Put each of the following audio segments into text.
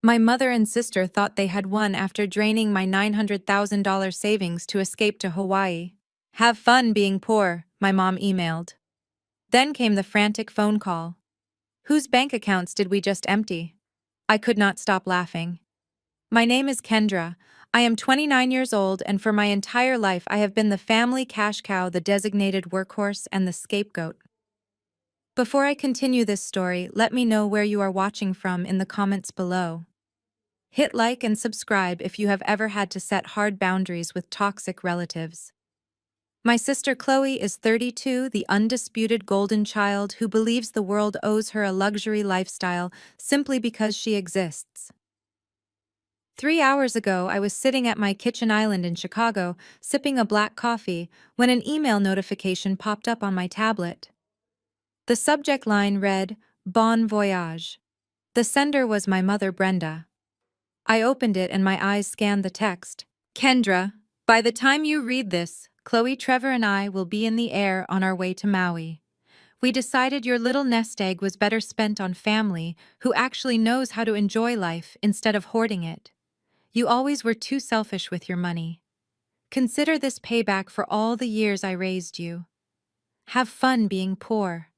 My mother and sister thought they had won after draining my $900,000 savings to escape to Hawaii. Have fun being poor, my mom emailed. Then came the frantic phone call. Whose bank accounts did we just empty? I could not stop laughing. My name is Kendra. I am 29 years old, and for my entire life I have been the family cash cow, the designated workhorse, and the scapegoat. Before I continue this story, let me know where you are watching from in the comments below. Hit like and subscribe if you have ever had to set hard boundaries with toxic relatives. My sister Chloe is 32, the undisputed golden child who believes the world owes her a luxury lifestyle simply because she exists. 3 hours ago, I was sitting at my kitchen island in Chicago, sipping a black coffee, when an email notification popped up on my tablet. The subject line read, Bon voyage. The sender was my mother, Brenda. I opened it and my eyes scanned the text. Kendra, by the time you read this, Chloe, Trevor, and I will be in the air on our way to Maui. We decided your little nest egg was better spent on family who actually knows how to enjoy life instead of hoarding it. You always were too selfish with your money. Consider this payback for all the years I raised you. Have fun being poor.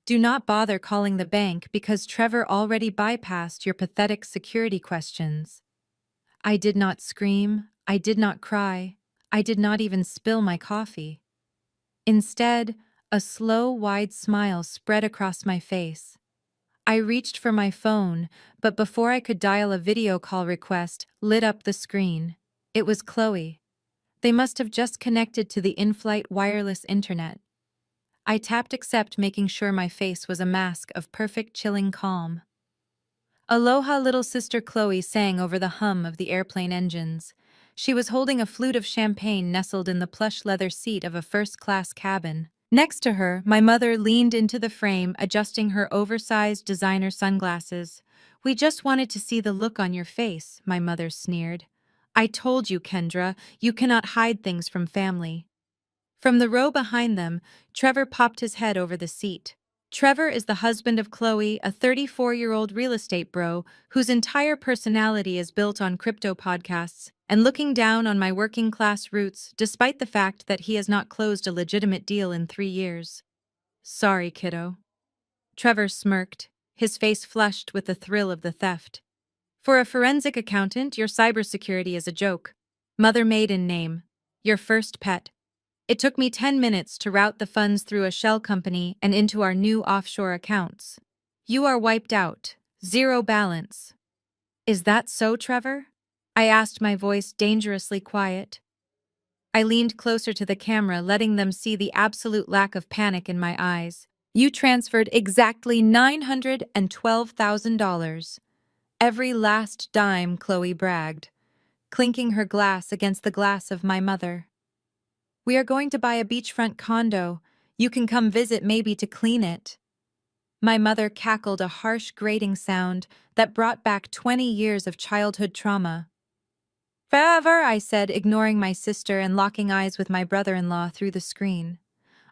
Do not bother calling the bank because Trevor already bypassed your pathetic security questions. I did not scream, I did not cry, I did not even spill my coffee. Instead, a slow, wide smile spread across my face. I reached for my phone, but before I could dial a video call request, lit up the screen. It was Chloe. They must have just connected to the in-flight wireless internet. I tapped accept, making sure my face was a mask of perfect chilling calm. Aloha, little sister, Chloe sang over the hum of the airplane engines. She was holding a flute of champagne nestled in the plush leather seat of a first-class cabin. Next to her, my mother leaned into the frame, adjusting her oversized designer sunglasses. We just wanted to see the look on your face, my mother sneered. I told you, Kendra, you cannot hide things from family. From the row behind them, Trevor popped his head over the seat. Trevor is the husband of Chloe, a 34-year-old real estate bro whose entire personality is built on crypto podcasts and looking down on my working-class roots despite the fact that he has not closed a legitimate deal in 3 years. Sorry, kiddo. Trevor smirked, his face flushed with the thrill of the theft. For a forensic accountant, your cybersecurity is a joke. Mother maiden name. Your first pet. It took me 10 minutes to route the funds through a shell company and into our new offshore accounts. You are wiped out. Zero balance. Is that so, Trevor? I asked, my voice dangerously quiet. I leaned closer to the camera, letting them see the absolute lack of panic in my eyes. You transferred exactly $912,000. Every last dime, Chloe bragged, clinking her glass against the glass of my mother. We are going to buy a beachfront condo. You can come visit, maybe to clean it. My mother cackled, a harsh grating sound that brought back 20 years of childhood trauma. Forever, I said, ignoring my sister and locking eyes with my brother-in-law through the screen.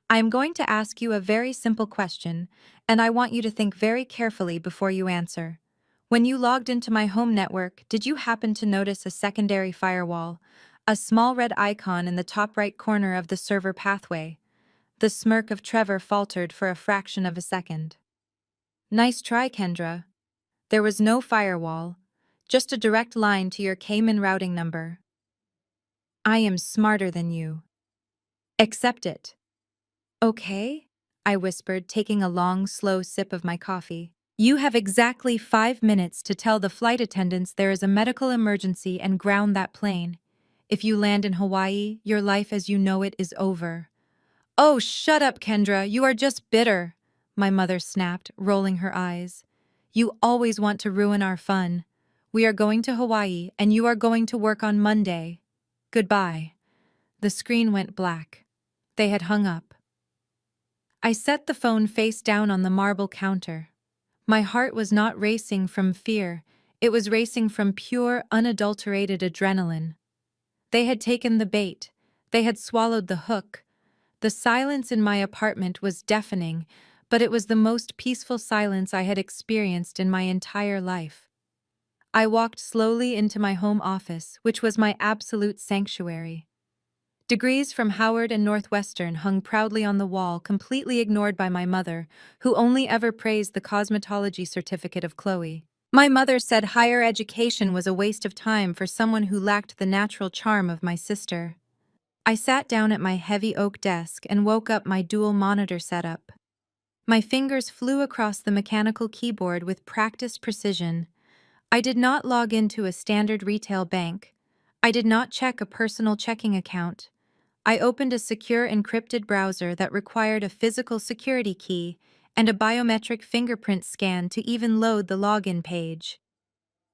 I am going to ask you a very simple question, and I want you to think very carefully before you answer. When you logged into my home network, did you happen to notice a secondary firewall? A small red icon in the top right corner of the server pathway. The smirk of Trevor faltered for a fraction of a second. Nice try, Kendra. There was no firewall, just a direct line to your Cayman routing number. I am smarter than you. Accept it. Okay, I whispered, taking a long, slow sip of my coffee. You have exactly 5 minutes to tell the flight attendants there is a medical emergency and ground that plane. If you land in Hawaii, your life as you know it is over. Oh, shut up, Kendra. You are just bitter, my mother snapped, rolling her eyes. You always want to ruin our fun. We are going to Hawaii, and you are going to work on Monday. Goodbye. The screen went black. They had hung up. I set the phone face down on the marble counter. My heart was not racing from fear. It was racing from pure, unadulterated adrenaline. They had taken the bait. They had swallowed the hook. The silence in my apartment was deafening, but it was the most peaceful silence I had experienced in my entire life. I walked slowly into my home office, which was my absolute sanctuary. Degrees from Howard and Northwestern hung proudly on the wall, completely ignored by my mother, who only ever praised the cosmetology certificate of Chloe. My mother said higher education was a waste of time for someone who lacked the natural charm of my sister. I sat down at my heavy oak desk and woke up my dual monitor setup. My fingers flew across the mechanical keyboard with practiced precision. I did not log into a standard retail bank. I did not check a personal checking account. I opened a secure encrypted browser that required a physical security key and a biometric fingerprint scan to even load the login page.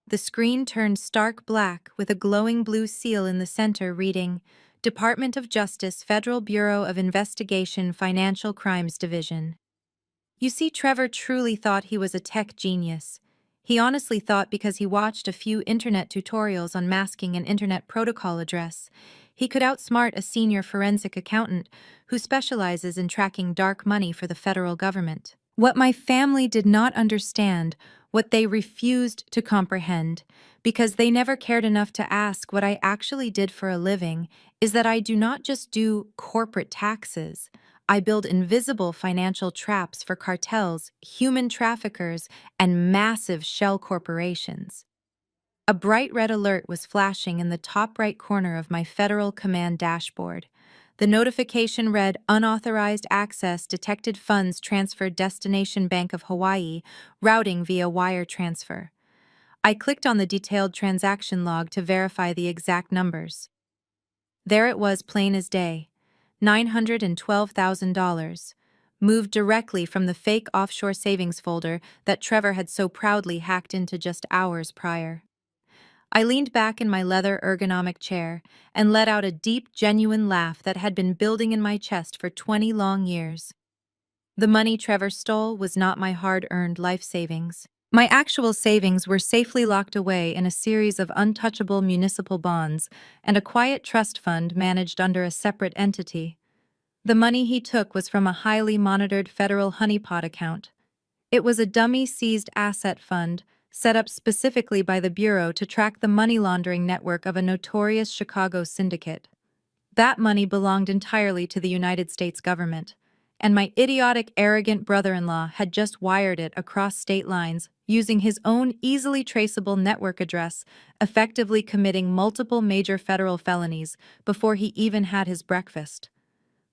The screen turned stark black with a glowing blue seal in the center reading, Department of Justice, Federal Bureau of Investigation, Financial Crimes Division. You see, Trevor truly thought he was a tech genius. He honestly thought because he watched a few internet tutorials on masking an internet protocol address, he could outsmart a senior forensic accountant who specializes in tracking dark money for the federal government. What my family did not understand, what they refused to comprehend, because they never cared enough to ask what I actually did for a living, is that I do not just do corporate taxes. I build invisible financial traps for cartels, human traffickers, and massive shell corporations. A bright red alert was flashing in the top right corner of my Federal Command dashboard. The notification read, Unauthorized access detected, funds transferred, Destination Bank of Hawaii, routing via wire transfer. I clicked on the detailed transaction log to verify the exact numbers. There it was, plain as day. $912,000, moved directly from the fake offshore savings folder that Trevor had so proudly hacked into just hours prior. I leaned back in my leather ergonomic chair and let out a deep, genuine laugh that had been building in my chest for 20 long years. The money Trevor stole was not my hard-earned life savings. My actual savings were safely locked away in a series of untouchable municipal bonds and a quiet trust fund managed under a separate entity. The money he took was from a highly monitored federal honeypot account. It was a dummy-seized asset fund set up specifically by the Bureau to track the money laundering network of a notorious Chicago syndicate. That money belonged entirely to the United States government, and my idiotic, arrogant brother-in-law had just wired it across state lines using his own easily traceable network address, effectively committing multiple major federal felonies before he even had his breakfast.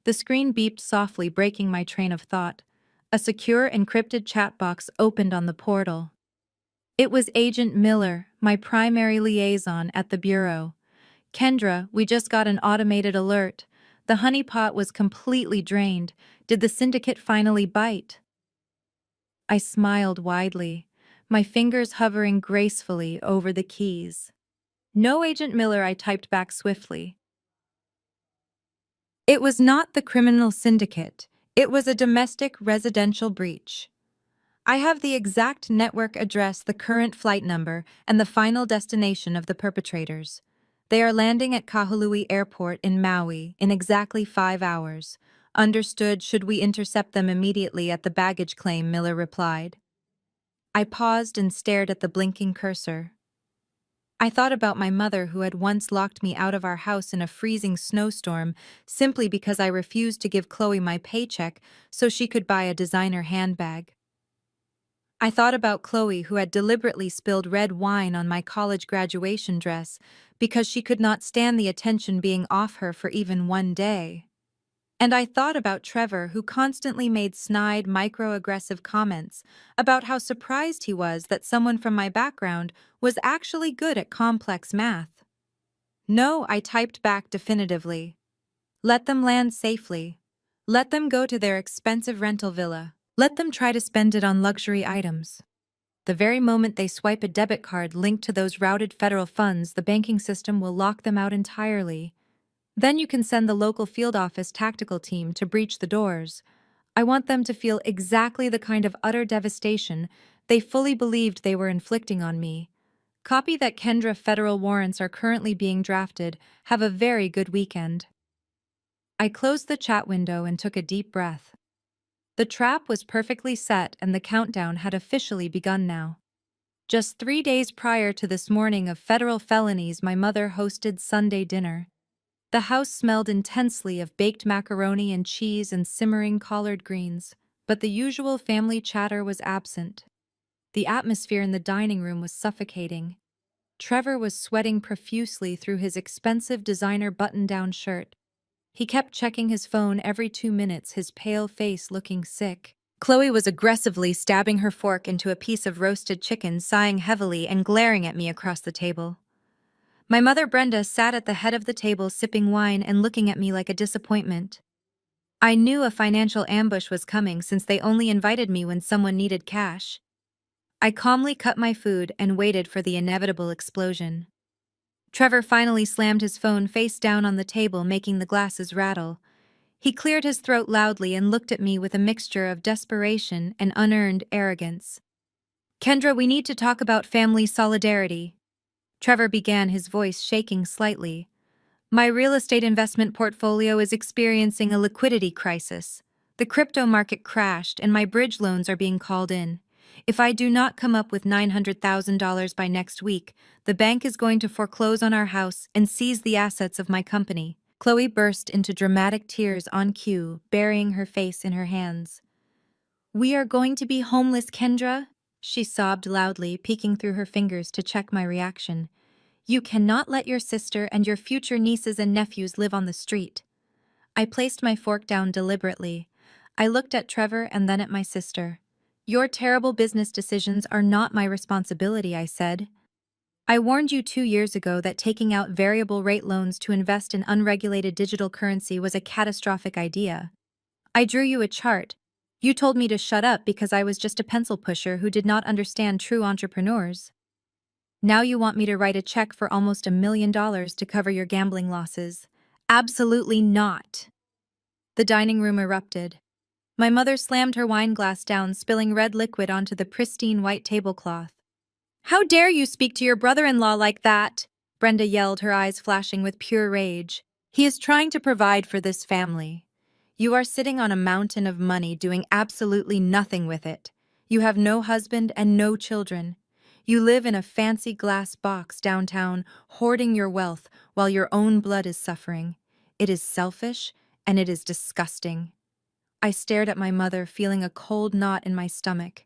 The screen beeped softly, breaking my train of thought. A secure, encrypted chat box opened on the portal. It was Agent Miller, my primary liaison at the Bureau. Kendra, we just got an automated alert. The honeypot was completely drained. Did the syndicate finally bite? I smiled widely, my fingers hovering gracefully over the keys. No, Agent Miller, I typed back swiftly. It was not the criminal syndicate. It was a domestic residential breach. I have the exact network address, the current flight number, and the final destination of the perpetrators. They are landing at Kahului Airport in Maui in exactly 5 hours. Understood, should we intercept them immediately at the baggage claim, Miller replied. I paused and stared at the blinking cursor. I thought about my mother, who had once locked me out of our house in a freezing snowstorm simply because I refused to give Chloe my paycheck so she could buy a designer handbag. I thought about Chloe, who had deliberately spilled red wine on my college graduation dress because she could not stand the attention being off her for even one day. And I thought about Trevor, who constantly made snide, microaggressive comments about how surprised he was that someone from my background was actually good at complex math. No, I typed back definitively. Let them land safely. Let them go to their expensive rental villa. Let them try to spend it on luxury items. The very moment they swipe a debit card linked to those routed federal funds, the banking system will lock them out entirely. Then you can send the local field office tactical team to breach the doors. I want them to feel exactly the kind of utter devastation they fully believed they were inflicting on me. Copy that. Kendra, federal warrants are currently being drafted. Have a very good weekend. I closed the chat window and took a deep breath. The trap was perfectly set and the countdown had officially begun now. Just 3 days prior to this morning of federal felonies, my mother hosted Sunday dinner. The house smelled intensely of baked macaroni and cheese and simmering collard greens, but the usual family chatter was absent. The atmosphere in the dining room was suffocating. Trevor was sweating profusely through his expensive designer button-down shirt. He kept checking his phone every 2 minutes, his pale face looking sick. Chloe was aggressively stabbing her fork into a piece of roasted chicken, sighing heavily and glaring at me across the table. My mother Brenda sat at the head of the table sipping wine and looking at me like a disappointment. I knew a financial ambush was coming since they only invited me when someone needed cash. I calmly cut my food and waited for the inevitable explosion. Trevor finally slammed his phone face down on the table, making the glasses rattle. He cleared his throat loudly and looked at me with a mixture of desperation and unearned arrogance. "Kendra, we need to talk about family solidarity." Trevor began, his voice shaking slightly. "My real estate investment portfolio is experiencing a liquidity crisis. The crypto market crashed and my bridge loans are being called in. If I do not come up with $900,000 by next week, the bank is going to foreclose on our house and seize the assets of my company." Chloe burst into dramatic tears on cue, burying her face in her hands. "We are going to be homeless, Kendra," she sobbed loudly, peeking through her fingers to check my reaction. "You cannot let your sister and your future nieces and nephews live on the street." I placed my fork down deliberately. I looked at Trevor and then at my sister. "Your terrible business decisions are not my responsibility," I said. "I warned you 2 years ago that taking out variable rate loans to invest in unregulated digital currency was a catastrophic idea. I drew you a chart. You told me to shut up because I was just a pencil pusher who did not understand true entrepreneurs. Now you want me to write a check for almost $1 million to cover your gambling losses. Absolutely not." The dining room erupted. My mother slammed her wine glass down, spilling red liquid onto the pristine white tablecloth. "How dare you speak to your brother-in-law like that?" Brenda yelled, her eyes flashing with pure rage. "He is trying to provide for this family. You are sitting on a mountain of money doing absolutely nothing with it. You have no husband and no children. You live in a fancy glass box downtown, hoarding your wealth while your own blood is suffering. It is selfish and it is disgusting." I stared at my mother, feeling a cold knot in my stomach.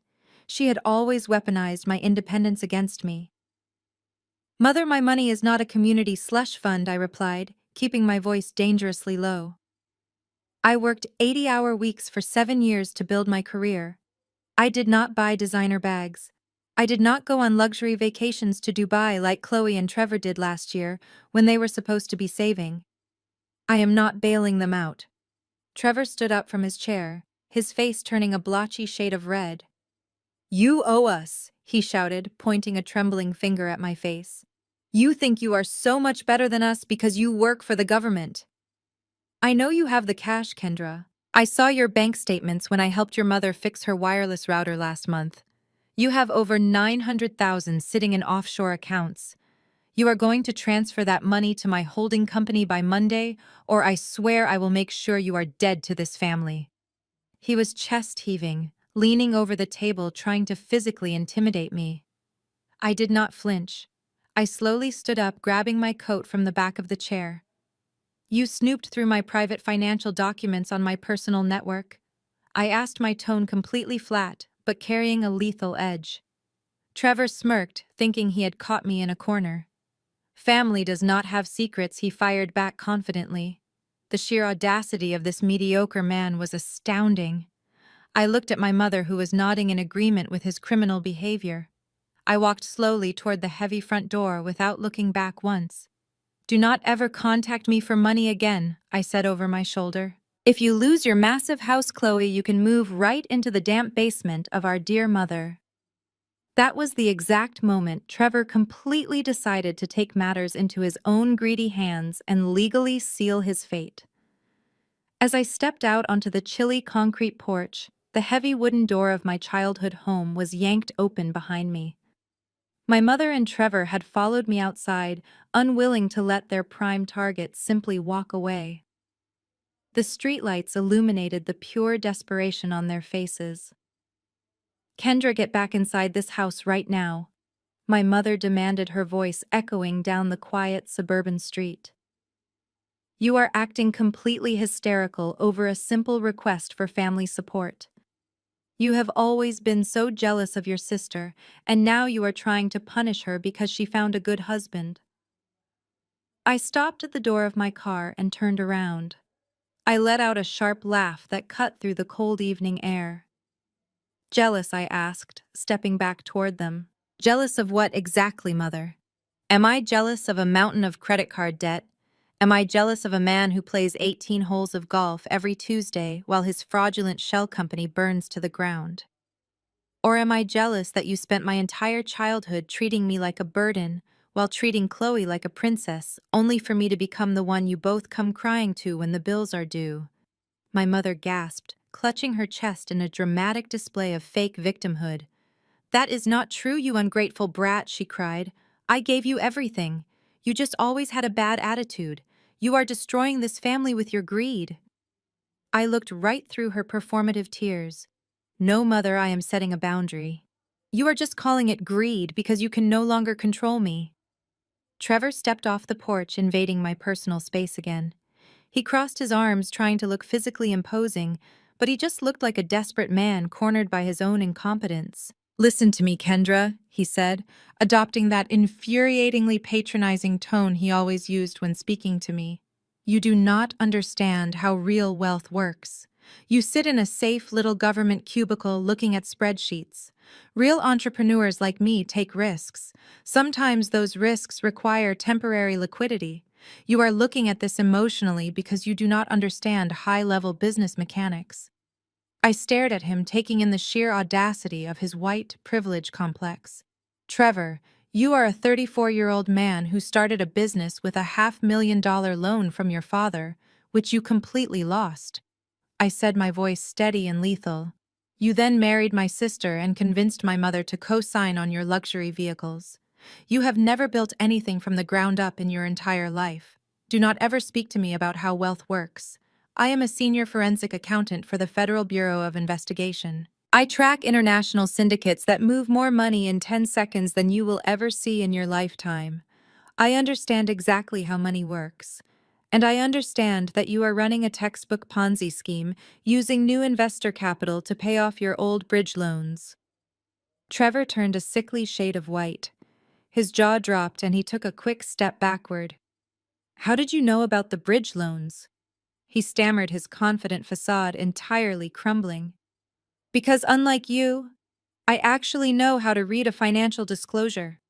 She had always weaponized my independence against me. "Mother, my money is not a community slush fund," I replied, keeping my voice dangerously low. "I worked 80-hour weeks for 7 years to build my career. I did not buy designer bags. I did not go on luxury vacations to Dubai like Chloe and Trevor did last year when they were supposed to be saving. I am not bailing them out." Trevor stood up from his chair, his face turning a blotchy shade of red. "You owe us," he shouted, pointing a trembling finger at my face. "You think you are so much better than us because you work for the government. I know you have the cash, Kendra. I saw your bank statements when I helped your mother fix her wireless router last month. You have over 900,000 sitting in offshore accounts. You are going to transfer that money to my holding company by Monday, or I swear I will make sure you are dead to this family." He was chest-heaving, leaning over the table, trying to physically intimidate me. I did not flinch. I slowly stood up, grabbing my coat from the back of the chair. "You snooped through my private financial documents on my personal network?" I asked, my tone completely flat, but carrying a lethal edge. Trevor smirked, thinking he had caught me in a corner. "Family does not have secrets," he fired back confidently. The sheer audacity of this mediocre man was astounding. I looked at my mother, who was nodding in agreement with his criminal behavior. I walked slowly toward the heavy front door without looking back once. "Do not ever contact me for money again," I said over my shoulder. "If you lose your massive house, Chloe, you can move right into the damp basement of our dear mother." That was the exact moment Trevor completely decided to take matters into his own greedy hands and legally seal his fate. As I stepped out onto the chilly concrete porch, the heavy wooden door of my childhood home was yanked open behind me. My mother and Trevor had followed me outside, unwilling to let their prime target simply walk away. The streetlights illuminated the pure desperation on their faces. "Kendra, get back inside this house right now." My mother demanded, her voice echoing down the quiet suburban street. You are acting completely hysterical over a simple request for family support. You have always been so jealous of your sister, and now you are trying to punish her because she found a good husband. I stopped at the door of my car and turned around. I let out a sharp laugh that cut through the cold evening air. Jealous, I asked, stepping back toward them. Jealous of what exactly, Mother? Am I jealous of a mountain of credit card debt? Am I jealous of a man who plays 18 holes of golf every Tuesday while his fraudulent shell company burns to the ground? Or am I jealous that you spent my entire childhood treating me like a burden while treating Chloe like a princess, only for me to become the one you both come crying to when the bills are due? My mother gasped, clutching her chest in a dramatic display of fake victimhood. That is not true, you ungrateful brat, she cried. I gave you everything. You just always had a bad attitude. You are destroying this family with your greed. I looked right through her performative tears. No, Mother, I am setting a boundary. You are just calling it greed because you can no longer control me. Trevor stepped off the porch, invading my personal space again. He crossed his arms, trying to look physically imposing, but he just looked like a desperate man cornered by his own incompetence. Listen to me, Kendra, he said, adopting that infuriatingly patronizing tone he always used when speaking to me. You do not understand how real wealth works. You sit in a safe little government cubicle looking at spreadsheets. Real entrepreneurs like me take risks. Sometimes those risks require temporary liquidity. You are looking at this emotionally because you do not understand high-level business mechanics. I stared at him, taking in the sheer audacity of his white privilege complex. Trevor, you are a 34-year-old man who started a business with a $500,000 loan from your father, which you completely lost. I said, my voice steady and lethal. You then married my sister and convinced my mother to co-sign on your luxury vehicles. You have never built anything from the ground up in your entire life. Do not ever speak to me about how wealth works. I am a senior forensic accountant for the Federal Bureau of Investigation. I track international syndicates that move more money in 10 seconds than you will ever see in your lifetime. I understand exactly how money works. And I understand that you are running a textbook Ponzi scheme using new investor capital to pay off your old bridge loans. Trevor turned a sickly shade of white. His jaw dropped and he took a quick step backward. How did you know about the bridge loans? He stammered, his confident facade entirely crumbling. Because unlike you, I actually know how to read a financial disclosure,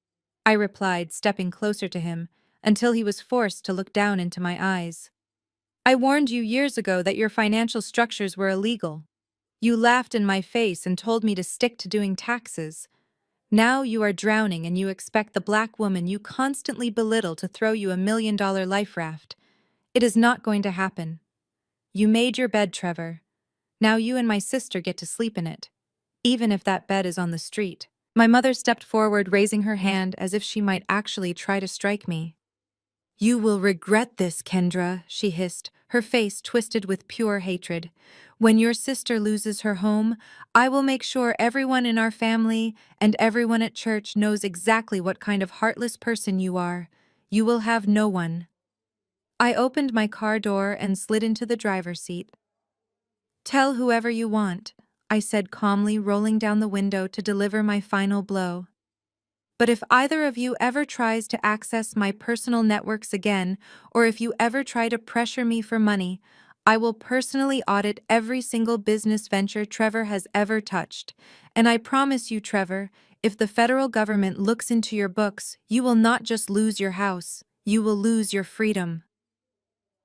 I replied, stepping closer to him, until he was forced to look down into my eyes. I warned you years ago that your financial structures were illegal. You laughed in my face and told me to stick to doing taxes. Now you are drowning and you expect the black woman you constantly belittle to throw you $1 million life raft. It is not going to happen. You made your bed, Trevor. Now you and my sister get to sleep in it, even if that bed is on the street. My mother stepped forward, raising her hand as if she might actually try to strike me. You will regret this, Kendra, she hissed, her face twisted with pure hatred. When your sister loses her home, I will make sure everyone in our family and everyone at church knows exactly what kind of heartless person you are. You will have no one. I opened my car door and slid into the driver's seat. Tell whoever you want, I said calmly, rolling down the window to deliver my final blow. But if either of you ever tries to access my personal networks again, or if you ever try to pressure me for money, I will personally audit every single business venture Trevor has ever touched. And I promise you, Trevor, if the federal government looks into your books, you will not just lose your house, you will lose your freedom.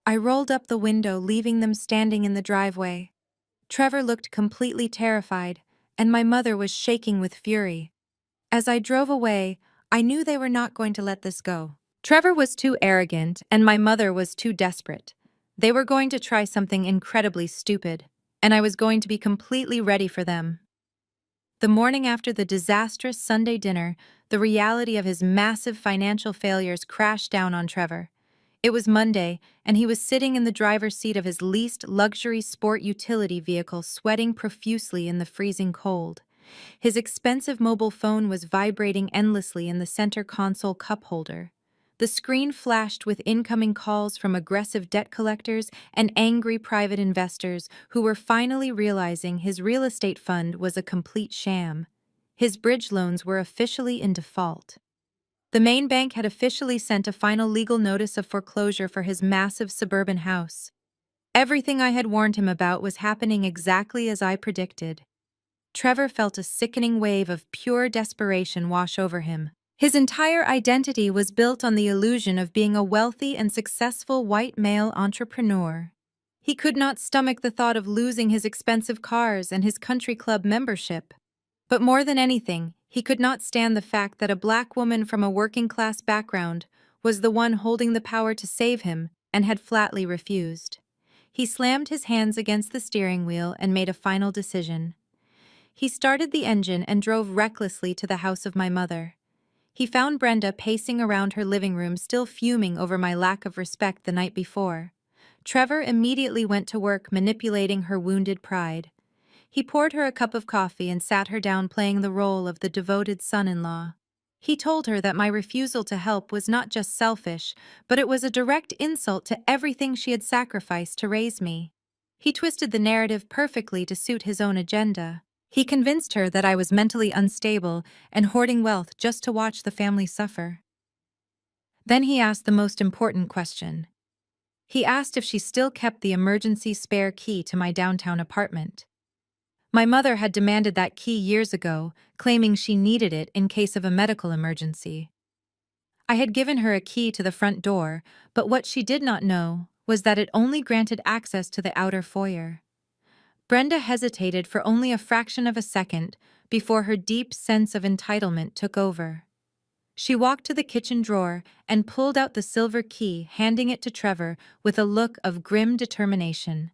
I rolled up the window, leaving them standing in the driveway. Trevor looked completely terrified, and my mother was shaking with fury. As I drove away, I knew they were not going to let this go. Trevor was too arrogant, and my mother was too desperate. They were going to try something incredibly stupid, and I was going to be completely ready for them. The morning after the disastrous Sunday dinner, the reality of his massive financial failures crashed down on Trevor. It was Monday, and he was sitting in the driver's seat of his leased luxury sport utility vehicle, sweating profusely in the freezing cold. His expensive mobile phone was vibrating endlessly in the center console cup holder. The screen flashed with incoming calls from aggressive debt collectors and angry private investors who were finally realizing his real estate fund was a complete sham. His bridge loans were officially in default. The main bank had officially sent a final legal notice of foreclosure for his massive suburban house. Everything I had warned him about was happening exactly as I predicted. Trevor felt a sickening wave of pure desperation wash over him. His entire identity was built on the illusion of being a wealthy and successful white male entrepreneur. He could not stomach the thought of losing his expensive cars and his country club membership. But more than anything, he could not stand the fact that a black woman from a working-class background was the one holding the power to save him and had flatly refused. He slammed his hands against the steering wheel and made a final decision. He started the engine and drove recklessly to the house of my mother. He found Brenda pacing around her living room, still fuming over my lack of respect the night before. Trevor immediately went to work manipulating her wounded pride. He poured her a cup of coffee and sat her down, playing the role of the devoted son-in-law. He told her that my refusal to help was not just selfish, but it was a direct insult to everything she had sacrificed to raise me. He twisted the narrative perfectly to suit his own agenda. He convinced her that I was mentally unstable and hoarding wealth just to watch the family suffer. Then he asked the most important question. He asked if she still kept the emergency spare key to my downtown apartment. My mother had demanded that key years ago, claiming she needed it in case of a medical emergency. I had given her a key to the front door, but what she did not know was that it only granted access to the outer foyer. Brenda hesitated for only a fraction of a second before her deep sense of entitlement took over. She walked to the kitchen drawer and pulled out the silver key, handing it to Trevor with a look of grim determination.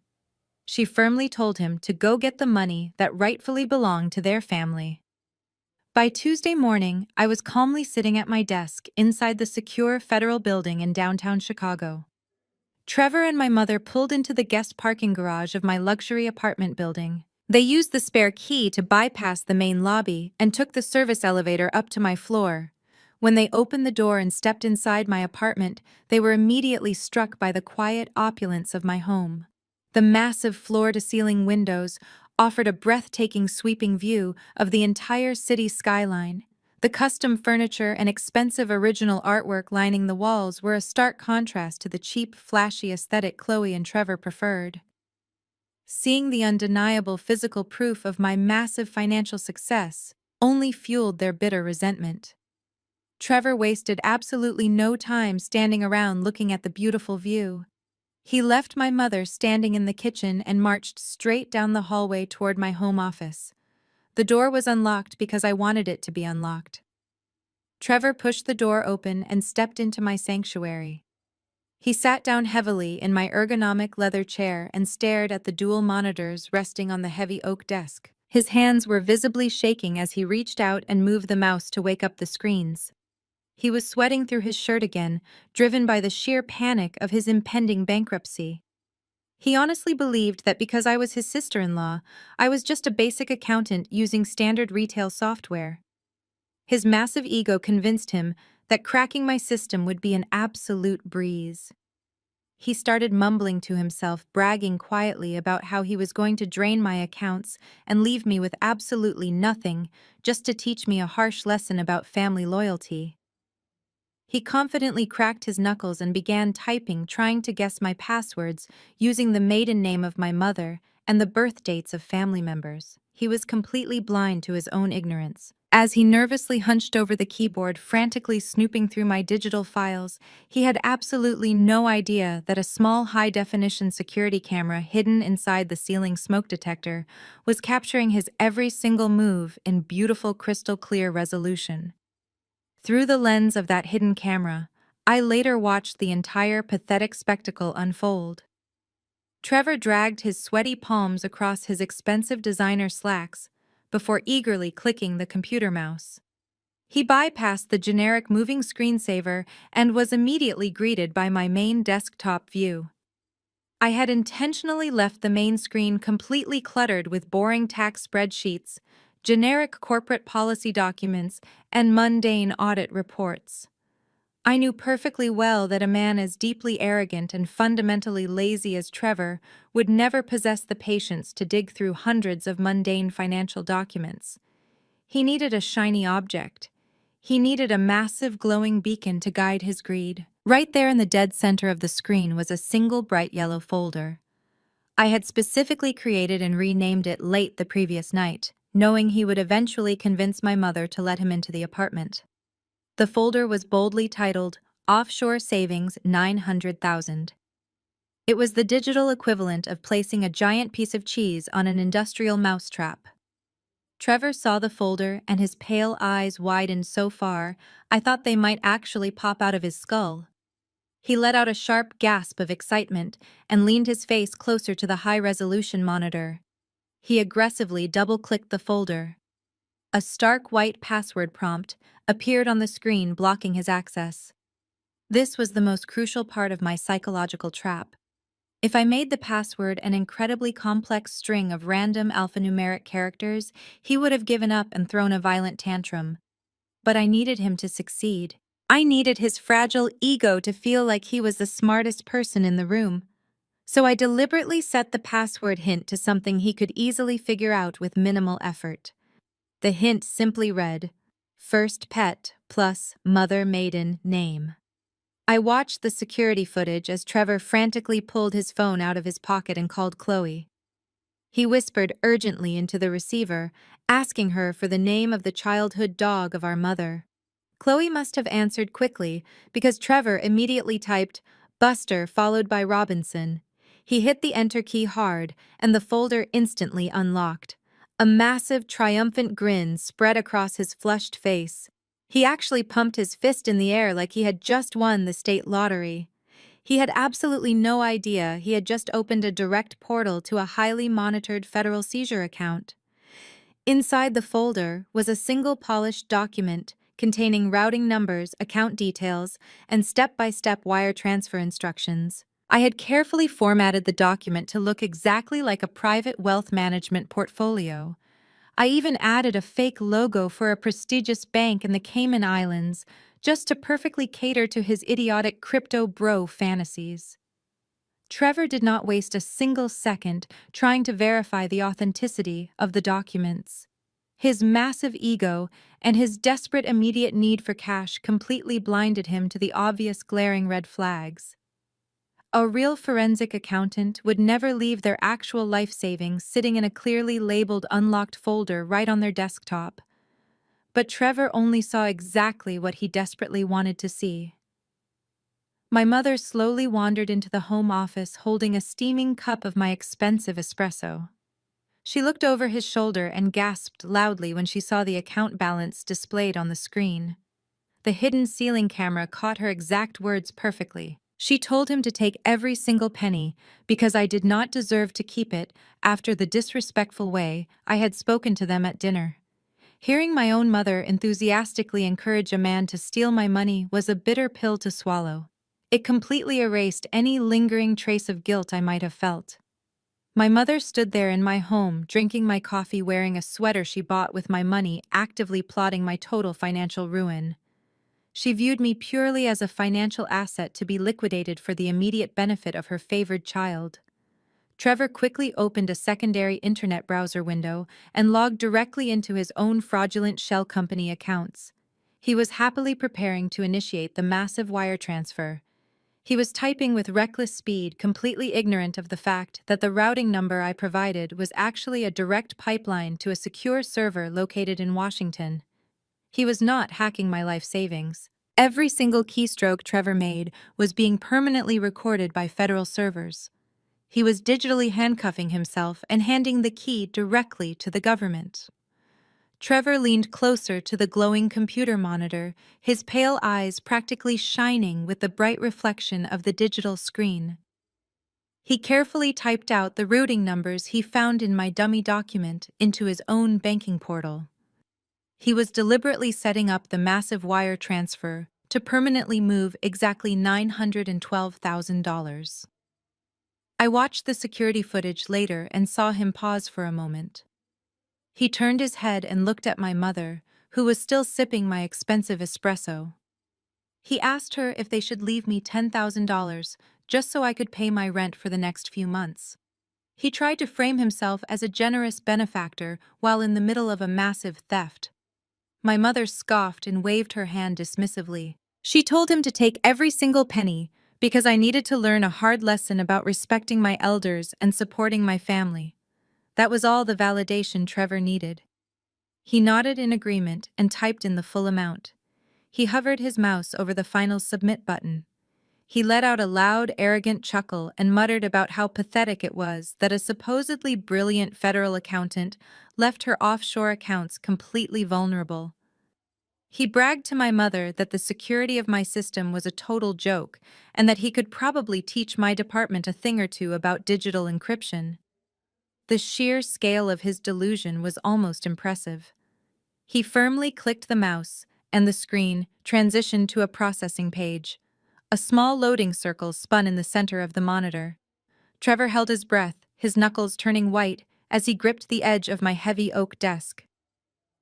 She firmly told him to go get the money that rightfully belonged to their family. By Tuesday morning, I was calmly sitting at my desk inside the secure federal building in downtown Chicago. Trevor and my mother pulled into the guest parking garage of my luxury apartment building. They used the spare key to bypass the main lobby and took the service elevator up to my floor. When they opened the door and stepped inside my apartment, they were immediately struck by the quiet opulence of my home. The massive floor-to-ceiling windows offered a breathtaking sweeping view of the entire city skyline. The custom furniture and expensive original artwork lining the walls were a stark contrast to the cheap, flashy aesthetic Chloe and Trevor preferred. Seeing the undeniable physical proof of my massive financial success only fueled their bitter resentment. Trevor wasted absolutely no time standing around looking at the beautiful view. He left my mother standing in the kitchen and marched straight down the hallway toward my home office. The door was unlocked because I wanted it to be unlocked. Trevor pushed the door open and stepped into my sanctuary. He sat down heavily in my ergonomic leather chair and stared at the dual monitors resting on the heavy oak desk. His hands were visibly shaking as he reached out and moved the mouse to wake up the screens. He was sweating through his shirt again, driven by the sheer panic of his impending bankruptcy. He honestly believed that because I was his sister-in-law, I was just a basic accountant using standard retail software. His massive ego convinced him that cracking my system would be an absolute breeze. He started mumbling to himself, bragging quietly about how he was going to drain my accounts and leave me with absolutely nothing, just to teach me a harsh lesson about family loyalty. He confidently cracked his knuckles and began typing, trying to guess my passwords using the maiden name of my mother and the birth dates of family members. He was completely blind to his own ignorance. As he nervously hunched over the keyboard, frantically snooping through my digital files, he had absolutely no idea that a small high-definition security camera hidden inside the ceiling smoke detector was capturing his every single move in beautiful crystal-clear resolution. Through the lens of that hidden camera, I later watched the entire pathetic spectacle unfold. Trevor dragged his sweaty palms across his expensive designer slacks before eagerly clicking the computer mouse. He bypassed the generic moving screensaver and was immediately greeted by my main desktop view. I had intentionally left the main screen completely cluttered with boring tax spreadsheets, generic corporate policy documents, and mundane audit reports. I knew perfectly well that a man as deeply arrogant and fundamentally lazy as Trevor would never possess the patience to dig through hundreds of mundane financial documents. He needed a shiny object. He needed a massive glowing beacon to guide his greed. Right there in the dead center of the screen was a single bright yellow folder. I had specifically created and renamed it late the previous night, knowing he would eventually convince my mother to let him into the apartment. The folder was boldly titled Offshore Savings 900,000. It was the digital equivalent of placing a giant piece of cheese on an industrial mousetrap. Trevor saw the folder and his pale eyes widened so far, I thought they might actually pop out of his skull. He let out a sharp gasp of excitement and leaned his face closer to the high-resolution monitor. He aggressively double-clicked the folder. A stark white password prompt appeared on the screen, blocking his access. This was the most crucial part of my psychological trap. If I made the password an incredibly complex string of random alphanumeric characters, he would have given up and thrown a violent tantrum. But I needed him to succeed. I needed his fragile ego to feel like he was the smartest person in the room. So I deliberately set the password hint to something he could easily figure out with minimal effort. The hint simply read, "First pet plus mother maiden name." I watched the security footage as Trevor frantically pulled his phone out of his pocket and called Chloe. He whispered urgently into the receiver, asking her for the name of the childhood dog of our mother. Chloe must have answered quickly because Trevor immediately typed Buster followed by Robinson. He hit the enter key hard and the folder instantly unlocked. A massive, triumphant grin spread across his flushed face. He actually pumped his fist in the air like he had just won the state lottery. He had absolutely no idea he had just opened a direct portal to a highly monitored federal seizure account. Inside the folder was a single polished document containing routing numbers, account details, and step-by-step wire transfer instructions. I had carefully formatted the document to look exactly like a private wealth management portfolio. I even added a fake logo for a prestigious bank in the Cayman Islands, just to perfectly cater to his idiotic crypto bro fantasies. Trevor did not waste a single second trying to verify the authenticity of the documents. His massive ego and his desperate immediate need for cash completely blinded him to the obvious glaring red flags. A real forensic accountant would never leave their actual life savings sitting in a clearly labeled unlocked folder right on their desktop. But Trevor only saw exactly what he desperately wanted to see. My mother slowly wandered into the home office holding a steaming cup of my expensive espresso. She looked over his shoulder and gasped loudly when she saw the account balance displayed on the screen. The hidden ceiling camera caught her exact words perfectly. She told him to take every single penny because I did not deserve to keep it after the disrespectful way I had spoken to them at dinner. Hearing my own mother enthusiastically encourage a man to steal my money was a bitter pill to swallow. It completely erased any lingering trace of guilt I might have felt. My mother stood there in my home, drinking my coffee, wearing a sweater she bought with my money, actively plotting my total financial ruin. She viewed me purely as a financial asset to be liquidated for the immediate benefit of her favored child. Trevor quickly opened a secondary internet browser window and logged directly into his own fraudulent shell company accounts. He was happily preparing to initiate the massive wire transfer. He was typing with reckless speed, completely ignorant of the fact that the routing number I provided was actually a direct pipeline to a secure server located in Washington. He was not hacking my life savings. Every single keystroke Trevor made was being permanently recorded by federal servers. He was digitally handcuffing himself and handing the key directly to the government. Trevor leaned closer to the glowing computer monitor, his pale eyes practically shining with the bright reflection of the digital screen. He carefully typed out the routing numbers he found in my dummy document into his own banking portal. He was deliberately setting up the massive wire transfer to permanently move exactly $912,000. I watched the security footage later and saw him pause for a moment. He turned his head and looked at my mother, who was still sipping my expensive espresso. He asked her if they should leave me $10,000 just so I could pay my rent for the next few months. He tried to frame himself as a generous benefactor while in the middle of a massive theft. My mother scoffed and waved her hand dismissively. She told him to take every single penny because I needed to learn a hard lesson about respecting my elders and supporting my family. That was all the validation Trevor needed. He nodded in agreement and typed in the full amount. He hovered his mouse over the final submit button. He let out a loud, arrogant chuckle and muttered about how pathetic it was that a supposedly brilliant federal accountant left her offshore accounts completely vulnerable. He bragged to my mother that the security of my system was a total joke and that he could probably teach my department a thing or two about digital encryption. The sheer scale of his delusion was almost impressive. He firmly clicked the mouse, and the screen transitioned to a processing page. A small loading circle spun in the center of the monitor. Trevor held his breath, his knuckles turning white as he gripped the edge of my heavy oak desk.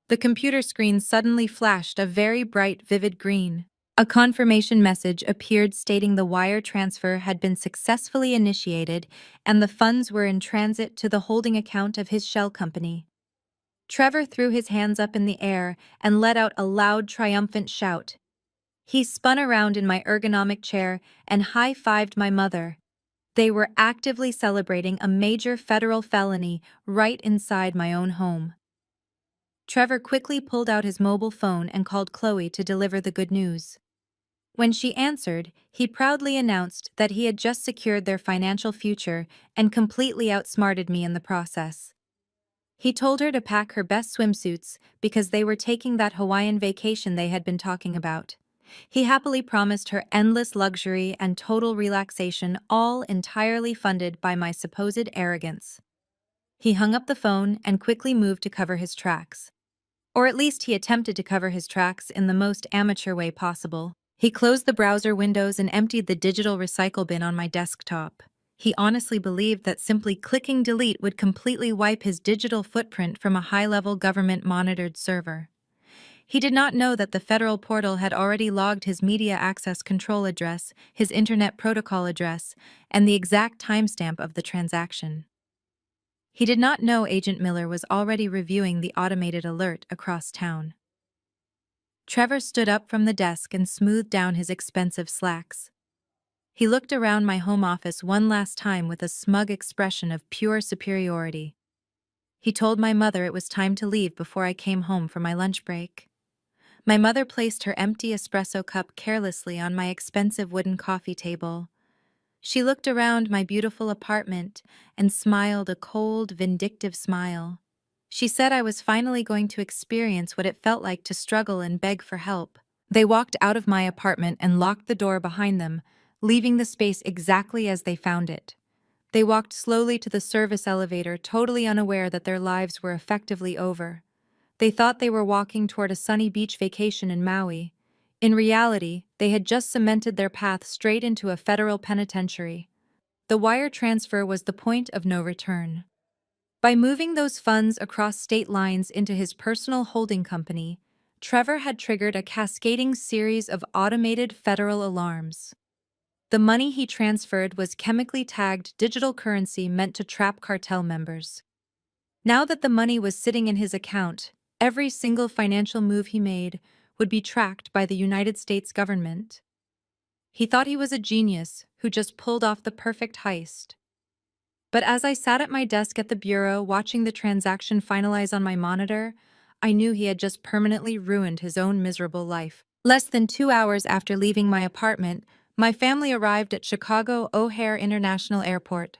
The computer screen suddenly flashed a very bright, vivid green. A confirmation message appeared stating the wire transfer had been successfully initiated and the funds were in transit to the holding account of his shell company. Trevor threw his hands up in the air and let out a loud, triumphant shout. He spun around in my ergonomic chair and high-fived my mother. They were actively celebrating a major federal felony right inside my own home. Trevor quickly pulled out his mobile phone and called Chloe to deliver the good news. When she answered, he proudly announced that he had just secured their financial future and completely outsmarted me in the process. He told her to pack her best swimsuits because they were taking that Hawaiian vacation they had been talking about. He happily promised her endless luxury and total relaxation, all entirely funded by my supposed arrogance. He hung up the phone and quickly moved to cover his tracks. Or at least he attempted to cover his tracks in the most amateur way possible. He closed the browser windows and emptied the digital recycle bin on my desktop. He honestly believed that simply clicking delete would completely wipe his digital footprint from a high-level government-monitored server. He did not know that the federal portal had already logged his media access control address, his internet protocol address, and the exact timestamp of the transaction. He did not know Agent Miller was already reviewing the automated alert across town. Trevor stood up from the desk and smoothed down his expensive slacks. He looked around my home office one last time with a smug expression of pure superiority. He told my mother it was time to leave before I came home for my lunch break. My mother placed her empty espresso cup carelessly on my expensive wooden coffee table. She looked around my beautiful apartment and smiled a cold, vindictive smile. She said I was finally going to experience what it felt like to struggle and beg for help. They walked out of my apartment and locked the door behind them, leaving the space exactly as they found it. They walked slowly to the service elevator, totally unaware that their lives were effectively over. They thought they were walking toward a sunny beach vacation in Maui. In reality, they had just cemented their path straight into a federal penitentiary. The wire transfer was the point of no return. By moving those funds across state lines into his personal holding company, Trevor had triggered a cascading series of automated federal alarms. The money he transferred was chemically tagged digital currency meant to trap cartel members. Now that the money was sitting in his account, every single financial move he made would be tracked by the United States government. He thought he was a genius who just pulled off the perfect heist. But as I sat at my desk at the bureau watching the transaction finalize on my monitor, I knew he had just permanently ruined his own miserable life. Less than 2 hours after leaving my apartment, my family arrived at Chicago O'Hare International Airport.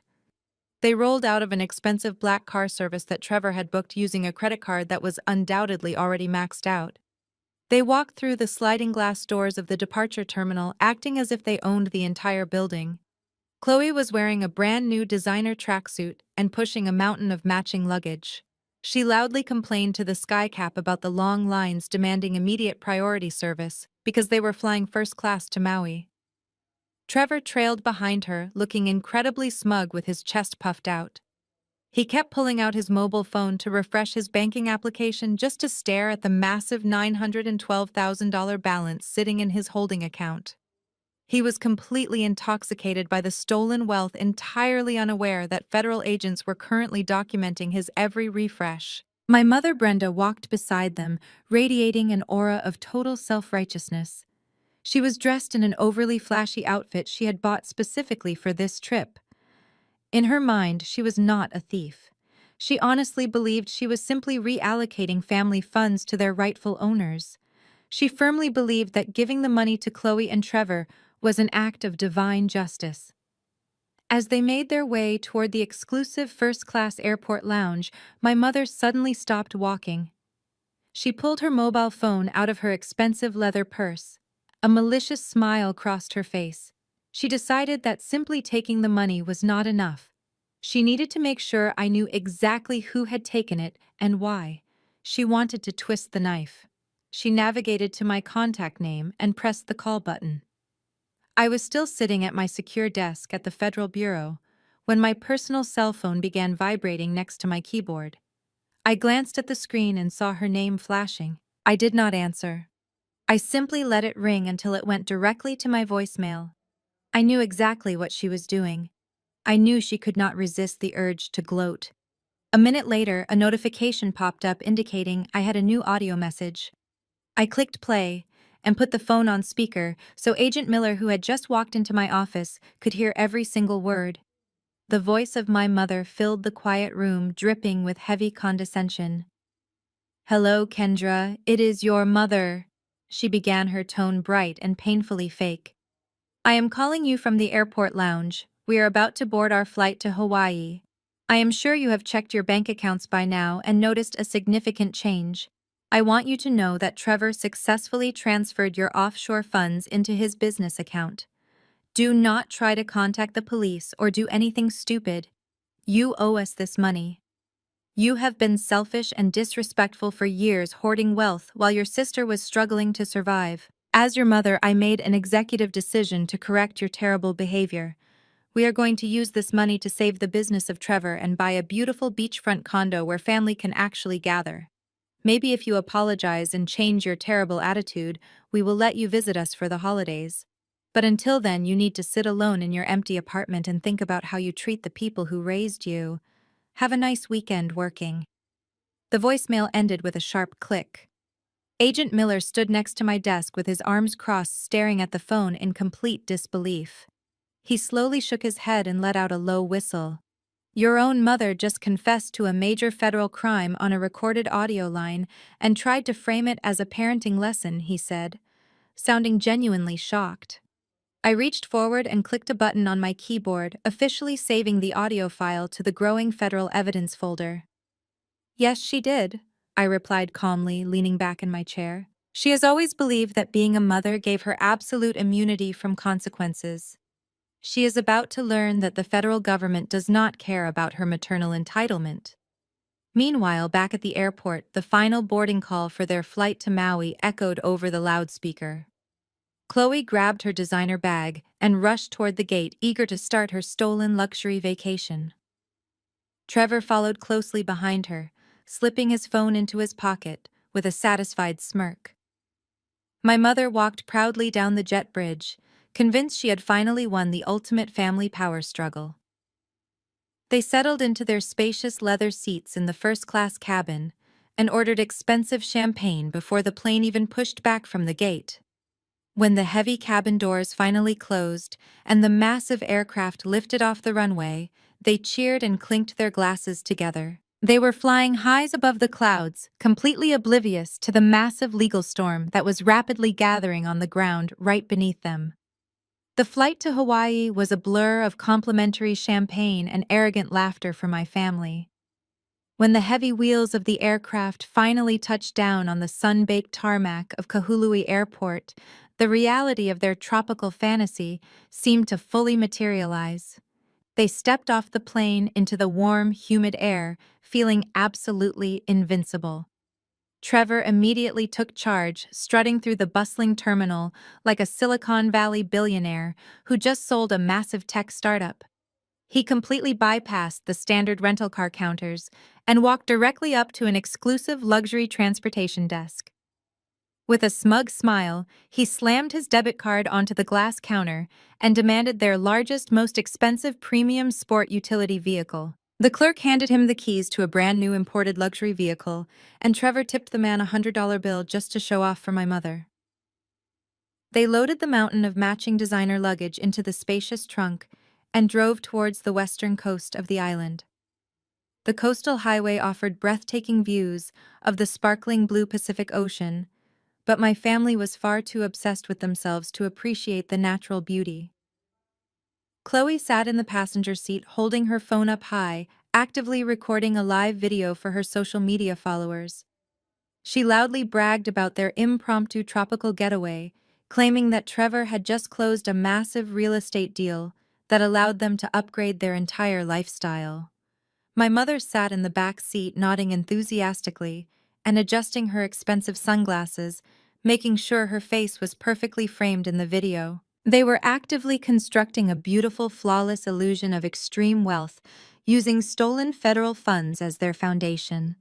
They rolled out of an expensive black car service that Trevor had booked using a credit card that was undoubtedly already maxed out. They walked through the sliding glass doors of the departure terminal, acting as if they owned the entire building. Chloe was wearing a brand new designer tracksuit and pushing a mountain of matching luggage. She loudly complained to the skycap about the long lines demanding immediate priority service because they were flying first class to Maui. Trevor trailed behind her, looking incredibly smug with his chest puffed out. He kept pulling out his mobile phone to refresh his banking application just to stare at the massive $912,000 balance sitting in his holding account. He was completely intoxicated by the stolen wealth, entirely unaware that federal agents were currently documenting his every refresh. My mother Brenda walked beside them, radiating an aura of total self-righteousness. She was dressed in an overly flashy outfit she had bought specifically for this trip. In her mind, she was not a thief. She honestly believed she was simply reallocating family funds to their rightful owners. She firmly believed that giving the money to Chloe and Trevor was an act of divine justice. As they made their way toward the exclusive first-class airport lounge, my mother suddenly stopped walking. She pulled her mobile phone out of her expensive leather purse. A malicious smile crossed her face. She decided that simply taking the money was not enough. She needed to make sure I knew exactly who had taken it and why. She wanted to twist the knife. She navigated to my contact name and pressed the call button. I was still sitting at my secure desk at the Federal Bureau when my personal cell phone began vibrating next to my keyboard. I glanced at the screen and saw her name flashing. I did not answer. I simply let it ring until it went directly to my voicemail. I knew exactly what she was doing. I knew she could not resist the urge to gloat. A minute later, a notification popped up indicating I had a new audio message. I clicked play and put the phone on speaker so Agent Miller, who had just walked into my office, could hear every single word. The voice of my mother filled the quiet room, dripping with heavy condescension. "Hello, Kendra, it is your mother," she began, her tone bright and painfully fake. "I am calling you from the airport lounge. We are about to board our flight to Hawaii. I am sure you have checked your bank accounts by now and noticed a significant change. I want you to know that Trevor successfully transferred your offshore funds into his business account. Do not try to contact the police or do anything stupid. You owe us this money. You have been selfish and disrespectful for years, hoarding wealth while your sister was struggling to survive. As your mother, I made an executive decision to correct your terrible behavior. We are going to use this money to save the business of Trevor and buy a beautiful beachfront condo where family can actually gather. Maybe if you apologize and change your terrible attitude, we will let you visit us for the holidays. But until then, you need to sit alone in your empty apartment and think about how you treat the people who raised you. Have a nice weekend working." The voicemail ended with a sharp click. Agent Miller stood next to my desk with his arms crossed, staring at the phone in complete disbelief. He slowly shook his head and let out a low whistle. "Your own mother just confessed to a major federal crime on a recorded audio line and tried to frame it as a parenting lesson," he said, sounding genuinely shocked. I reached forward and clicked a button on my keyboard, officially saving the audio file to the growing federal evidence folder. "Yes, she did," I replied calmly, leaning back in my chair. "She has always believed that being a mother gave her absolute immunity from consequences. She is about to learn that the federal government does not care about her maternal entitlement." Meanwhile, back at the airport, the final boarding call for their flight to Maui echoed over the loudspeaker. Chloe grabbed her designer bag and rushed toward the gate, eager to start her stolen luxury vacation. Trevor followed closely behind her, slipping his phone into his pocket with a satisfied smirk. My mother walked proudly down the jet bridge, convinced she had finally won the ultimate family power struggle. They settled into their spacious leather seats in the first-class cabin and ordered expensive champagne before the plane even pushed back from the gate. When the heavy cabin doors finally closed and the massive aircraft lifted off the runway, they cheered and clinked their glasses together. They were flying high above the clouds, completely oblivious to the massive legal storm that was rapidly gathering on the ground right beneath them. The flight to Hawaii was a blur of complimentary champagne and arrogant laughter for my family. When the heavy wheels of the aircraft finally touched down on the sun-baked tarmac of Kahului Airport, the reality of their tropical fantasy seemed to fully materialize. They stepped off the plane into the warm, humid air, feeling absolutely invincible. Trevor immediately took charge, strutting through the bustling terminal like a Silicon Valley billionaire who just sold a massive tech startup. He completely bypassed the standard rental car counters and walked directly up to an exclusive luxury transportation desk. With a smug smile, he slammed his debit card onto the glass counter and demanded their largest, most expensive premium sport utility vehicle. The clerk handed him the keys to a brand new imported luxury vehicle, and Trevor tipped the man a $100 bill just to show off for my mother. They loaded the mountain of matching designer luggage into the spacious trunk and drove towards the western coast of the island. The coastal highway offered breathtaking views of the sparkling blue Pacific Ocean, but my family was far too obsessed with themselves to appreciate the natural beauty. Chloe sat in the passenger seat holding her phone up high, actively recording a live video for her social media followers. She loudly bragged about their impromptu tropical getaway, claiming that Trevor had just closed a massive real estate deal that allowed them to upgrade their entire lifestyle. My mother sat in the back seat nodding enthusiastically and adjusting her expensive sunglasses, making sure her face was perfectly framed in the video. They were actively constructing a beautiful, flawless illusion of extreme wealth, using stolen federal funds as their foundation.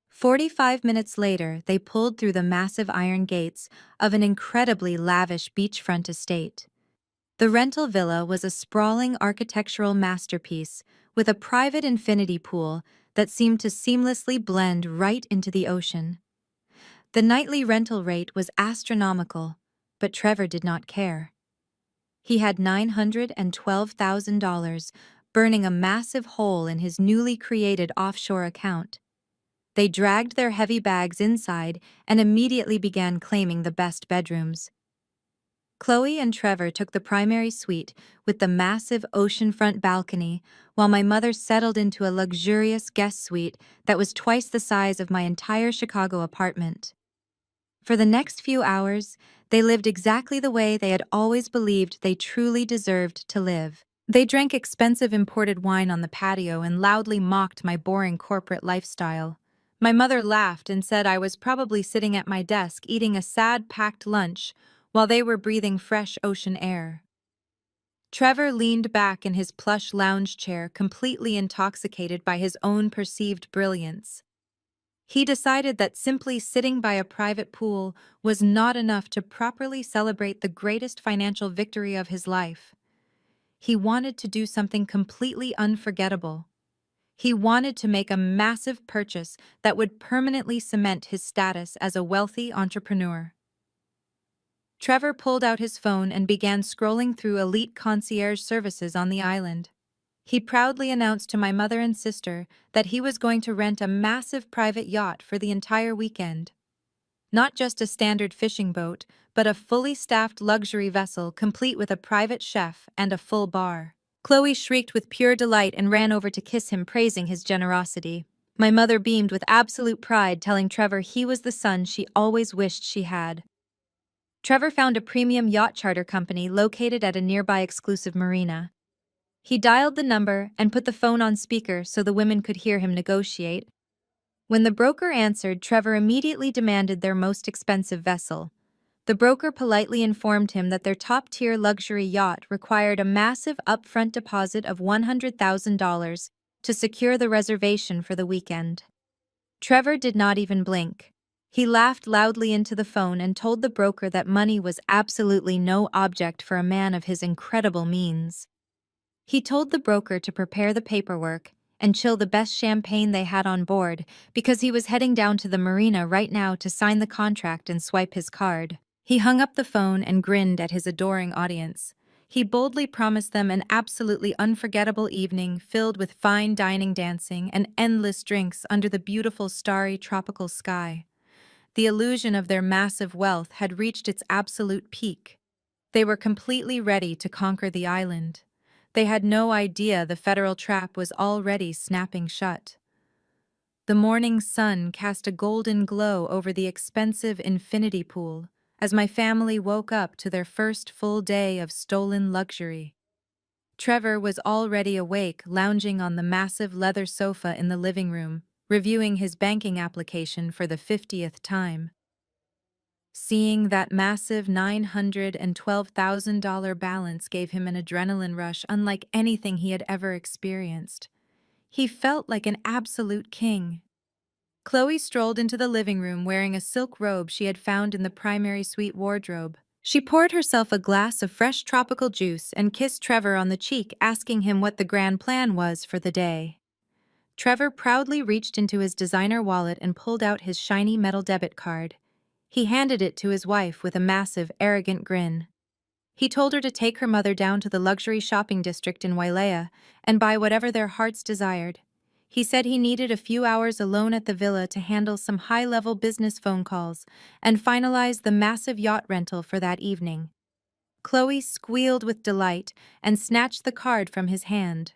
45 minutes later, they pulled through the massive iron gates of an incredibly lavish beachfront estate. The rental villa was a sprawling architectural masterpiece with a private infinity pool that seemed to seamlessly blend right into the ocean. The nightly rental rate was astronomical, but Trevor did not care. He had $912,000 burning a massive hole in his newly created offshore account. They dragged their heavy bags inside and immediately began claiming the best bedrooms. Chloe and Trevor took the primary suite with the massive oceanfront balcony, while my mother settled into a luxurious guest suite that was twice the size of my entire Chicago apartment. For the next few hours, they lived exactly the way they had always believed they truly deserved to live. They drank expensive imported wine on the patio and loudly mocked my boring corporate lifestyle. My mother laughed and said I was probably sitting at my desk eating a sad packed lunch while they were breathing fresh ocean air. Trevor leaned back in his plush lounge chair, completely intoxicated by his own perceived brilliance. He decided that simply sitting by a private pool was not enough to properly celebrate the greatest financial victory of his life. He wanted to do something completely unforgettable. He wanted to make a massive purchase that would permanently cement his status as a wealthy entrepreneur. Trevor pulled out his phone and began scrolling through elite concierge services on the island. He proudly announced to my mother and sister that he was going to rent a massive private yacht for the entire weekend. Not just a standard fishing boat, but a fully staffed luxury vessel complete with a private chef and a full bar. Chloe shrieked with pure delight and ran over to kiss him, praising his generosity. My mother beamed with absolute pride, telling Trevor he was the son she always wished she had. Trevor found a premium yacht charter company located at a nearby exclusive marina. He dialed the number and put the phone on speaker so the women could hear him negotiate. When the broker answered, Trevor immediately demanded their most expensive vessel. The broker politely informed him that their top-tier luxury yacht required a massive upfront deposit of $100,000 to secure the reservation for the weekend. Trevor did not even blink. He laughed loudly into the phone and told the broker that money was absolutely no object for a man of his incredible means. He told the broker to prepare the paperwork and chill the best champagne they had on board because he was heading down to the marina right now to sign the contract and swipe his card. He hung up the phone and grinned at his adoring audience. He boldly promised them an absolutely unforgettable evening filled with fine dining, dancing, and endless drinks under the beautiful starry tropical sky. The illusion of their massive wealth had reached its absolute peak. They were completely ready to conquer the island. They had no idea the federal trap was already snapping shut. The morning sun cast a golden glow over the expensive infinity pool as my family woke up to their first full day of stolen luxury. Trevor was already awake, lounging on the massive leather sofa in the living room, reviewing his banking application for the 50th time. Seeing that massive $912,000 balance gave him an adrenaline rush unlike anything he had ever experienced. He felt like an absolute king. Chloe strolled into the living room wearing a silk robe she had found in the primary suite wardrobe. She poured herself a glass of fresh tropical juice and kissed Trevor on the cheek, asking him what the grand plan was for the day. Trevor proudly reached into his designer wallet and pulled out his shiny metal debit card. He handed it to his wife with a massive, arrogant grin. He told her to take her mother down to the luxury shopping district in Wailea and buy whatever their hearts desired. He said he needed a few hours alone at the villa to handle some high-level business phone calls and finalize the massive yacht rental for that evening. Chloe squealed with delight and snatched the card from his hand.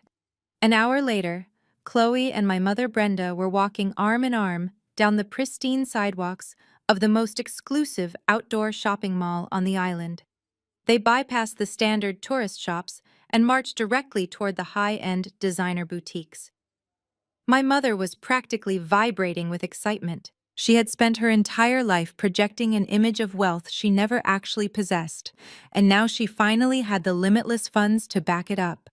An hour later, Chloe and my mother Brenda were walking arm in arm down the pristine sidewalks of the most exclusive outdoor shopping mall on the island. They bypassed the standard tourist shops and marched directly toward the high-end designer boutiques. My mother was practically vibrating with excitement. She had spent her entire life projecting an image of wealth she never actually possessed, and now she finally had the limitless funds to back it up.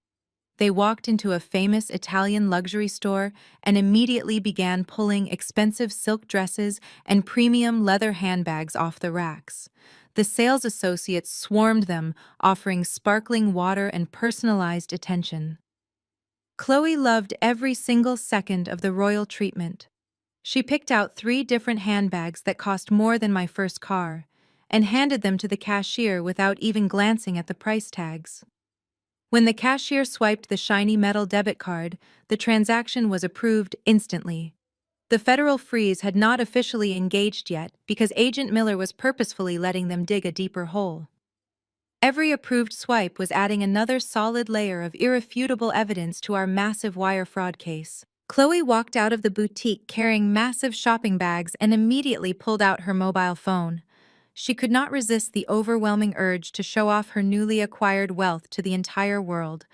They walked into a famous Italian luxury store and immediately began pulling expensive silk dresses and premium leather handbags off the racks. The sales associates swarmed them, offering sparkling water and personalized attention. Chloe loved every single second of the royal treatment. She picked out 3 different handbags that cost more than my first car and handed them to the cashier without even glancing at the price tags. When the cashier swiped the shiny metal debit card, the transaction was approved instantly. The federal freeze had not officially engaged yet because Agent Miller was purposefully letting them dig a deeper hole. Every approved swipe was adding another solid layer of irrefutable evidence to our massive wire fraud case. Chloe walked out of the boutique carrying massive shopping bags and immediately pulled out her mobile phone. She could not resist the overwhelming urge to show off her newly acquired wealth to the entire world.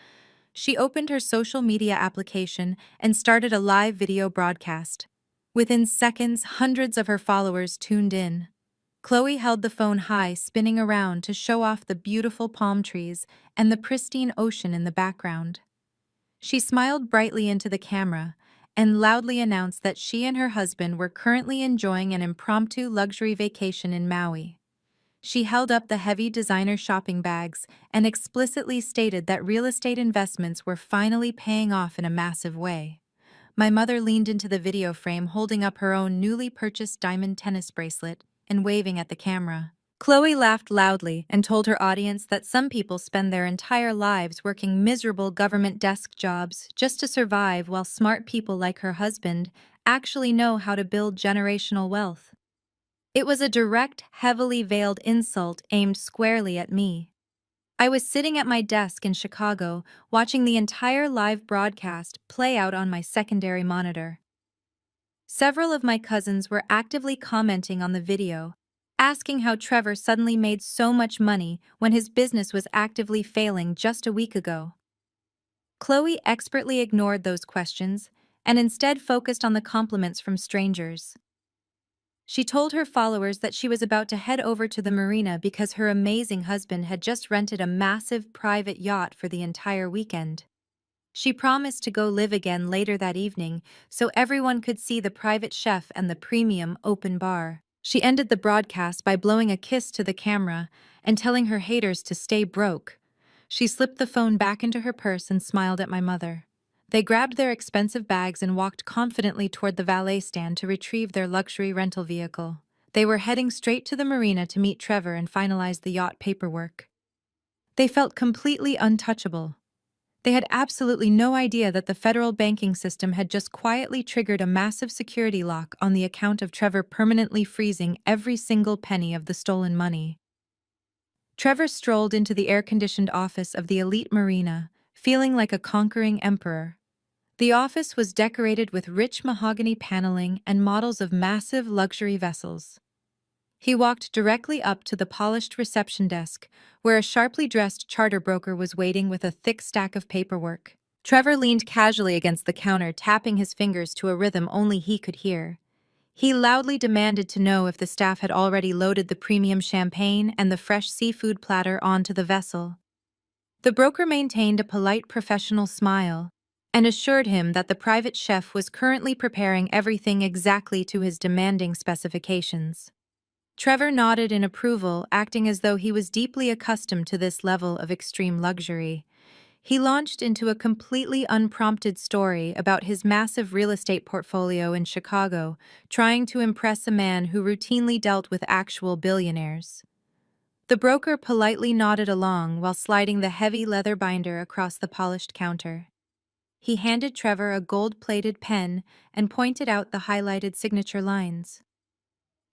She opened her social media application and started a live video broadcast. Within seconds, hundreds of her followers tuned in. Chloe held the phone high, spinning around to show off the beautiful palm trees and the pristine ocean in the background. She smiled brightly into the camera and loudly announced that she and her husband were currently enjoying an impromptu luxury vacation in Maui. She held up the heavy designer shopping bags and explicitly stated that real estate investments were finally paying off in a massive way. My mother leaned into the video frame holding up her own newly purchased diamond tennis bracelet and waving at the camera. Chloe laughed loudly and told her audience that some people spend their entire lives working miserable government desk jobs just to survive, while smart people like her husband actually know how to build generational wealth. It was a direct, heavily veiled insult aimed squarely at me. I was sitting at my desk in Chicago, watching the entire live broadcast play out on my secondary monitor. Several of my cousins were actively commenting on the video, asking how Trevor suddenly made so much money when his business was actively failing just a week ago. Chloe expertly ignored those questions and instead focused on the compliments from strangers. She told her followers that she was about to head over to the marina because her amazing husband had just rented a massive private yacht for the entire weekend. She promised to go live again later that evening so everyone could see the private chef and the premium open bar. She ended the broadcast by blowing a kiss to the camera and telling her haters to stay broke. She slipped the phone back into her purse and smiled at my mother. They grabbed their expensive bags and walked confidently toward the valet stand to retrieve their luxury rental vehicle. They were heading straight to the marina to meet Trevor and finalize the yacht paperwork. They felt completely untouchable. They had absolutely no idea that the federal banking system had just quietly triggered a massive security lock on the account of Trevor, permanently freezing every single penny of the stolen money. Trevor strolled into the air-conditioned office of the elite marina, feeling like a conquering emperor. The office was decorated with rich mahogany paneling and models of massive luxury vessels. He walked directly up to the polished reception desk, where a sharply dressed charter broker was waiting with a thick stack of paperwork. Trevor leaned casually against the counter, tapping his fingers to a rhythm only he could hear. He loudly demanded to know if the staff had already loaded the premium champagne and the fresh seafood platter onto the vessel. The broker maintained a polite professional smile and assured him that the private chef was currently preparing everything exactly to his demanding specifications. Trevor nodded in approval, acting as though he was deeply accustomed to this level of extreme luxury. He launched into a completely unprompted story about his massive real estate portfolio in Chicago, trying to impress a man who routinely dealt with actual billionaires. The broker politely nodded along while sliding the heavy leather binder across the polished counter. He handed Trevor a gold-plated pen and pointed out the highlighted signature lines.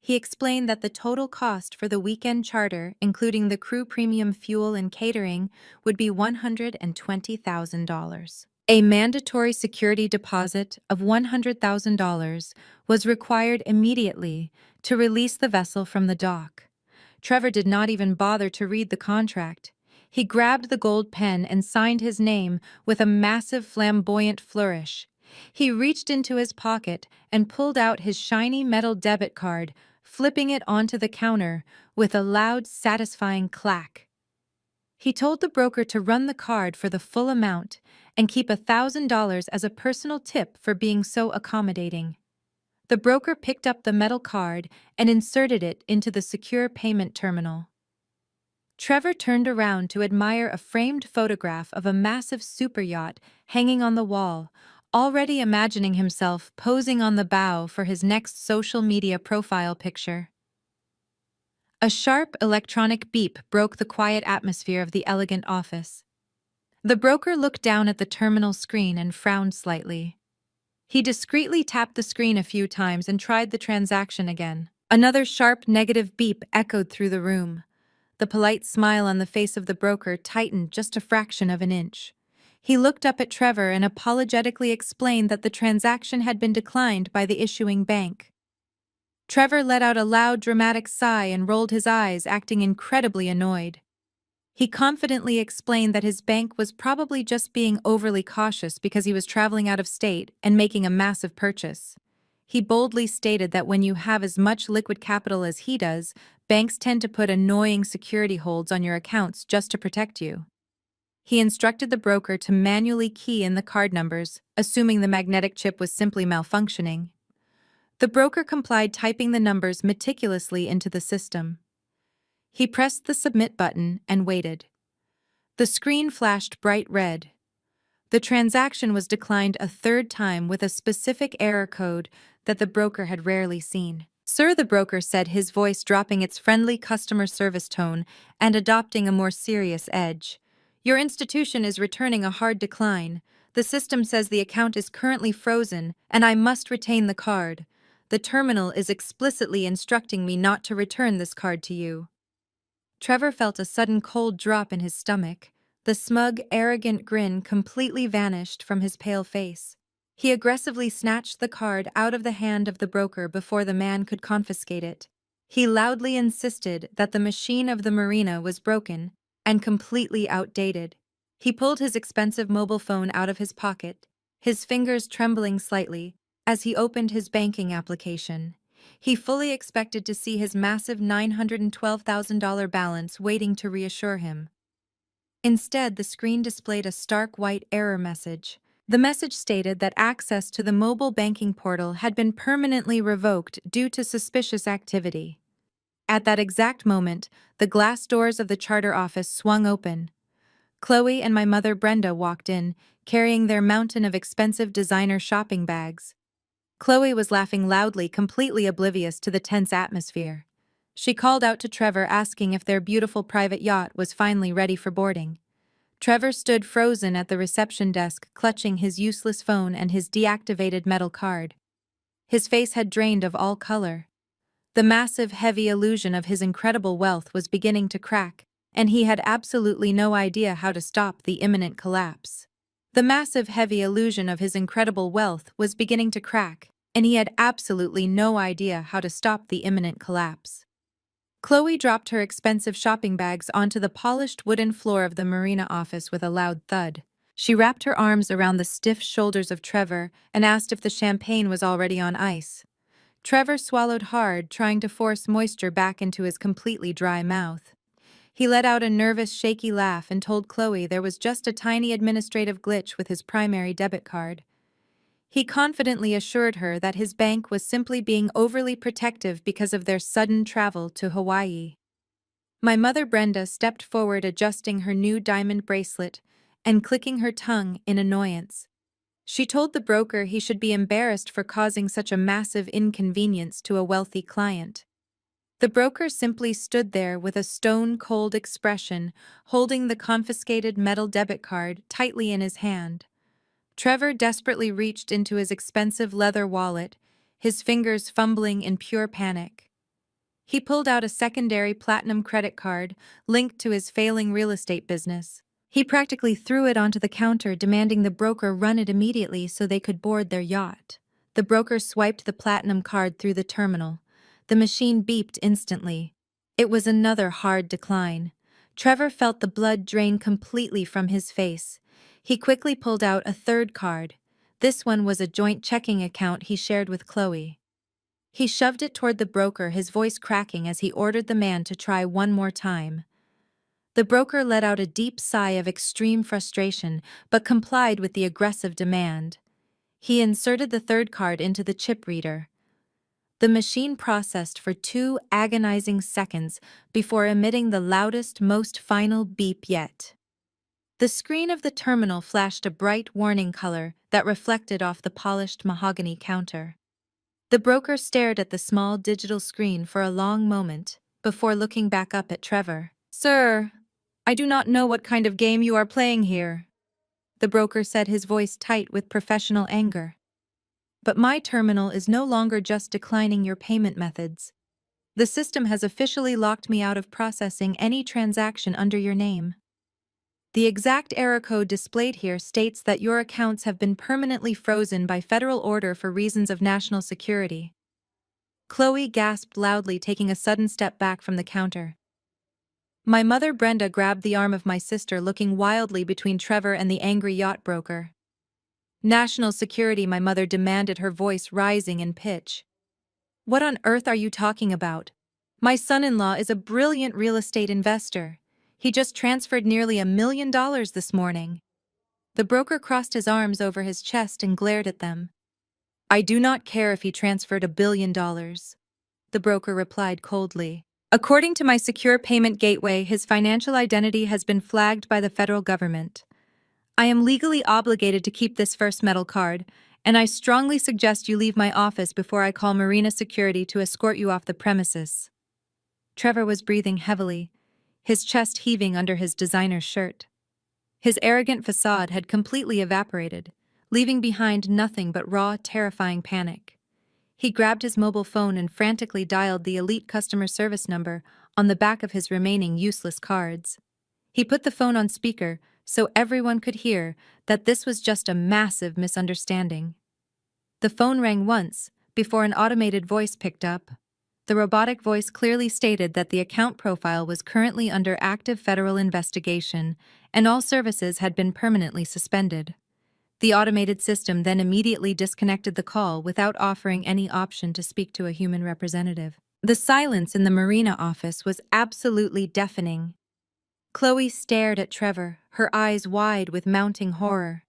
He explained that the total cost for the weekend charter, including the crew premium fuel and catering, would be $120,000. A mandatory security deposit of $100,000 was required immediately to release the vessel from the dock. Trevor did not even bother to read the contract. He grabbed the gold pen and signed his name with a massive flamboyant flourish. He reached into his pocket and pulled out his shiny metal debit card, flipping it onto the counter with a loud, satisfying clack. He told the broker to run the card for the full amount and keep $1,000 as a personal tip for being so accommodating. The broker picked up the metal card and inserted it into the secure payment terminal. Trevor turned around to admire a framed photograph of a massive superyacht hanging on the wall, already imagining himself posing on the bow for his next social media profile picture. A sharp electronic beep broke the quiet atmosphere of the elegant office. The broker looked down at the terminal screen and frowned slightly. He discreetly tapped the screen a few times and tried the transaction again. Another sharp negative beep echoed through the room. The polite smile on the face of the broker tightened just a fraction of an inch. He looked up at Trevor and apologetically explained that the transaction had been declined by the issuing bank. Trevor let out a loud, dramatic sigh and rolled his eyes, acting incredibly annoyed. He confidently explained that his bank was probably just being overly cautious because he was traveling out of state and making a massive purchase. He boldly stated that when you have as much liquid capital as he does, banks tend to put annoying security holds on your accounts just to protect you. He instructed the broker to manually key in the card numbers, assuming the magnetic chip was simply malfunctioning. The broker complied, typing the numbers meticulously into the system. He pressed the submit button and waited. The screen flashed bright red. The transaction was declined a third time with a specific error code that the broker had rarely seen. "Sir," the broker said, his voice dropping its friendly customer service tone and adopting a more serious edge. "Your institution is returning a hard decline. The system says the account is currently frozen, and I must retain the card. The terminal is explicitly instructing me not to return this card to you." Trevor felt a sudden cold drop in his stomach. The smug, arrogant grin completely vanished from his pale face. He aggressively snatched the card out of the hand of the broker before the man could confiscate it. He loudly insisted that the machine of the marina was broken and completely outdated. He pulled his expensive mobile phone out of his pocket, his fingers trembling slightly as he opened his banking application. He fully expected to see his massive $912,000 balance waiting to reassure him. Instead, the screen displayed a stark white error message. The message stated that access to the mobile banking portal had been permanently revoked due to suspicious activity. At that exact moment, the glass doors of the charter office swung open. Chloe and my mother Brenda walked in, carrying their mountain of expensive designer shopping bags. Chloe was laughing loudly, completely oblivious to the tense atmosphere. She called out to Trevor, asking if their beautiful private yacht was finally ready for boarding. Trevor stood frozen at the reception desk, clutching his useless phone and his deactivated metal card. His face had drained of all color. The massive, heavy illusion of his incredible wealth was beginning to crack, and he had absolutely no idea how to stop the imminent collapse. The massive, heavy illusion of his incredible wealth was beginning to crack, and he had absolutely no idea how to stop the imminent collapse. Chloe dropped her expensive shopping bags onto the polished wooden floor of the marina office with a loud thud. She wrapped her arms around the stiff shoulders of Trevor and asked if the champagne was already on ice. Trevor swallowed hard, trying to force moisture back into his completely dry mouth. He let out a nervous, shaky laugh and told Chloe there was just a tiny administrative glitch with his primary debit card. He confidently assured her that his bank was simply being overly protective because of their sudden travel to Hawaii. My mother Brenda stepped forward, adjusting her new diamond bracelet and clicking her tongue in annoyance. She told the broker he should be embarrassed for causing such a massive inconvenience to a wealthy client. The broker simply stood there with a stone-cold expression, holding the confiscated metal debit card tightly in his hand. Trevor desperately reached into his expensive leather wallet, his fingers fumbling in pure panic. He pulled out a secondary platinum credit card linked to his failing real estate business. He practically threw it onto the counter, demanding the broker run it immediately so they could board their yacht. The broker swiped the platinum card through the terminal. The machine beeped instantly. It was another hard decline. Trevor felt the blood drain completely from his face. He quickly pulled out a third card. This one was a joint checking account he shared with Chloe. He shoved it toward the broker, his voice cracking as he ordered the man to try one more time. The broker let out a deep sigh of extreme frustration, but complied with the aggressive demand. He inserted the third card into the chip reader. The machine processed for 2 agonizing seconds before emitting the loudest, most final beep yet. The screen of the terminal flashed a bright warning color that reflected off the polished mahogany counter. The broker stared at the small digital screen for a long moment before looking back up at Trevor. "Sir, I do not know what kind of game you are playing here," the broker said, his voice tight with professional anger. "But my terminal is no longer just declining your payment methods. The system has officially locked me out of processing any transaction under your name. The exact error code displayed here states that your accounts have been permanently frozen by federal order for reasons of national security." Chloe gasped loudly, taking a sudden step back from the counter. My mother Brenda grabbed the arm of my sister, looking wildly between Trevor and the angry yacht broker. "National security," my mother demanded, her voice rising in pitch. "What on earth are you talking about? My son-in-law is a brilliant real estate investor. He just transferred nearly $1 million this morning." The broker crossed his arms over his chest and glared at them. "I do not care if he transferred $1 billion, the broker replied coldly. "According to my secure payment gateway, his financial identity has been flagged by the federal government. I am legally obligated to keep this first metal card, and I strongly suggest you leave my office before I call Marina Security to escort you off the premises." Trevor was breathing heavily, his chest heaving under his designer shirt. His arrogant facade had completely evaporated, leaving behind nothing but raw, terrifying panic. He grabbed his mobile phone and frantically dialed the elite customer service number on the back of his remaining useless cards. He put the phone on speaker so everyone could hear that this was just a massive misunderstanding. The phone rang once before an automated voice picked up. The robotic voice clearly stated that the account profile was currently under active federal investigation and all services had been permanently suspended. The automated system then immediately disconnected the call without offering any option to speak to a human representative. The silence in the Marina office was absolutely deafening. Chloe stared at Trevor, her eyes wide with mounting horror.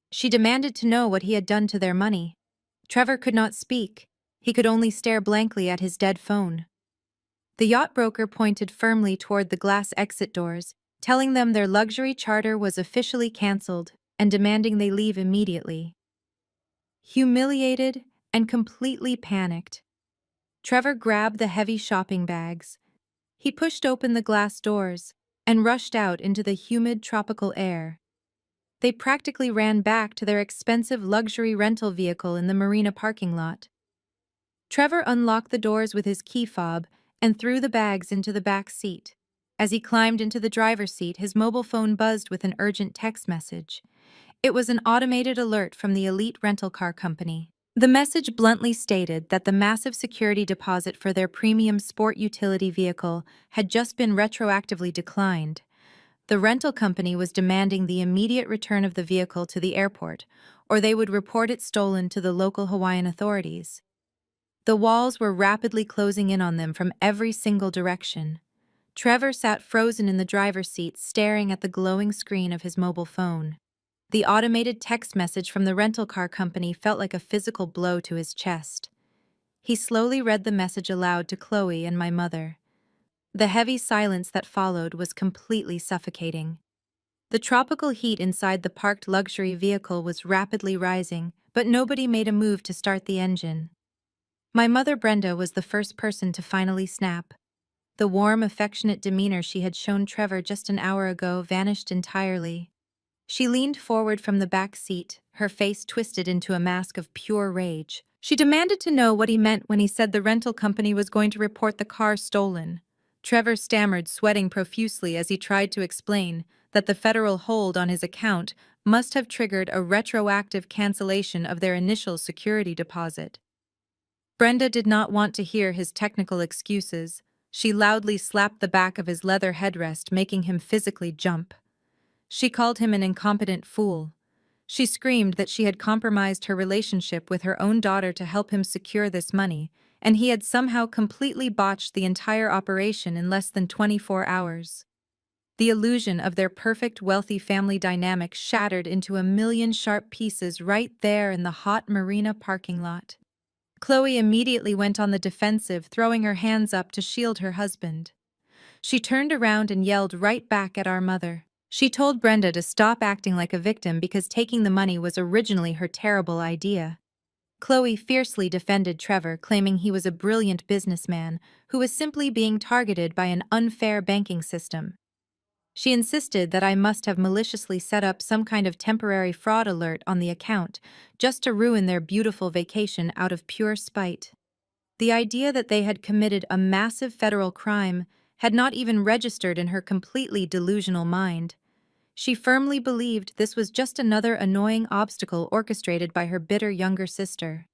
She demanded to know what he had done to their money. Trevor could not speak. He could only stare blankly at his dead phone. The yacht broker pointed firmly toward the glass exit doors, telling them their luxury charter was officially canceled and demanding they leave immediately. Humiliated and completely panicked, Trevor grabbed the heavy shopping bags. He pushed open the glass doors and rushed out into the humid tropical air. They practically ran back to their expensive luxury rental vehicle in the marina parking lot. Trevor unlocked the doors with his key fob and threw the bags into the back seat. As he climbed into the driver's seat, his mobile phone buzzed with an urgent text message. It was an automated alert from the elite rental car company. The message bluntly stated that the massive security deposit for their premium sport utility vehicle had just been retroactively declined. The rental company was demanding the immediate return of the vehicle to the airport, or they would report it stolen to the local Hawaiian authorities. The walls were rapidly closing in on them from every single direction. Trevor sat frozen in the driver's seat, staring at the glowing screen of his mobile phone. The automated text message from the rental car company felt like a physical blow to his chest. He slowly read the message aloud to Chloe and my mother. The heavy silence that followed was completely suffocating. The tropical heat inside the parked luxury vehicle was rapidly rising, but nobody made a move to start the engine. My mother Brenda was the first person to finally snap. The warm, affectionate demeanor she had shown Trevor just an hour ago vanished entirely. She leaned forward from the back seat, her face twisted into a mask of pure rage. She demanded to know what he meant when he said the rental company was going to report the car stolen. Trevor stammered, sweating profusely as he tried to explain that the federal hold on his account must have triggered a retroactive cancellation of their initial security deposit. Brenda did not want to hear his technical excuses. She loudly slapped the back of his leather headrest, making him physically jump. She called him an incompetent fool. She screamed that she had compromised her relationship with her own daughter to help him secure this money, and he had somehow completely botched the entire operation in less than 24 hours. The illusion of their perfect, wealthy family dynamic shattered into a million sharp pieces right there in the hot marina parking lot. Chloe immediately went on the defensive, throwing her hands up to shield her husband. She turned around and yelled right back at our mother. She told Brenda to stop acting like a victim because taking the money was originally her terrible idea. Chloe fiercely defended Trevor, claiming he was a brilliant businessman who was simply being targeted by an unfair banking system. She insisted that I must have maliciously set up some kind of temporary fraud alert on the account just to ruin their beautiful vacation out of pure spite. The idea that they had committed a massive federal crime had not even registered in her completely delusional mind. She firmly believed this was just another annoying obstacle orchestrated by her bitter younger sister.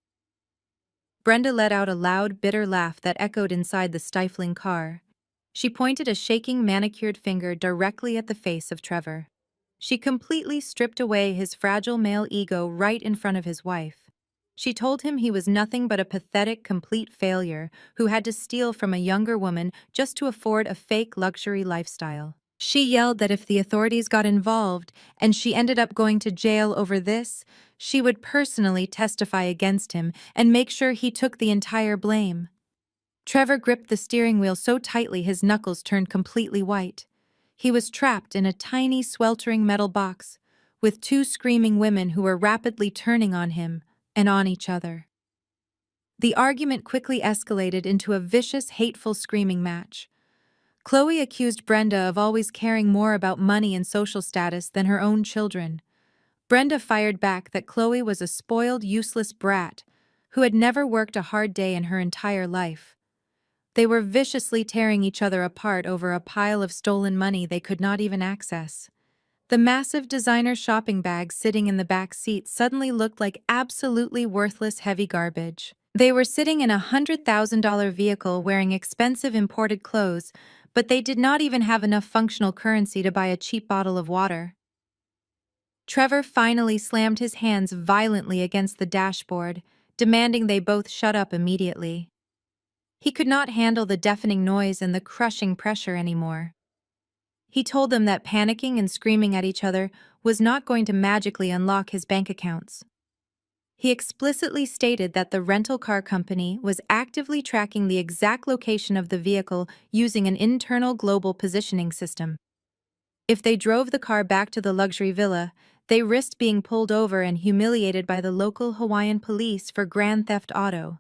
Brenda let out a loud, bitter laugh that echoed inside the stifling car. She pointed a shaking, manicured finger directly at the face of Trevor. She completely stripped away his fragile male ego right in front of his wife. She told him he was nothing but a pathetic, complete failure who had to steal from a younger woman just to afford a fake luxury lifestyle. She yelled that if the authorities got involved and she ended up going to jail over this, she would personally testify against him and make sure he took the entire blame. Trevor gripped the steering wheel so tightly his knuckles turned completely white. He was trapped in a tiny, sweltering metal box, with two screaming women who were rapidly turning on him and on each other. The argument quickly escalated into a vicious, hateful screaming match. Chloe accused Brenda of always caring more about money and social status than her own children. Brenda fired back that Chloe was a spoiled, useless brat who had never worked a hard day in her entire life. They were viciously tearing each other apart over a pile of stolen money they could not even access. The massive designer shopping bags sitting in the back seat suddenly looked like absolutely worthless heavy garbage. They were sitting in a $100,000 vehicle wearing expensive imported clothes, but they did not even have enough functional currency to buy a cheap bottle of water. Trevor finally slammed his hands violently against the dashboard, demanding they both shut up immediately. He could not handle the deafening noise and the crushing pressure anymore. He told them that panicking and screaming at each other was not going to magically unlock his bank accounts. He explicitly stated that the rental car company was actively tracking the exact location of the vehicle using an internal global positioning system. If they drove the car back to the luxury villa, they risked being pulled over and humiliated by the local Hawaiian police for grand theft auto.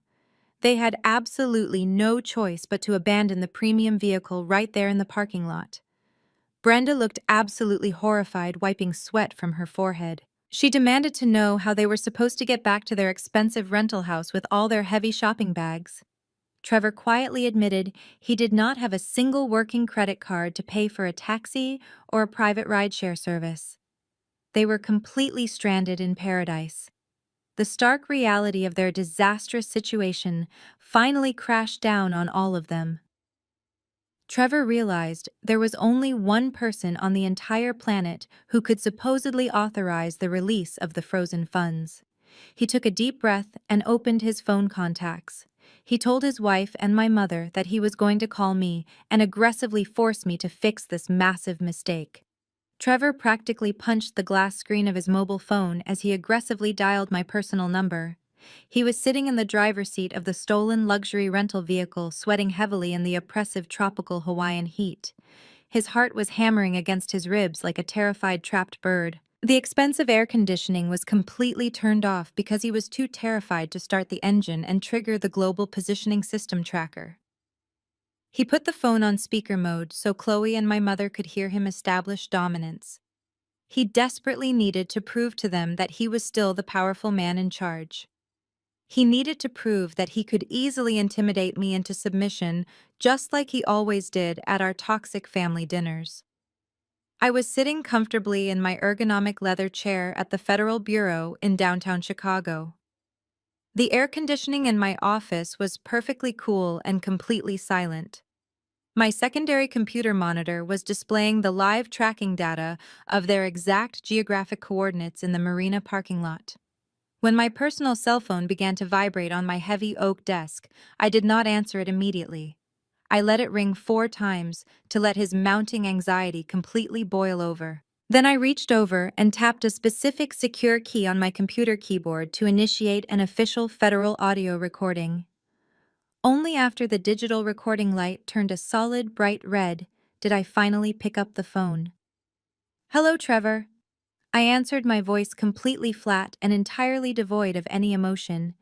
They had absolutely no choice but to abandon the premium vehicle right there in the parking lot. Brenda looked absolutely horrified, wiping sweat from her forehead. She demanded to know how they were supposed to get back to their expensive rental house with all their heavy shopping bags. Trevor quietly admitted he did not have a single working credit card to pay for a taxi or a private rideshare service. They were completely stranded in paradise. The stark reality of their disastrous situation finally crashed down on all of them. Trevor realized there was only one person on the entire planet who could supposedly authorize the release of the frozen funds. He took a deep breath and opened his phone contacts. He told his wife and my mother that he was going to call me and aggressively force me to fix this massive mistake. Trevor practically punched the glass screen of his mobile phone as he aggressively dialed my personal number. He was sitting in the driver's seat of the stolen luxury rental vehicle, sweating heavily in the oppressive tropical Hawaiian heat. His heart was hammering against his ribs like a terrified trapped bird. The expensive air conditioning was completely turned off because he was too terrified to start the engine and trigger the global positioning system tracker. He put the phone on speaker mode so Chloe and my mother could hear him establish dominance. He desperately needed to prove to them that he was still the powerful man in charge. He needed to prove that he could easily intimidate me into submission, just like he always did at our toxic family dinners. I was sitting comfortably in my ergonomic leather chair at the Federal Bureau in downtown Chicago. The air conditioning in my office was perfectly cool and completely silent. My secondary computer monitor was displaying the live tracking data of their exact geographic coordinates in the marina parking lot. When my personal cell phone began to vibrate on my heavy oak desk, I did not answer it immediately. I let it ring 4 times to let his mounting anxiety completely boil over. Then I reached over and tapped a specific secure key on my computer keyboard to initiate an official federal audio recording. Only after the digital recording light turned a solid bright red did I finally pick up the phone. "Hello, Trevor." I answered, my voice completely flat and entirely devoid of any emotion.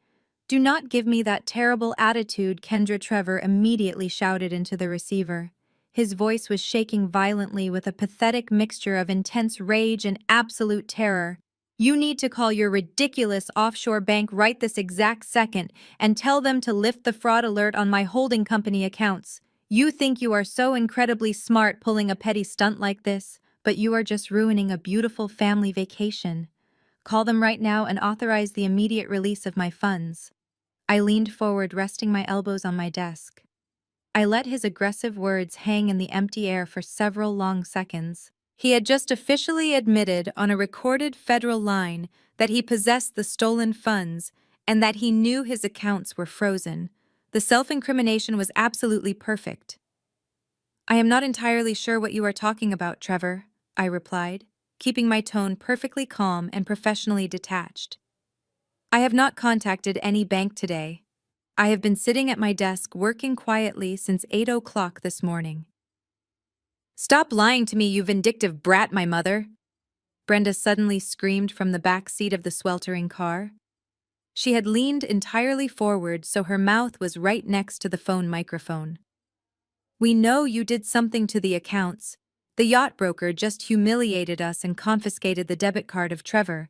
"Do not give me that terrible attitude," Kendra Trevor immediately shouted into the receiver. His voice was shaking violently with a pathetic mixture of intense rage and absolute terror. "You need to call your ridiculous offshore bank right this exact second and tell them to lift the fraud alert on my holding company accounts. You think you are so incredibly smart pulling a petty stunt like this, but you are just ruining a beautiful family vacation. Call them right now and authorize the immediate release of my funds." I leaned forward, resting my elbows on my desk. I let his aggressive words hang in the empty air for several long seconds. He had just officially admitted on a recorded federal line that he possessed the stolen funds and that he knew his accounts were frozen. The self-incrimination was absolutely perfect. "I am not entirely sure what you are talking about, Trevor," I replied, keeping my tone perfectly calm and professionally detached. "I have not contacted any bank today. I have been sitting at my desk working quietly since 8 o'clock this morning." "Stop lying to me, you vindictive brat, my mother!" Brenda suddenly screamed from the back seat of the sweltering car. She had leaned entirely forward so her mouth was right next to the phone microphone. "We know you did something to the accounts. The yacht broker just humiliated us and confiscated the debit card of Trevor.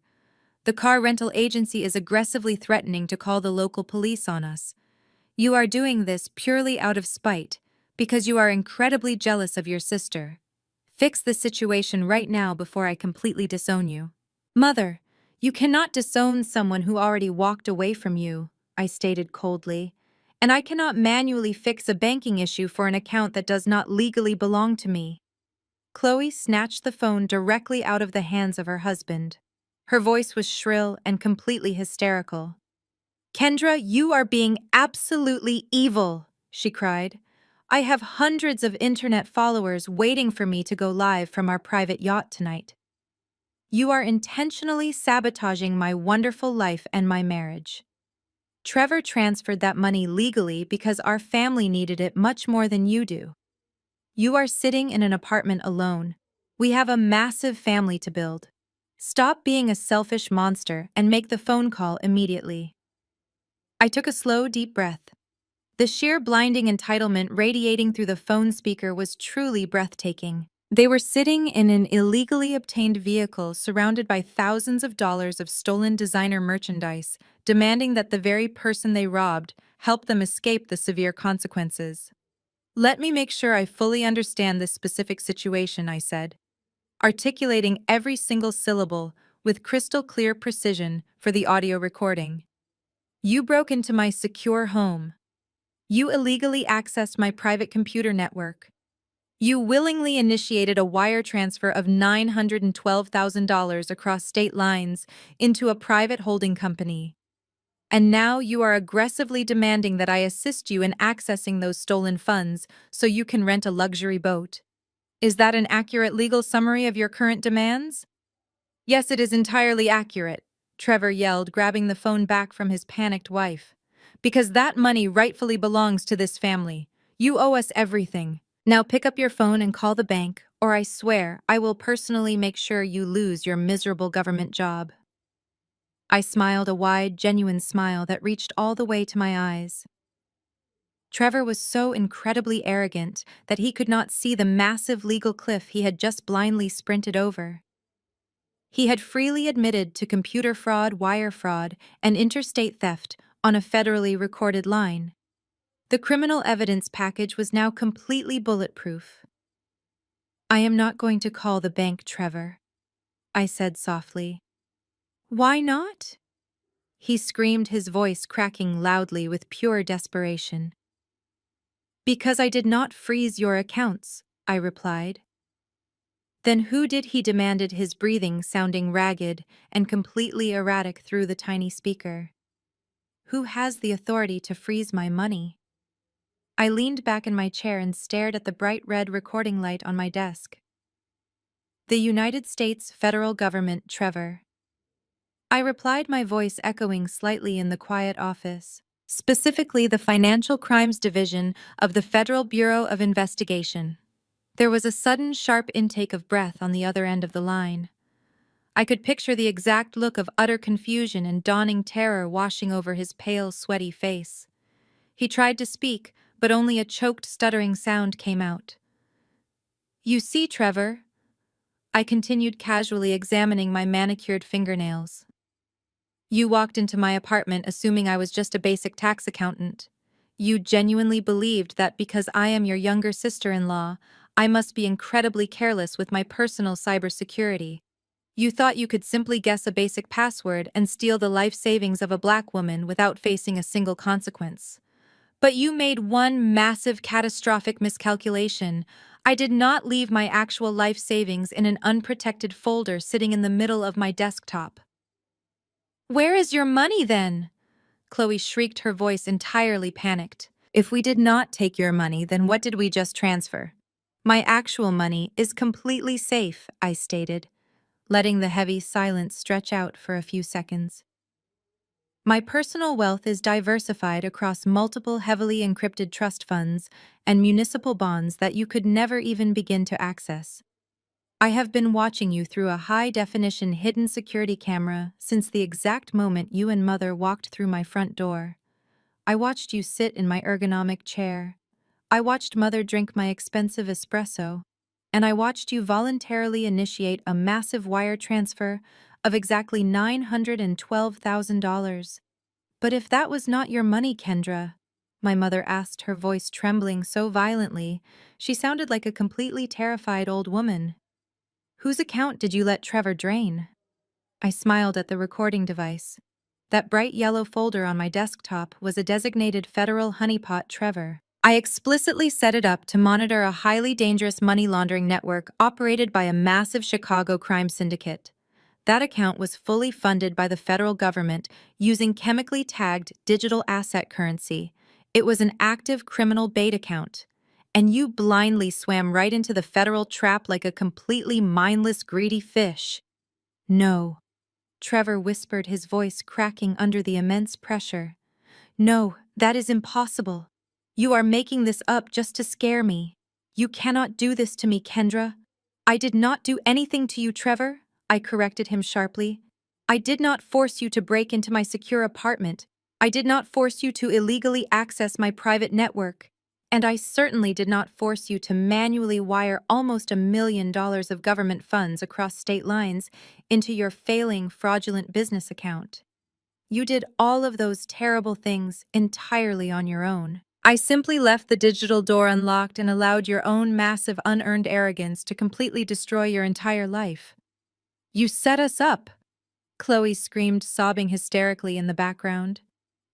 The car rental agency is aggressively threatening to call the local police on us. You are doing this purely out of spite, because you are incredibly jealous of your sister. Fix the situation right now before I completely disown you." "Mother, you cannot disown someone who already walked away from you," I stated coldly. "And I cannot manually fix a banking issue for an account that does not legally belong to me." Chloe snatched the phone directly out of the hands of her husband. Her voice was shrill and completely hysterical. "Kendra, you are being absolutely evil," she cried. "I have hundreds of internet followers waiting for me to go live from our private yacht tonight. You are intentionally sabotaging my wonderful life and my marriage. Trevor transferred that money legally because our family needed it much more than you do. You are sitting in an apartment alone. We have a massive family to build. Stop being a selfish monster and make the phone call immediately." I took a slow, deep breath. The sheer blinding entitlement radiating through the phone speaker was truly breathtaking. They were sitting in an illegally obtained vehicle surrounded by thousands of dollars of stolen designer merchandise, demanding that the very person they robbed help them escape the severe consequences. "Let me make sure I fully understand this specific situation," I said, articulating every single syllable with crystal clear precision for the audio recording. "You broke into my secure home. You illegally accessed my private computer network. You willingly initiated a wire transfer of $912,000 across state lines into a private holding company. And now you are aggressively demanding that I assist you in accessing those stolen funds so you can rent a luxury boat. Is that an accurate legal summary of your current demands? Yes, it is entirely accurate, Trevor yelled, grabbing the phone back from his panicked wife. Because that money rightfully belongs to this family. You owe us everything. Now pick up your phone and call the bank, or I swear I will personally make sure you lose your miserable government job. I smiled a wide, genuine smile that reached all the way to my eyes. Trevor was so incredibly arrogant that he could not see the massive legal cliff he had just blindly sprinted over. He had freely admitted to computer fraud, wire fraud, and interstate theft on a federally recorded line. The criminal evidence package was now completely bulletproof. I am not going to call the bank, Trevor, I said softly. Why not? He screamed, his voice cracking loudly with pure desperation. Because I did not freeze your accounts, I replied. Then who did? He demanded, his breathing sounding ragged and completely erratic through the tiny speaker. Who has the authority to freeze my money? I leaned back in my chair and stared at the bright red recording light on my desk. The United States federal government, Trevor. I replied, my voice echoing slightly in the quiet office. Specifically, the Financial Crimes Division of the Federal Bureau of Investigation. There was a sudden, sharp intake of breath on the other end of the line. I could picture the exact look of utter confusion and dawning terror washing over his pale, sweaty face. He tried to speak, but only a choked, stuttering sound came out. You see, Trevor, I continued, casually examining my manicured fingernails. You walked into my apartment assuming I was just a basic tax accountant. You genuinely believed that because I am your younger sister-in-law, I must be incredibly careless with my personal cybersecurity. You thought you could simply guess a basic password and steal the life savings of a black woman without facing a single consequence. But you made one massive, catastrophic miscalculation. I did not leave my actual life savings in an unprotected folder sitting in the middle of my desktop. Where is your money, then? Chloe shrieked, her voice entirely panicked. If we did not take your money, then what did we just transfer? My actual money is completely safe, I stated, letting the heavy silence stretch out for a few seconds. My personal wealth is diversified across multiple heavily encrypted trust funds and municipal bonds that you could never even begin to access. I have been watching you through a high-definition hidden security camera since the exact moment you and Mother walked through my front door. I watched you sit in my ergonomic chair. I watched Mother drink my expensive espresso. And I watched you voluntarily initiate a massive wire transfer of exactly $912,000. But if that was not your money, Kendra, my mother asked, her voice trembling so violently she sounded like a completely terrified old woman. Whose account did you let Trevor drain? I smiled at the recording device. That bright yellow folder on my desktop was a designated federal honeypot Trevor. I explicitly set it up to monitor a highly dangerous money laundering network operated by a massive Chicago crime syndicate. That account was fully funded by the federal government using chemically tagged digital asset currency. It was an active criminal bait account. And you blindly swam right into the federal trap like a completely mindless, greedy fish. No, Trevor whispered, his voice cracking under the immense pressure. No, that is impossible. You are making this up just to scare me. You cannot do this to me, Kendra. I did not do anything to you, Trevor, I corrected him sharply. I did not force you to break into my secure apartment. I did not force you to illegally access my private network. And I certainly did not force you to manually wire almost $1 million of government funds across state lines into your failing, fraudulent business account. You did all of those terrible things entirely on your own. I simply left the digital door unlocked and allowed your own massive unearned arrogance to completely destroy your entire life. You set us up, Chloe screamed, sobbing hysterically in the background.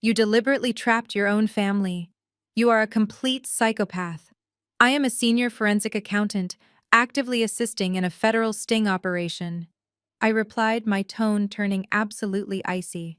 You deliberately trapped your own family. You are a complete psychopath. I am a senior forensic accountant, actively assisting in a federal sting operation. I replied, my tone turning absolutely icy.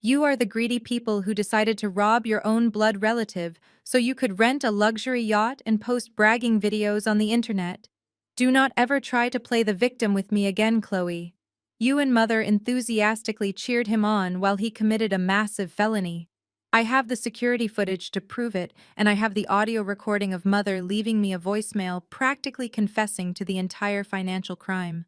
You are the greedy people who decided to rob your own blood relative so you could rent a luxury yacht and post bragging videos on the internet. Do not ever try to play the victim with me again, Chloe. You and Mother enthusiastically cheered him on while he committed a massive felony. I have the security footage to prove it, and I have the audio recording of Mother leaving me a voicemail practically confessing to the entire financial crime.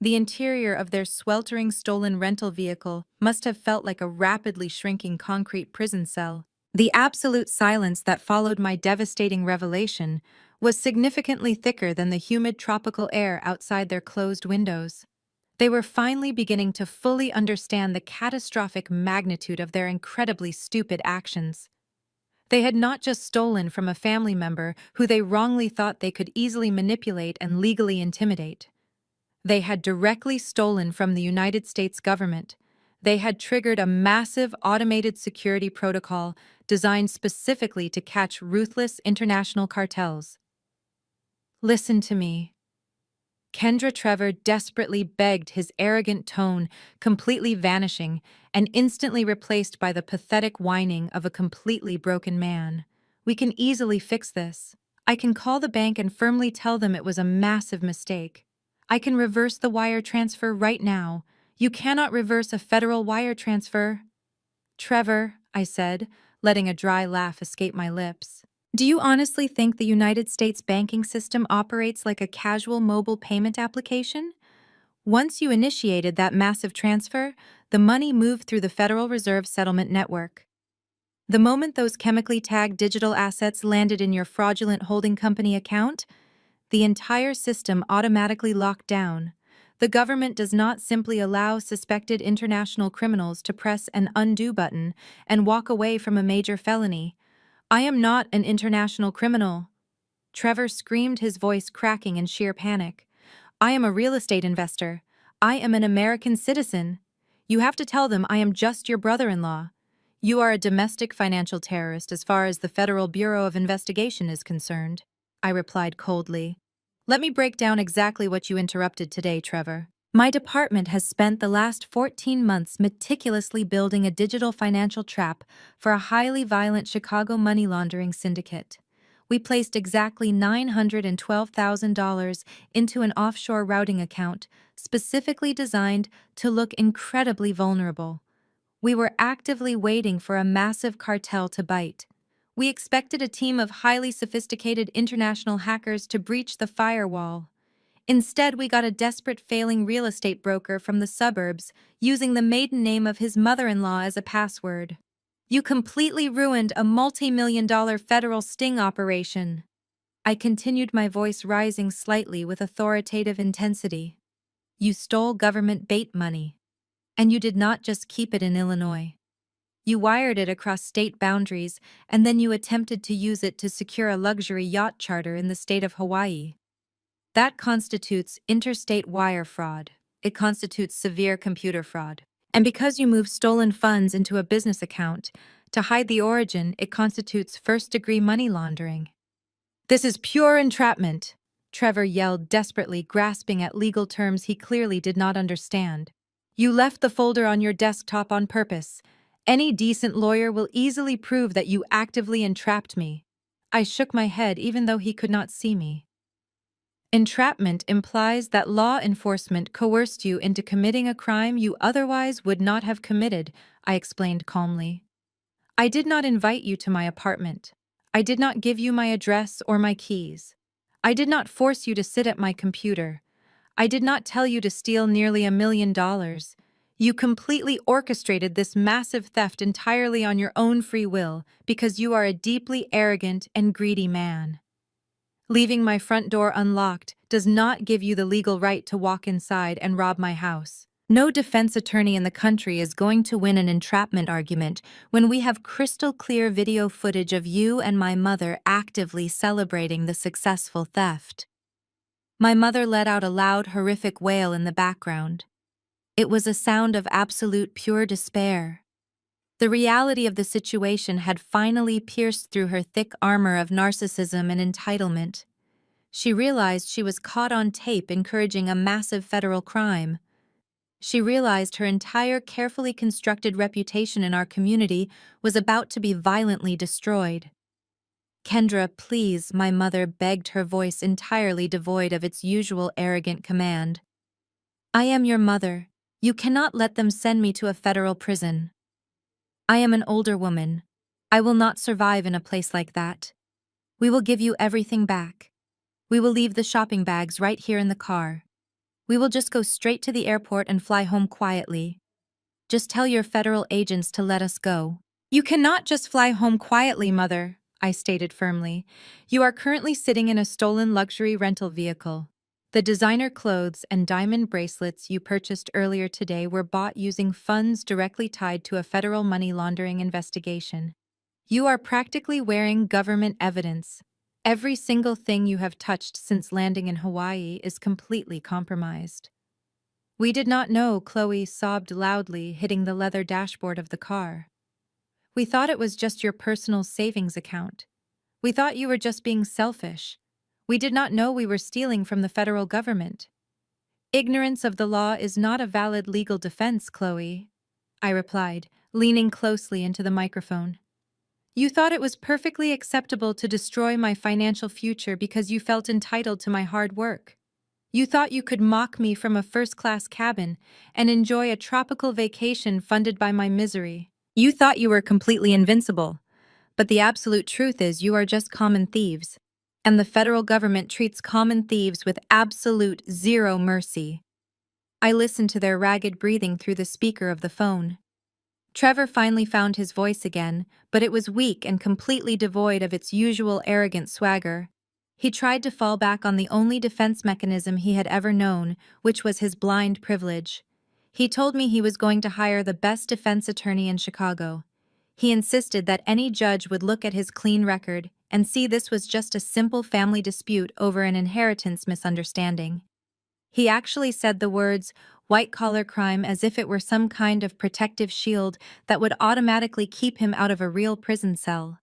The interior of their sweltering stolen rental vehicle must have felt like a rapidly shrinking concrete prison cell. The absolute silence that followed my devastating revelation was significantly thicker than the humid tropical air outside their closed windows. They were finally beginning to fully understand the catastrophic magnitude of their incredibly stupid actions. They had not just stolen from a family member who they wrongly thought they could easily manipulate and legally intimidate. They had directly stolen from the United States government. They had triggered a massive automated security protocol designed specifically to catch ruthless international cartels. Listen to me. Kendra Trevor desperately begged, his arrogant tone completely vanishing and instantly replaced by the pathetic whining of a completely broken man. We can easily fix this. I can call the bank and firmly tell them it was a massive mistake. I can reverse the wire transfer right now. You cannot reverse a federal wire transfer. Trevor, I said, letting a dry laugh escape my lips. Do you honestly think the United States banking system operates like a casual mobile payment application? Once you initiated that massive transfer, the money moved through the Federal Reserve Settlement Network. The moment those chemically tagged digital assets landed in your fraudulent holding company account, the entire system automatically locked down. The government does not simply allow suspected international criminals to press an undo button and walk away from a major felony. I am not an international criminal. Trevor screamed, his voice cracking in sheer panic. I am a real estate investor. I am an American citizen. You have to tell them I am just your brother-in-law. You are a domestic financial terrorist as far as the Federal Bureau of Investigation is concerned, I replied coldly. Let me break down exactly what you interrupted today, Trevor. My department has spent the last 14 months meticulously building a digital financial trap for a highly violent Chicago money laundering syndicate. We placed exactly $912,000 into an offshore routing account specifically designed to look incredibly vulnerable. We were actively waiting for a massive cartel to bite. We expected a team of highly sophisticated international hackers to breach the firewall. Instead, we got a desperate failing real estate broker from the suburbs using the maiden name of his mother-in-law as a password. You completely ruined a multi-million-dollar federal sting operation. I continued, my voice rising slightly with authoritative intensity. You stole government bait money. And you did not just keep it in Illinois. You wired it across state boundaries, and then you attempted to use it to secure a luxury yacht charter in the state of Hawaii. That constitutes interstate wire fraud. It constitutes severe computer fraud. And because you moved stolen funds into a business account to hide the origin, it constitutes first-degree money laundering. This is pure entrapment, Trevor yelled desperately, grasping at legal terms he clearly did not understand. You left the folder on your desktop on purpose. Any decent lawyer will easily prove that you actively entrapped me. I shook my head even though he could not see me. Entrapment implies that law enforcement coerced you into committing a crime you otherwise would not have committed, I explained calmly. I did not invite you to my apartment. I did not give you my address or my keys. I did not force you to sit at my computer. I did not tell you to steal nearly $1 million. You completely orchestrated this massive theft entirely on your own free will because you are a deeply arrogant and greedy man. Leaving my front door unlocked does not give you the legal right to walk inside and rob my house. No defense attorney in the country is going to win an entrapment argument when we have crystal clear video footage of you and my mother actively celebrating the successful theft. My mother let out a loud, horrific wail in the background. It was a sound of absolute pure despair. The reality of the situation had finally pierced through her thick armor of narcissism and entitlement. She realized she was caught on tape encouraging a massive federal crime. She realized her entire carefully constructed reputation in our community was about to be violently destroyed. Kendra, please, my mother begged, her voice entirely devoid of its usual arrogant command. I am your mother. You cannot let them send me to a federal prison. I am an older woman. I will not survive in a place like that. We will give you everything back. We will leave the shopping bags right here in the car. We will just go straight to the airport and fly home quietly. Just tell your federal agents to let us go. You cannot just fly home quietly, mother, I stated firmly. You are currently sitting in a stolen luxury rental vehicle. The designer clothes and diamond bracelets you purchased earlier today were bought using funds directly tied to a federal money laundering investigation. You are practically wearing government evidence. Every single thing you have touched since landing in Hawaii is completely compromised. We did not know, Chloe sobbed loudly, hitting the leather dashboard of the car. We thought it was just your personal savings account. We thought you were just being selfish. We did not know we were stealing from the federal government. Ignorance of the law is not a valid legal defense, Chloe, I replied, leaning closely into the microphone. You thought it was perfectly acceptable to destroy my financial future because you felt entitled to my hard work. You thought you could mock me from a first-class cabin and enjoy a tropical vacation funded by my misery. You thought you were completely invincible, but the absolute truth is you are just common thieves, and the federal government treats common thieves with absolute zero mercy. I listened to their ragged breathing through the speaker of the phone. Trevor finally found his voice again, but it was weak and completely devoid of its usual arrogant swagger. He tried to fall back on the only defense mechanism he had ever known, which was his blind privilege. He told me he was going to hire the best defense attorney in Chicago. He insisted that any judge would look at his clean record and see this was just a simple family dispute over an inheritance misunderstanding. He actually said the words, white-collar crime, as if it were some kind of protective shield that would automatically keep him out of a real prison cell.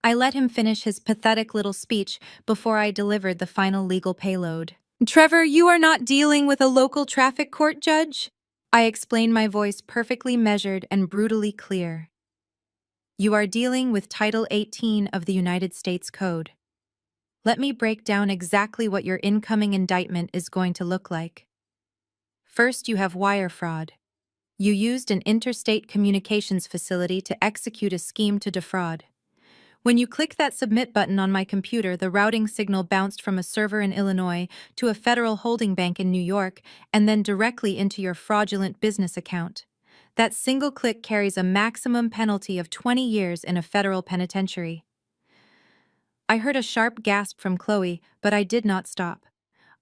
I let him finish his pathetic little speech before I delivered the final legal payload. Trevor, you are not dealing with a local traffic court judge? I explained, my voice perfectly measured and brutally clear. You are dealing with Title 18 of the United States Code. Let me break down exactly what your incoming indictment is going to look like. First, you have wire fraud. You used an interstate communications facility to execute a scheme to defraud. When you clicked that submit button on my computer, the routing signal bounced from a server in Illinois to a federal holding bank in New York and then directly into your fraudulent business account. That single click carries a maximum penalty of 20 years in a federal penitentiary. I heard a sharp gasp from Chloe, but I did not stop.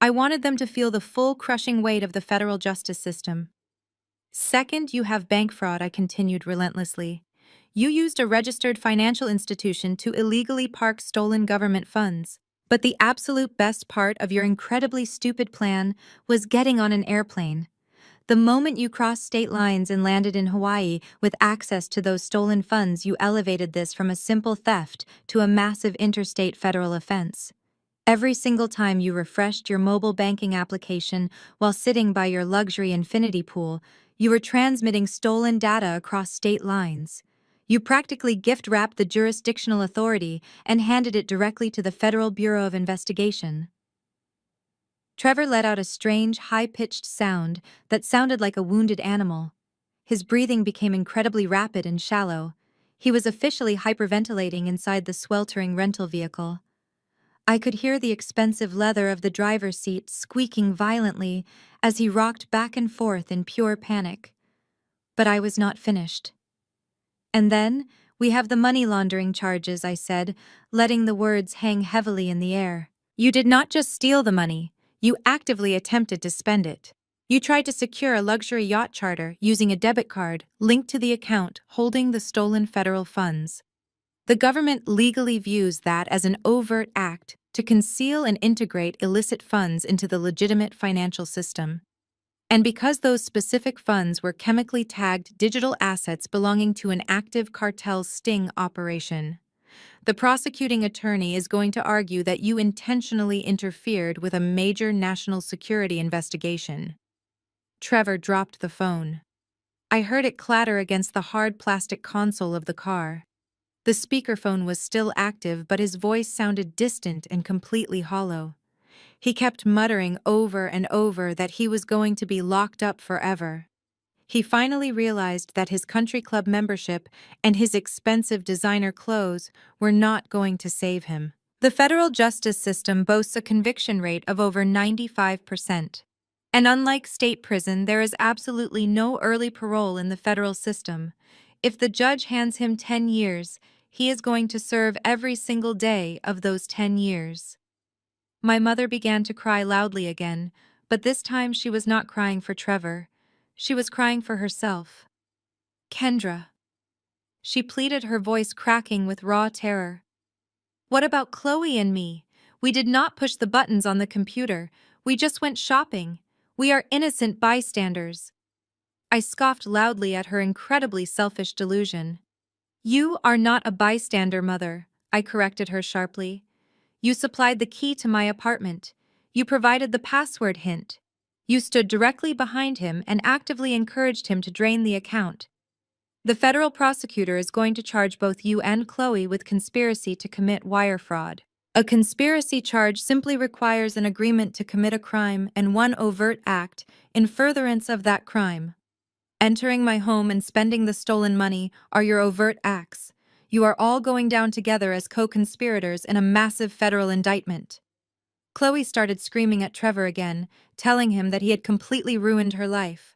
I wanted them to feel the full crushing weight of the federal justice system. Second, you have bank fraud, I continued relentlessly. You used a registered financial institution to illegally park stolen government funds. But the absolute best part of your incredibly stupid plan was getting on an airplane. The moment you crossed state lines and landed in Hawaii with access to those stolen funds, you elevated this from a simple theft to a massive interstate federal offense. Every single time you refreshed your mobile banking application while sitting by your luxury infinity pool, you were transmitting stolen data across state lines. You practically gift-wrapped the jurisdictional authority and handed it directly to the Federal Bureau of Investigation. Trevor let out a strange, high-pitched sound that sounded like a wounded animal. His breathing became incredibly rapid and shallow. He was officially hyperventilating inside the sweltering rental vehicle. I could hear the expensive leather of the driver's seat squeaking violently as he rocked back and forth in pure panic. But I was not finished. And then, we have the money laundering charges, I said, letting the words hang heavily in the air. You did not just steal the money, you actively attempted to spend it. You tried to secure a luxury yacht charter using a debit card linked to the account holding the stolen federal funds. The government legally views that as an overt act to conceal and integrate illicit funds into the legitimate financial system. And because those specific funds were chemically tagged digital assets belonging to an active cartel sting operation, the prosecuting attorney is going to argue that you intentionally interfered with a major national security investigation. Trevor dropped the phone. I heard it clatter against the hard plastic console of the car. The speakerphone was still active, but his voice sounded distant and completely hollow. He kept muttering over and over that he was going to be locked up forever. He finally realized that his country club membership and his expensive designer clothes were not going to save him. The federal justice system boasts a conviction rate of over 95%. And unlike state prison, there is absolutely no early parole in the federal system. If the judge hands him 10 years, he is going to serve every single day of those 10 years. My mother began to cry loudly again, but this time she was not crying for Trevor. She was crying for herself. Kendra. She pleaded, her voice cracking with raw terror. What about Chloe and me? We did not push the buttons on the computer. We just went shopping. We are innocent bystanders. I scoffed loudly at her incredibly selfish delusion. You are not a bystander, Mother, I corrected her sharply. You supplied the key to my apartment. You provided the password hint. You stood directly behind him and actively encouraged him to drain the account. The federal prosecutor is going to charge both you and Chloe with conspiracy to commit wire fraud. A conspiracy charge simply requires an agreement to commit a crime and one overt act in furtherance of that crime. Entering my home and spending the stolen money are your overt acts. You are all going down together as co-conspirators in a massive federal indictment. Chloe started screaming at Trevor again, telling him that he had completely ruined her life.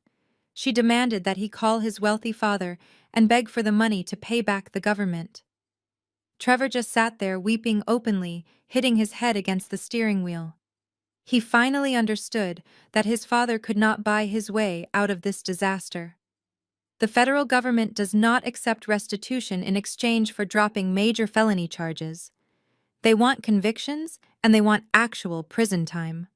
She demanded that he call his wealthy father and beg for the money to pay back the government. Trevor just sat there weeping openly, hitting his head against the steering wheel. He finally understood that his father could not buy his way out of this disaster. The federal government does not accept restitution in exchange for dropping major felony charges. They want convictions, and they want actual prison time.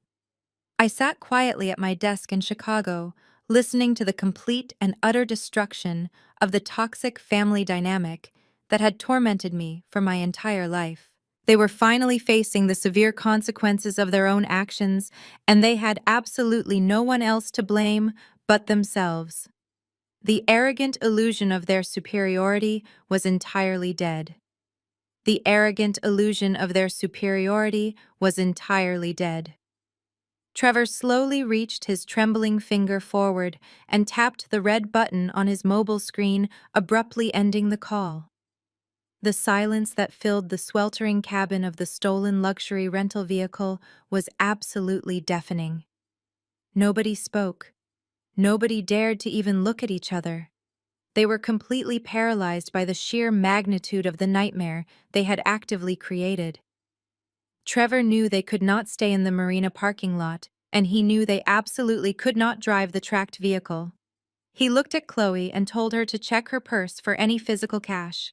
I sat quietly at my desk in Chicago, listening to the complete and utter destruction of the toxic family dynamic that had tormented me for my entire life. They were finally facing the severe consequences of their own actions, and they had absolutely no one else to blame but themselves. The arrogant illusion of their superiority was entirely dead. The arrogant illusion of their superiority was entirely dead. Trevor slowly reached his trembling finger forward and tapped the red button on his mobile screen, abruptly ending the call. The silence that filled the sweltering cabin of the stolen luxury rental vehicle was absolutely deafening. Nobody spoke. Nobody dared to even look at each other. They were completely paralyzed by the sheer magnitude of the nightmare they had actively created. Trevor knew they could not stay in the marina parking lot, and he knew they absolutely could not drive the tracked vehicle. He looked at Chloe and told her to check her purse for any physical cash.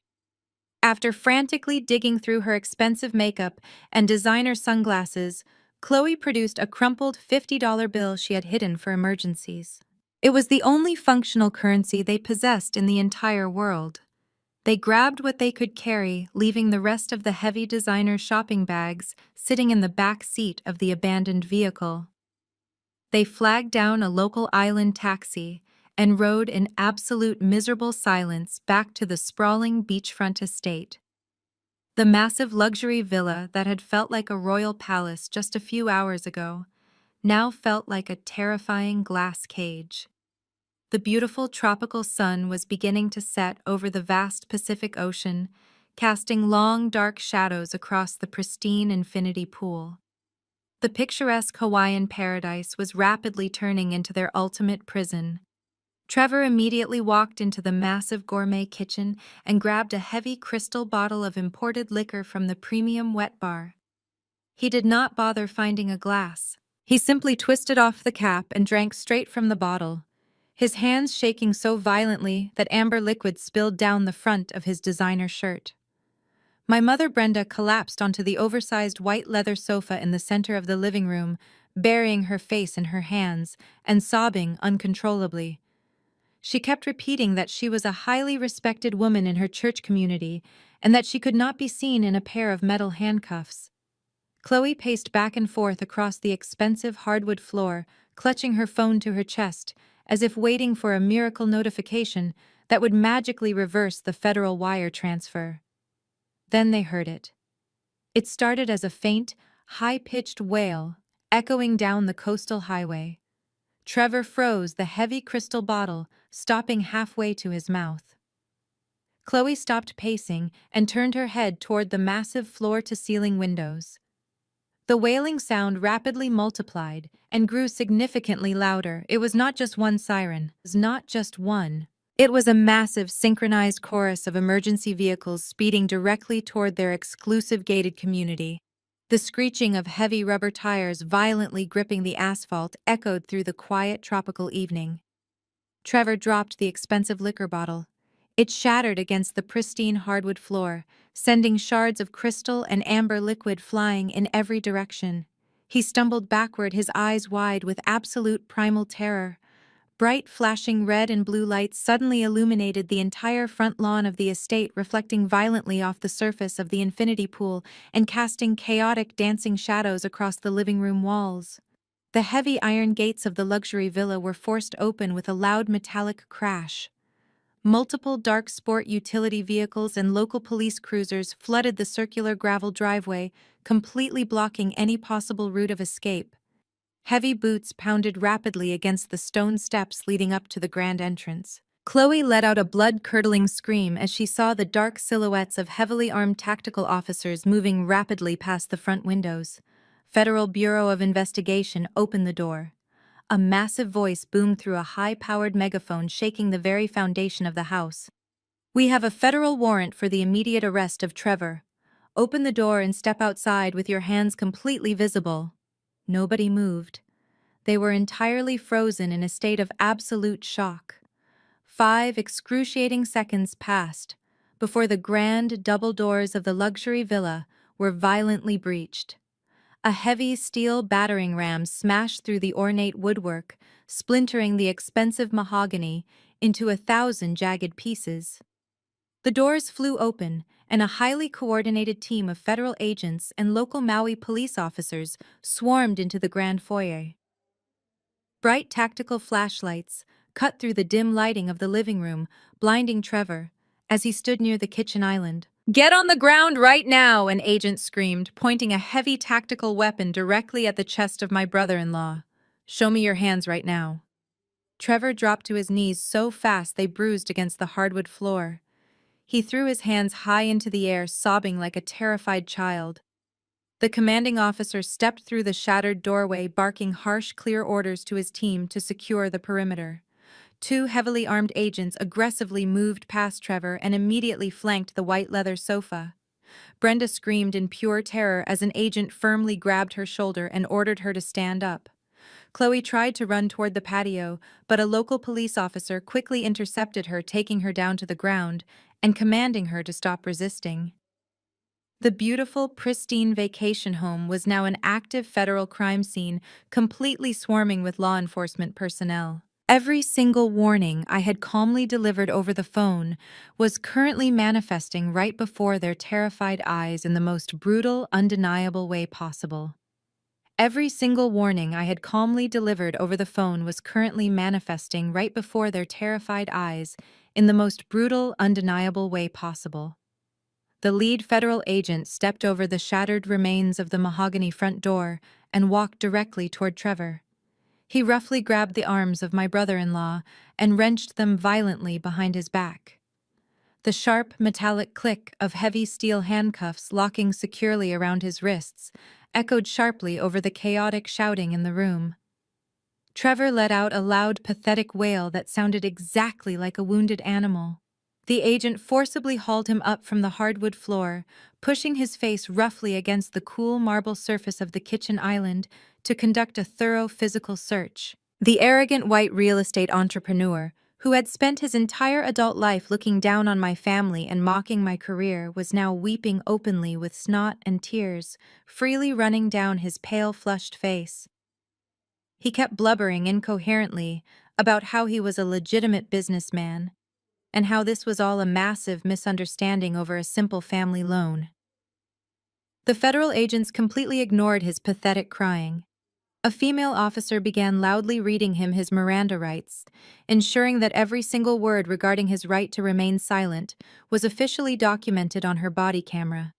After frantically digging through her expensive makeup and designer sunglasses, Chloe produced a crumpled $50 bill she had hidden for emergencies. It was the only functional currency they possessed in the entire world. They grabbed what they could carry, leaving the rest of the heavy designer shopping bags sitting in the back seat of the abandoned vehicle. They flagged down a local island taxi and rode in absolute miserable silence back to the sprawling beachfront estate. The massive luxury villa that had felt like a royal palace just a few hours ago now felt like a terrifying glass cage. The beautiful tropical sun was beginning to set over the vast Pacific Ocean, casting long, dark shadows across the pristine infinity pool. The picturesque Hawaiian paradise was rapidly turning into their ultimate prison. Trevor immediately walked into the massive gourmet kitchen and grabbed a heavy crystal bottle of imported liquor from the premium wet bar. He did not bother finding a glass. He simply twisted off the cap and drank straight from the bottle, his hands shaking so violently that amber liquid spilled down the front of his designer shirt. My mother Brenda collapsed onto the oversized white leather sofa in the center of the living room, burying her face in her hands and sobbing uncontrollably. She kept repeating that she was a highly respected woman in her church community and that she could not be seen in a pair of metal handcuffs. Chloe paced back and forth across the expensive hardwood floor, clutching her phone to her chest, as if waiting for a miracle notification that would magically reverse the federal wire transfer. Then they heard it. It started as a faint, high-pitched wail, echoing down the coastal highway. Trevor froze the heavy crystal bottle, stopping halfway to his mouth. Chloe stopped pacing and turned her head toward the massive floor-to-ceiling windows. The wailing sound rapidly multiplied and grew significantly louder. It was not just one siren. It was not just one. It was a massive, synchronized chorus of emergency vehicles speeding directly toward their exclusive gated community. The screeching of heavy rubber tires violently gripping the asphalt echoed through the quiet tropical evening. Trevor dropped the expensive liquor bottle. It shattered against the pristine hardwood floor, sending shards of crystal and amber liquid flying in every direction. He stumbled backward, his eyes wide with absolute primal terror. Bright, flashing red and blue lights suddenly illuminated the entire front lawn of the estate, reflecting violently off the surface of the infinity pool and casting chaotic, dancing shadows across the living room walls. The heavy iron gates of the luxury villa were forced open with a loud metallic crash. Multiple dark sport utility vehicles and local police cruisers flooded the circular gravel driveway, completely blocking any possible route of escape. Heavy boots pounded rapidly against the stone steps leading up to the grand entrance. Chloe let out a blood-curdling scream as she saw the dark silhouettes of heavily armed tactical officers moving rapidly past the front windows. Federal Bureau of Investigation opened the door. A massive voice boomed through a high-powered megaphone, shaking the very foundation of the house. "We have a federal warrant for the immediate arrest of Trevor. Open the door and step outside with your hands completely visible." Nobody moved. They were entirely frozen in a state of absolute shock. 5 excruciating seconds passed before the grand double doors of the luxury villa were violently breached. A heavy steel battering ram smashed through the ornate woodwork, splintering the expensive mahogany into 1,000 jagged pieces. The doors flew open, and a highly coordinated team of federal agents and local Maui police officers swarmed into the grand foyer. Bright tactical flashlights cut through the dim lighting of the living room, blinding Trevor as he stood near the kitchen island. "Get on the ground right now!" an agent screamed, pointing a heavy tactical weapon directly at the chest of my brother-in-law. "Show me your hands right now." Trevor dropped to his knees so fast they bruised against the hardwood floor. He threw his hands high into the air, sobbing like a terrified child. The commanding officer stepped through the shattered doorway, barking harsh, clear orders to his team to secure the perimeter. 2 heavily armed agents aggressively moved past Trevor and immediately flanked the white leather sofa. Brenda screamed in pure terror as an agent firmly grabbed her shoulder and ordered her to stand up. Chloe tried to run toward the patio, but a local police officer quickly intercepted her, taking her down to the ground and commanding her to stop resisting. The beautiful, pristine vacation home was now an active federal crime scene, completely swarming with law enforcement personnel. Every single warning I had calmly delivered over the phone was currently manifesting right before their terrified eyes in the most brutal, undeniable way possible. Every single warning I had calmly delivered over the phone was currently manifesting right before their terrified eyes in the most brutal, undeniable way possible. The lead federal agent stepped over the shattered remains of the mahogany front door and walked directly toward Trevor. He roughly grabbed the arms of my brother-in-law and wrenched them violently behind his back. The sharp, metallic click of heavy steel handcuffs locking securely around his wrists echoed sharply over the chaotic shouting in the room. Trevor let out a loud, pathetic wail that sounded exactly like a wounded animal. The agent forcibly hauled him up from the hardwood floor, pushing his face roughly against the cool marble surface of the kitchen island to conduct a thorough physical search. The arrogant white real estate entrepreneur, who had spent his entire adult life looking down on my family and mocking my career, was now weeping openly with snot and tears freely running down his pale, flushed face. He kept blubbering incoherently about how he was a legitimate businessman, and how this was all a massive misunderstanding over a simple family loan. The federal agents completely ignored his pathetic crying. A female officer began loudly reading him his Miranda rights, ensuring that every single word regarding his right to remain silent was officially documented on her body camera.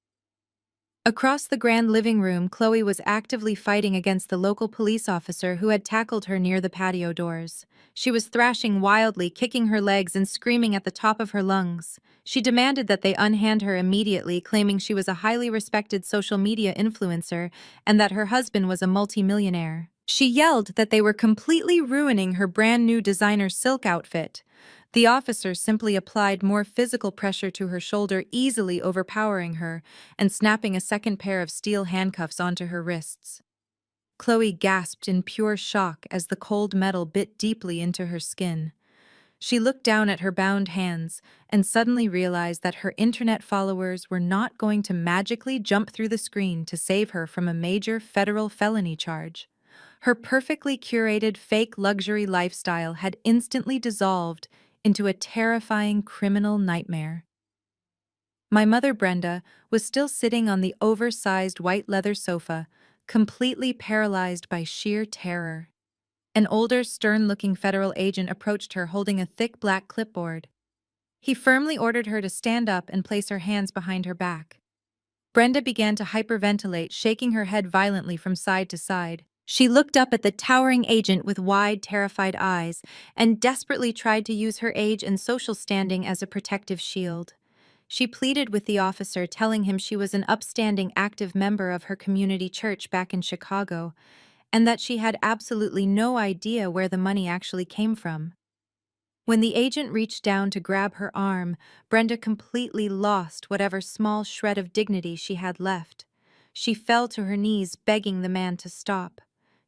Across the grand living room, Chloe was actively fighting against the local police officer who had tackled her near the patio doors. She was thrashing wildly, kicking her legs and screaming at the top of her lungs. She demanded that they unhand her immediately, claiming she was a highly respected social media influencer and that her husband was a multimillionaire. She yelled that they were completely ruining her brand new designer silk outfit. The officer simply applied more physical pressure to her shoulder, easily overpowering her and snapping a second pair of steel handcuffs onto her wrists. Chloe gasped in pure shock as the cold metal bit deeply into her skin. She looked down at her bound hands and suddenly realized that her internet followers were not going to magically jump through the screen to save her from a major federal felony charge. Her perfectly curated fake luxury lifestyle had instantly dissolved into a terrifying criminal nightmare. My mother, Brenda, was still sitting on the oversized white leather sofa, completely paralyzed by sheer terror. An older, stern-looking federal agent approached her holding a thick black clipboard. He firmly ordered her to stand up and place her hands behind her back. Brenda began to hyperventilate, shaking her head violently from side to side. She looked up at the towering agent with wide, terrified eyes and desperately tried to use her age and social standing as a protective shield. She pleaded with the officer, telling him she was an upstanding, active member of her community church back in Chicago, and that she had absolutely no idea where the money actually came from. When the agent reached down to grab her arm, Brenda completely lost whatever small shred of dignity she had left. She fell to her knees, begging the man to stop.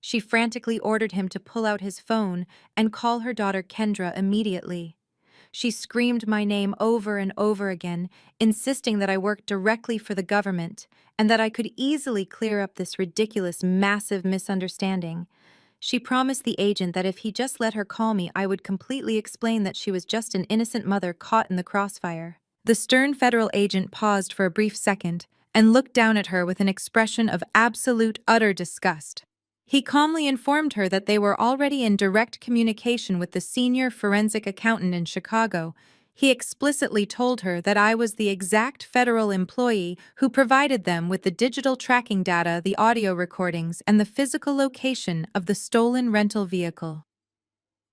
She frantically ordered him to pull out his phone and call her daughter Kendra immediately. She screamed my name over and over again, insisting that I worked directly for the government and that I could easily clear up this ridiculous, massive misunderstanding. She promised the agent that if he just let her call me, I would completely explain that she was just an innocent mother caught in the crossfire. The stern federal agent paused for a brief second and looked down at her with an expression of absolute, utter disgust. He calmly informed her that they were already in direct communication with the senior forensic accountant in Chicago. He explicitly told her that I was the exact federal employee who provided them with the digital tracking data, the audio recordings, and the physical location of the stolen rental vehicle.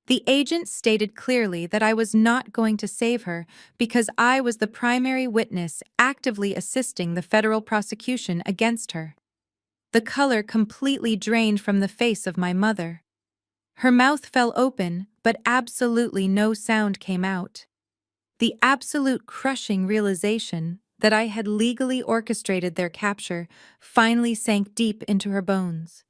The agent stated clearly that I was not going to save her because I was the primary witness actively assisting the federal prosecution against her. The color completely drained from the face of my mother. Her mouth fell open, but absolutely no sound came out. The absolute crushing realization that I had legally orchestrated their capture finally sank deep into her bones.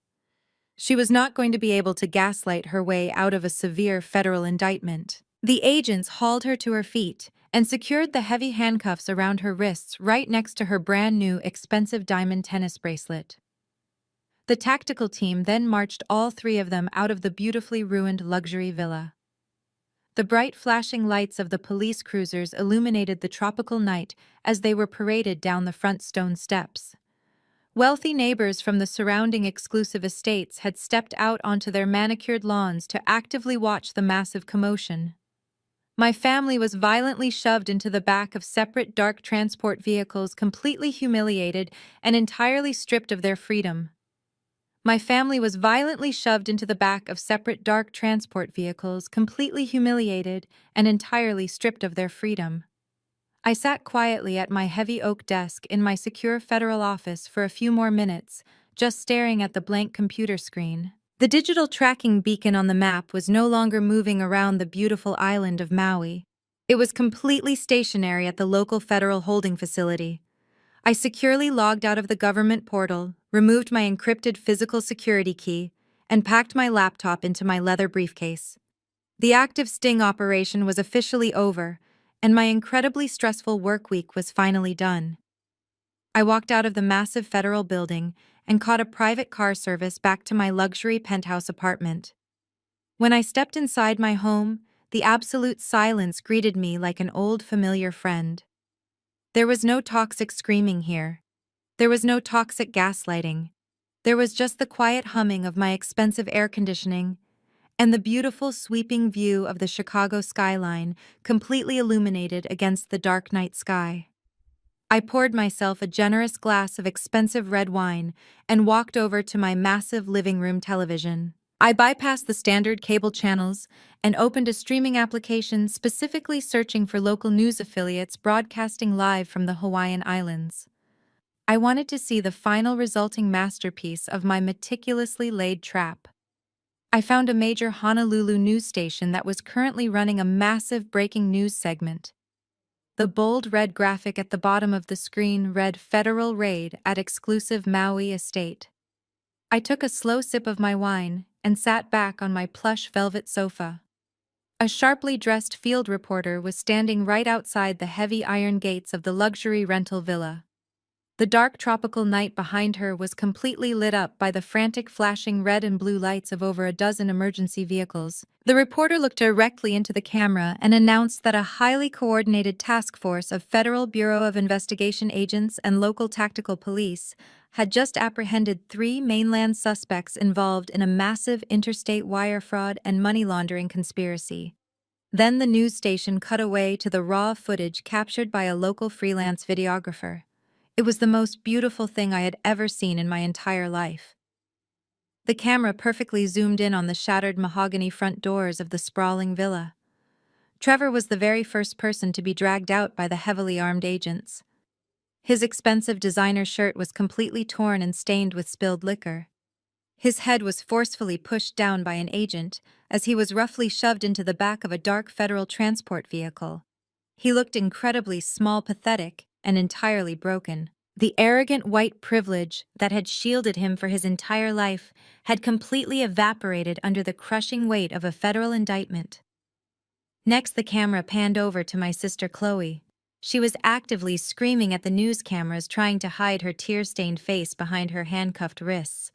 She was not going to be able to gaslight her way out of a severe federal indictment. The agents hauled her to her feet and secured the heavy handcuffs around her wrists right next to her brand new expensive diamond tennis bracelet. The tactical team then marched all three of them out of the beautifully ruined luxury villa. The bright flashing lights of the police cruisers illuminated the tropical night as they were paraded down the front stone steps. Wealthy neighbors from the surrounding exclusive estates had stepped out onto their manicured lawns to actively watch the massive commotion. My family was violently shoved into the back of separate dark transport vehicles, completely humiliated and entirely stripped of their freedom. My family was violently shoved into the back of separate dark transport vehicles, completely humiliated and entirely stripped of their freedom. I sat quietly at my heavy oak desk in my secure federal office for a few more minutes, just staring at the blank computer screen. The digital tracking beacon on the map was no longer moving around the beautiful island of Maui. It was completely stationary at the local federal holding facility. I securely logged out of the government portal, removed my encrypted physical security key, and packed my laptop into my leather briefcase. The active sting operation was officially over, and my incredibly stressful work week was finally done. I walked out of the massive federal building and caught a private car service back to my luxury penthouse apartment. When I stepped inside my home, the absolute silence greeted me like an old familiar friend. There was no toxic screaming here. There was no toxic gaslighting. There was just the quiet humming of my expensive air conditioning and the beautiful sweeping view of the Chicago skyline completely illuminated against the dark night sky. I poured myself a generous glass of expensive red wine and walked over to my massive living room television. I bypassed the standard cable channels and opened a streaming application specifically searching for local news affiliates broadcasting live from the Hawaiian Islands. I wanted to see the final resulting masterpiece of my meticulously laid trap. I found a major Honolulu news station that was currently running a massive breaking news segment. The bold red graphic at the bottom of the screen read Federal Raid at Exclusive Maui Estate. I took a slow sip of my wine and sat back on my plush velvet sofa. A sharply dressed field reporter was standing right outside the heavy iron gates of the luxury rental villa. The dark tropical night behind her was completely lit up by the frantic flashing red and blue lights of over a dozen emergency vehicles. The reporter looked directly into the camera and announced that a highly coordinated task force of Federal Bureau of Investigation agents and local tactical police had just apprehended 3 mainland suspects involved in a massive interstate wire fraud and money laundering conspiracy. Then the news station cut away to the raw footage captured by a local freelance videographer. It was the most beautiful thing I had ever seen in my entire life. The camera perfectly zoomed in on the shattered mahogany front doors of the sprawling villa. Trevor was the very first person to be dragged out by the heavily armed agents. His expensive designer shirt was completely torn and stained with spilled liquor. His head was forcefully pushed down by an agent as he was roughly shoved into the back of a dark federal transport vehicle. He looked incredibly small, pathetic, and entirely broken. The arrogant white privilege that had shielded him for his entire life had completely evaporated under the crushing weight of a federal indictment. Next, the camera panned over to my sister Chloe. She was actively screaming at the news cameras, trying to hide her tear-stained face behind her handcuffed wrists.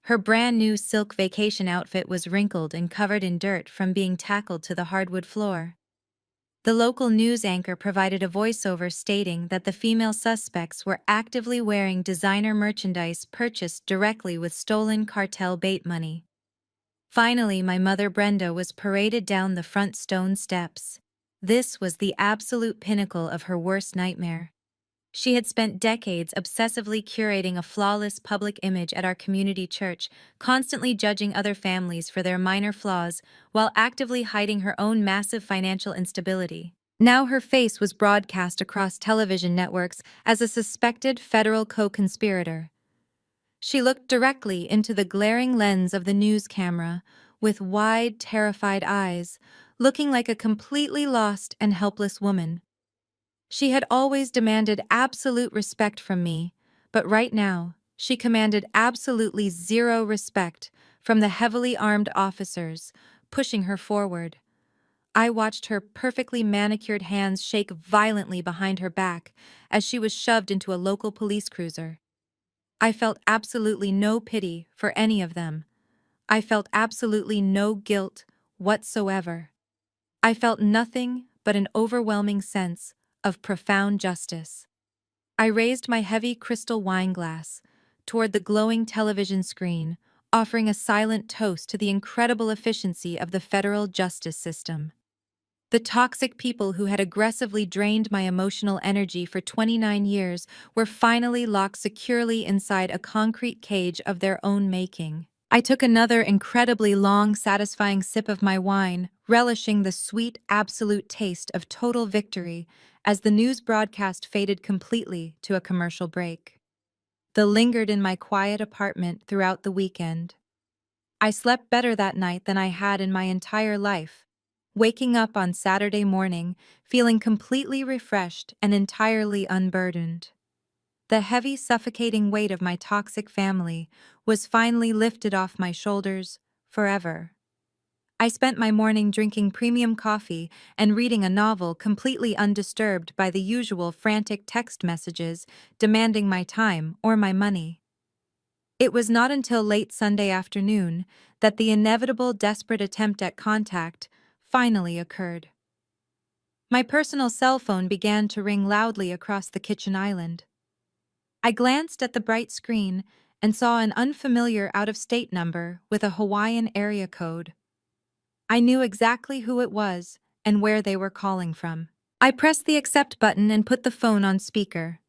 Her brand-new silk vacation outfit was wrinkled and covered in dirt from being tackled to the hardwood floor. The local news anchor provided a voiceover stating that the female suspects were actively wearing designer merchandise purchased directly with stolen cartel bait money. Finally, my mother Brenda was paraded down the front stone steps. This was the absolute pinnacle of her worst nightmare. She had spent decades obsessively curating a flawless public image at our community church, constantly judging other families for their minor flaws while actively hiding her own massive financial instability. Now her face was broadcast across television networks as a suspected federal co-conspirator. She looked directly into the glaring lens of the news camera, with wide, terrified eyes, looking like a completely lost and helpless woman. She had always demanded absolute respect from me, but right now, she commanded absolutely zero respect from the heavily armed officers, pushing her forward. I watched her perfectly manicured hands shake violently behind her back as she was shoved into a local police cruiser. I felt absolutely no pity for any of them. I felt absolutely no guilt whatsoever. I felt nothing but an overwhelming sense of profound justice. I raised my heavy crystal wine glass toward the glowing television screen, offering a silent toast to the incredible efficiency of the federal justice system. The toxic people who had aggressively drained my emotional energy for 29 years were finally locked securely inside a concrete cage of their own making. I took another incredibly long, satisfying sip of my wine, relishing the sweet, absolute taste of total victory as the news broadcast faded completely to a commercial break. The lingered in my quiet apartment throughout the weekend. I slept better that night than I had in my entire life, waking up on Saturday morning feeling completely refreshed and entirely unburdened. The heavy, suffocating weight of my toxic family was finally lifted off my shoulders forever. I spent my morning drinking premium coffee and reading a novel completely undisturbed by the usual frantic text messages demanding my time or my money. It was not until late Sunday afternoon that the inevitable desperate attempt at contact finally occurred. My personal cell phone began to ring loudly across the kitchen island. I glanced at the bright screen and saw an unfamiliar out-of-state number with a Hawaiian area code. I knew exactly who it was and where they were calling from. I pressed the accept button and put the phone on speaker.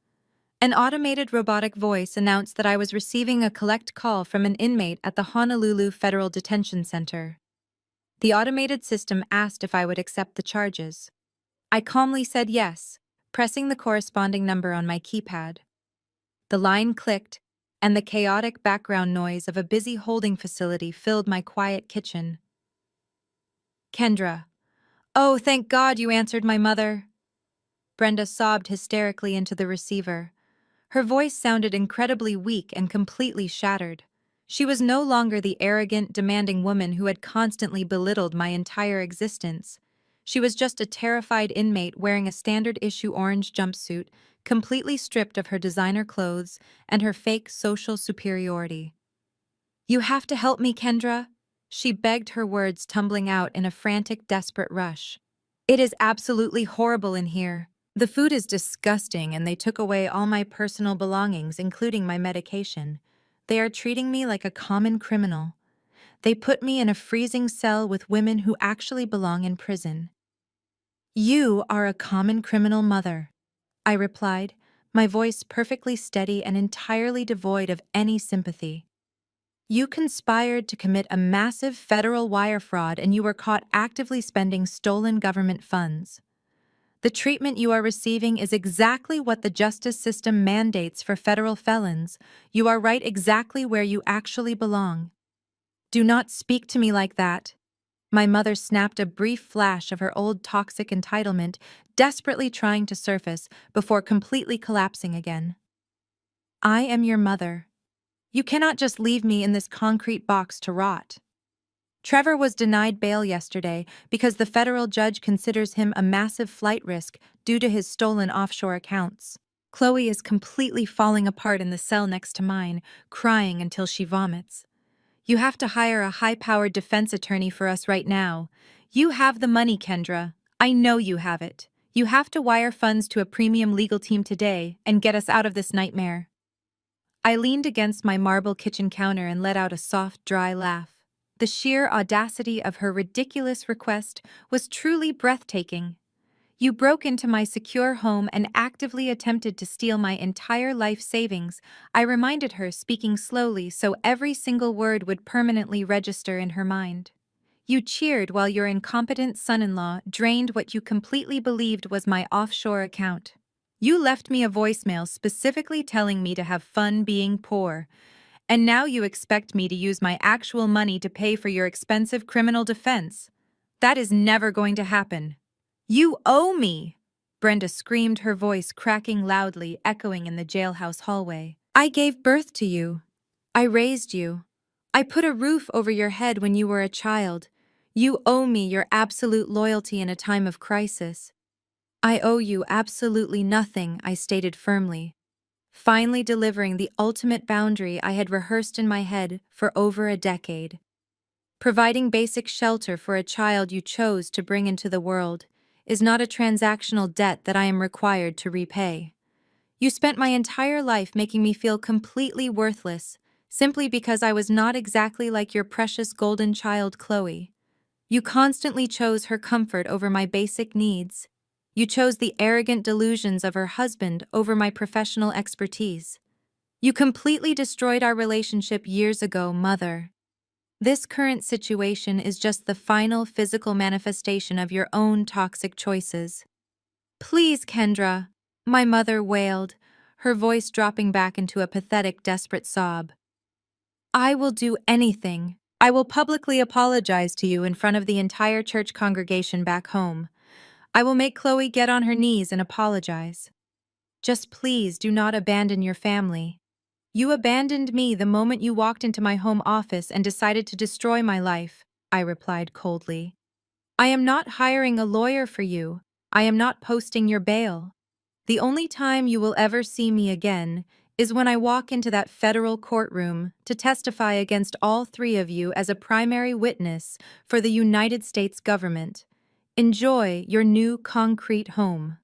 An automated robotic voice announced that I was receiving a collect call from an inmate at the Honolulu Federal Detention Center. The automated system asked if I would accept the charges. I calmly said yes, pressing the corresponding number on my keypad. The line clicked, and the chaotic background noise of a busy holding facility filled my quiet kitchen. Kendra. Oh, thank God you answered, my mother. Brenda sobbed hysterically into the receiver. Her voice sounded incredibly weak and completely shattered. She was no longer the arrogant, demanding woman who had constantly belittled my entire existence. She was just a terrified inmate wearing a standard-issue orange jumpsuit, completely stripped of her designer clothes and her fake social superiority. "You have to help me, Kendra," she begged, her words tumbling out in a frantic, desperate rush. "It is absolutely horrible in here. The food is disgusting, and they took away all my personal belongings, including my medication. They are treating me like a common criminal. They put me in a freezing cell with women who actually belong in prison." "You are a common criminal, mother," I replied, my voice perfectly steady and entirely devoid of any sympathy. "You conspired to commit a massive federal wire fraud, and you were caught actively spending stolen government funds. The treatment you are receiving is exactly what the justice system mandates for federal felons. You are right exactly where you actually belong." "Do not speak to me like that." My mother snapped, a brief flash of her old toxic entitlement, desperately trying to surface before completely collapsing again. "I am your mother. You cannot just leave me in this concrete box to rot." Trevor was denied bail yesterday because the federal judge considers him a massive flight risk due to his stolen offshore accounts. Chloe is completely falling apart in the cell next to mine, crying until she vomits. "You have to hire a high-powered defense attorney for us right now. You have the money, Kendra. I know you have it. You have to wire funds to a premium legal team today and get us out of this nightmare." I leaned against my marble kitchen counter and let out a soft, dry laugh. The sheer audacity of her ridiculous request was truly breathtaking. "You broke into my secure home and actively attempted to steal my entire life savings," I reminded her, speaking slowly so every single word would permanently register in her mind. "You cheered while your incompetent son-in-law drained what you completely believed was my offshore account. You left me a voicemail specifically telling me to have fun being poor. And now you expect me to use my actual money to pay for your expensive criminal defense. That is never going to happen. You owe me!" Brenda screamed, her voice cracking loudly, echoing in the jailhouse hallway. "I gave birth to you. I raised you. I put a roof over your head when you were a child. You owe me your absolute loyalty in a time of crisis." "I owe you absolutely nothing," I stated firmly, finally delivering the ultimate boundary I had rehearsed in my head for over a decade. Providing basic shelter for a child you chose to bring into the world is not a transactional debt that I am required to repay. You spent my entire life making me feel completely worthless, simply because I was not exactly like your precious golden child, Chloe. You constantly chose her comfort over my basic needs. You chose the arrogant delusions of her husband over my professional expertise. You completely destroyed our relationship years ago, mother. This current situation is just the final physical manifestation of your own toxic choices." "Please, Kendra," my mother wailed, her voice dropping back into a pathetic, desperate sob. "I will do anything. I will publicly apologize to you in front of the entire church congregation back home. I will make Chloe get on her knees and apologize. Just please do not abandon your family. You abandoned me the moment you walked into my home office and decided to destroy my life," I replied coldly. "I am not hiring a lawyer for you. I am not posting your bail. The only time you will ever see me again is when I walk into that federal courtroom to testify against all three of you as a primary witness for the United States government. Enjoy your new concrete home."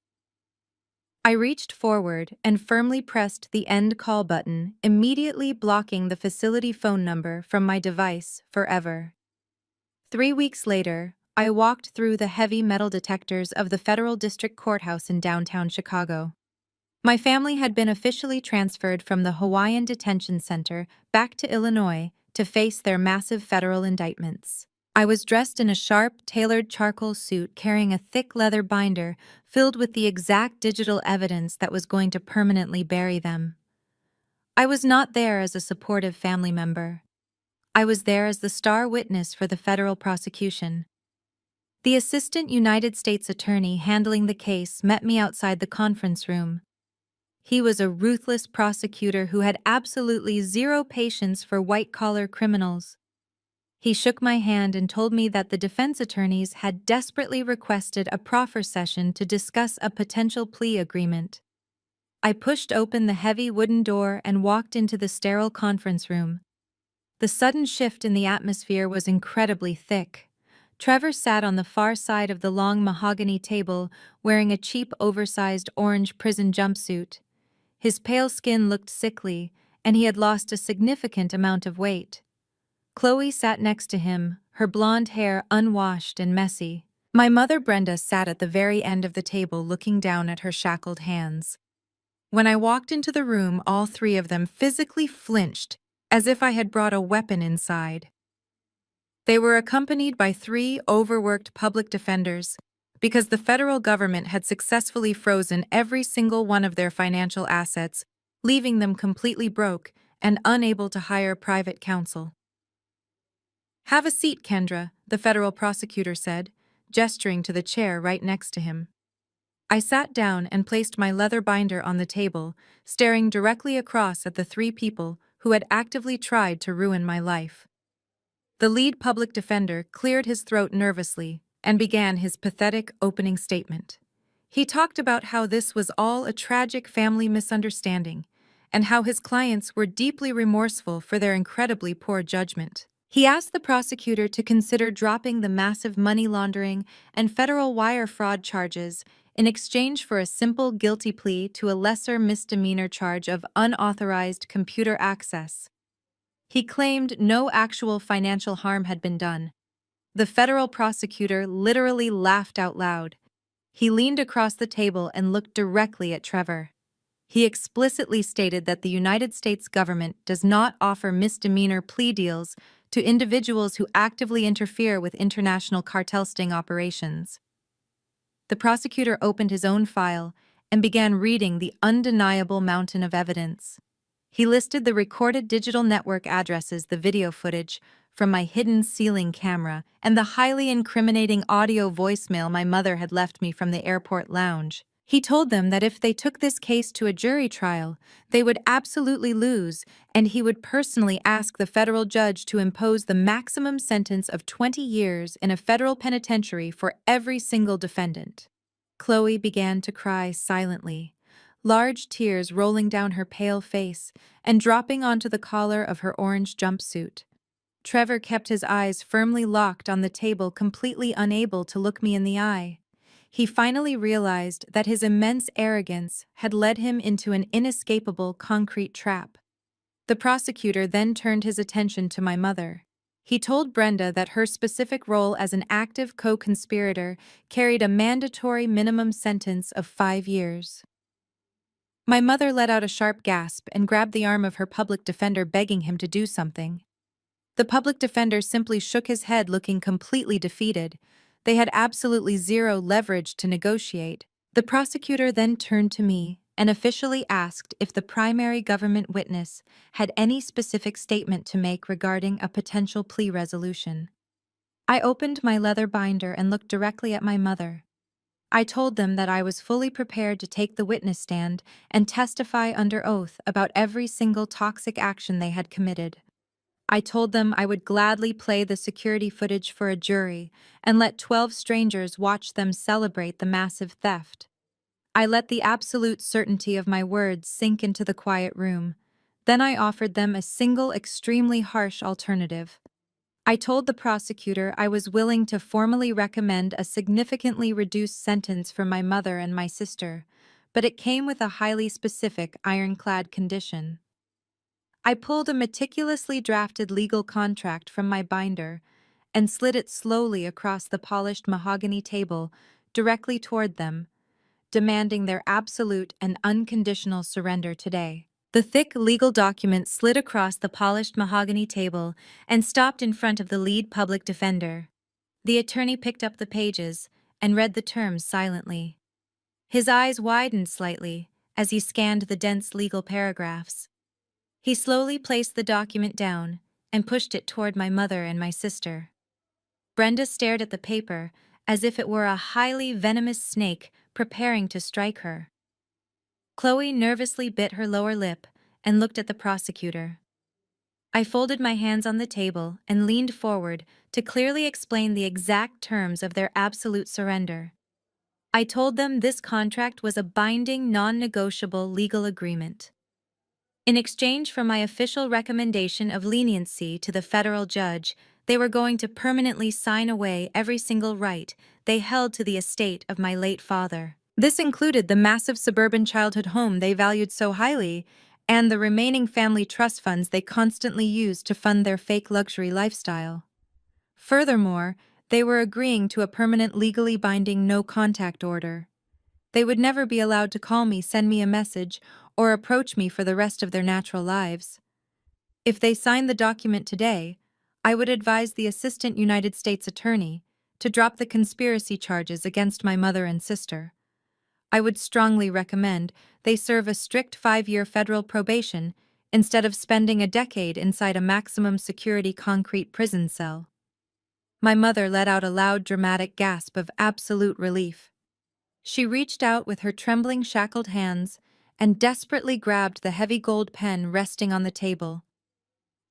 I reached forward and firmly pressed the end call button, immediately blocking the facility phone number from my device forever. 3 weeks later, I walked through the heavy metal detectors of the Federal District Courthouse in downtown Chicago. My family had been officially transferred from the Hawaiian Detention Center back to Illinois to face their massive federal indictments. I was dressed in a sharp, tailored charcoal suit carrying a thick leather binder filled with the exact digital evidence that was going to permanently bury them. I was not there as a supportive family member. I was there as the star witness for the federal prosecution. The assistant United States attorney handling the case met me outside the conference room. He was a ruthless prosecutor who had absolutely zero patience for white-collar criminals. He shook my hand and told me that the defense attorneys had desperately requested a proffer session to discuss a potential plea agreement. I pushed open the heavy wooden door and walked into the sterile conference room. The sudden shift in the atmosphere was incredibly thick. Trevor sat on the far side of the long mahogany table, wearing a cheap, oversized orange prison jumpsuit. His pale skin looked sickly, and he had lost a significant amount of weight. Chloe sat next to him, her blonde hair unwashed and messy. My mother Brenda sat at the very end of the table looking down at her shackled hands. When I walked into the room, all three of them physically flinched, as if I had brought a weapon inside. They were accompanied by 3 overworked public defenders, because the federal government had successfully frozen every single one of their financial assets, leaving them completely broke and unable to hire private counsel. "Have a seat, Kendra," the federal prosecutor said, gesturing to the chair right next to him. I sat down and placed my leather binder on the table, staring directly across at the 3 people who had actively tried to ruin my life. The lead public defender cleared his throat nervously and began his pathetic opening statement. He talked about how this was all a tragic family misunderstanding and how his clients were deeply remorseful for their incredibly poor judgment. He asked the prosecutor to consider dropping the massive money laundering and federal wire fraud charges in exchange for a simple guilty plea to a lesser misdemeanor charge of unauthorized computer access. He claimed no actual financial harm had been done. The federal prosecutor literally laughed out loud. He leaned across the table and looked directly at Trevor. He explicitly stated that the United States government does not offer misdemeanor plea deals to individuals who actively interfere with international cartel sting operations. The prosecutor opened his own file and began reading the undeniable mountain of evidence. He listed the recorded digital network addresses, the video footage from my hidden ceiling camera, and the highly incriminating audio voicemail my mother had left me from the airport lounge. He told them that if they took this case to a jury trial, they would absolutely lose, and he would personally ask the federal judge to impose the maximum sentence of 20 years in a federal penitentiary for every single defendant. Chloe began to cry silently, large tears rolling down her pale face and dropping onto the collar of her orange jumpsuit. Trevor kept his eyes firmly locked on the table, completely unable to look me in the eye. He finally realized that his immense arrogance had led him into an inescapable concrete trap. The prosecutor then turned his attention to my mother. He told Brenda that her specific role as an active co-conspirator carried a mandatory minimum sentence of 5 years. My mother let out a sharp gasp and grabbed the arm of her public defender, begging him to do something. The public defender simply shook his head, looking completely defeated. They had absolutely zero leverage to negotiate. The prosecutor then turned to me and officially asked if the primary government witness had any specific statement to make regarding a potential plea resolution. I opened my leather binder and looked directly at my mother. I told them that I was fully prepared to take the witness stand and testify under oath about every single toxic action they had committed. I told them I would gladly play the security footage for a jury and let 12 strangers watch them celebrate the massive theft. I let the absolute certainty of my words sink into the quiet room. Then I offered them a single, extremely harsh alternative. I told the prosecutor I was willing to formally recommend a significantly reduced sentence for my mother and my sister, but it came with a highly specific ironclad condition. I pulled a meticulously drafted legal contract from my binder and slid it slowly across the polished mahogany table directly toward them, demanding their absolute and unconditional surrender today. The thick legal document slid across the polished mahogany table and stopped in front of the lead public defender. The attorney picked up the pages and read the terms silently. His eyes widened slightly as he scanned the dense legal paragraphs. He slowly placed the document down and pushed it toward my mother and my sister. Brenda stared at the paper as if it were a highly venomous snake preparing to strike her. Chloe nervously bit her lower lip and looked at the prosecutor. I folded my hands on the table and leaned forward to clearly explain the exact terms of their absolute surrender. I told them this contract was a binding, non-negotiable legal agreement. In exchange for my official recommendation of leniency to the federal judge, they were going to permanently sign away every single right they held to the estate of my late father. This included the massive suburban childhood home they valued so highly and the remaining family trust funds they constantly used to fund their fake luxury lifestyle. Furthermore, they were agreeing to a permanent legally binding no-contact order. They would never be allowed to call me, send me a message, or approach me for the rest of their natural lives. If they signed the document today, I would advise the Assistant United States Attorney to drop the conspiracy charges against my mother and sister. I would strongly recommend they serve a strict 5-year federal probation instead of spending a decade inside a maximum security concrete prison cell. My mother let out a loud, dramatic gasp of absolute relief. She reached out with her trembling, shackled hands and desperately grabbed the heavy gold pen resting on the table.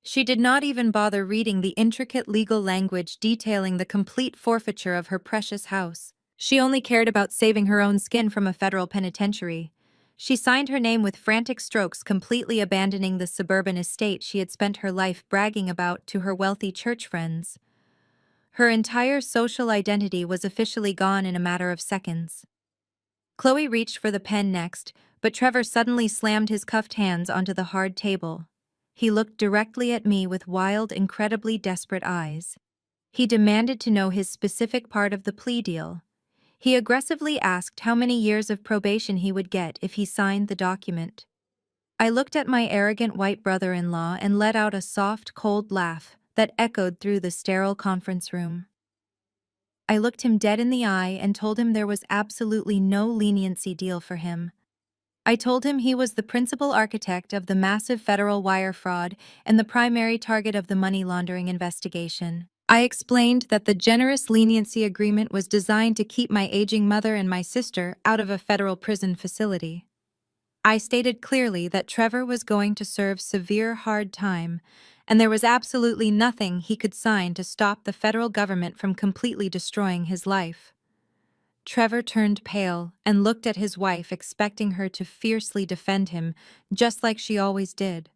She did not even bother reading the intricate legal language detailing the complete forfeiture of her precious house. She only cared about saving her own skin from a federal penitentiary. She signed her name with frantic strokes, completely abandoning the suburban estate she had spent her life bragging about to her wealthy church friends. Her entire social identity was officially gone in a matter of seconds. Chloe reached for the pen next, but Trevor suddenly slammed his cuffed hands onto the hard table. He looked directly at me with wild, incredibly desperate eyes. He demanded to know his specific part of the plea deal. He aggressively asked how many years of probation he would get if he signed the document. I looked at my arrogant white brother-in-law and let out a soft, cold laugh that echoed through the sterile conference room. I looked him dead in the eye and told him there was absolutely no leniency deal for him. I told him he was the principal architect of the massive federal wire fraud and the primary target of the money laundering investigation. I explained that the generous leniency agreement was designed to keep my aging mother and my sister out of a federal prison facility. I stated clearly that Trevor was going to serve severe hard time, and there was absolutely nothing he could sign to stop the federal government from completely destroying his life. Trevor turned pale and looked at his wife, expecting her to fiercely defend him, just like she always did.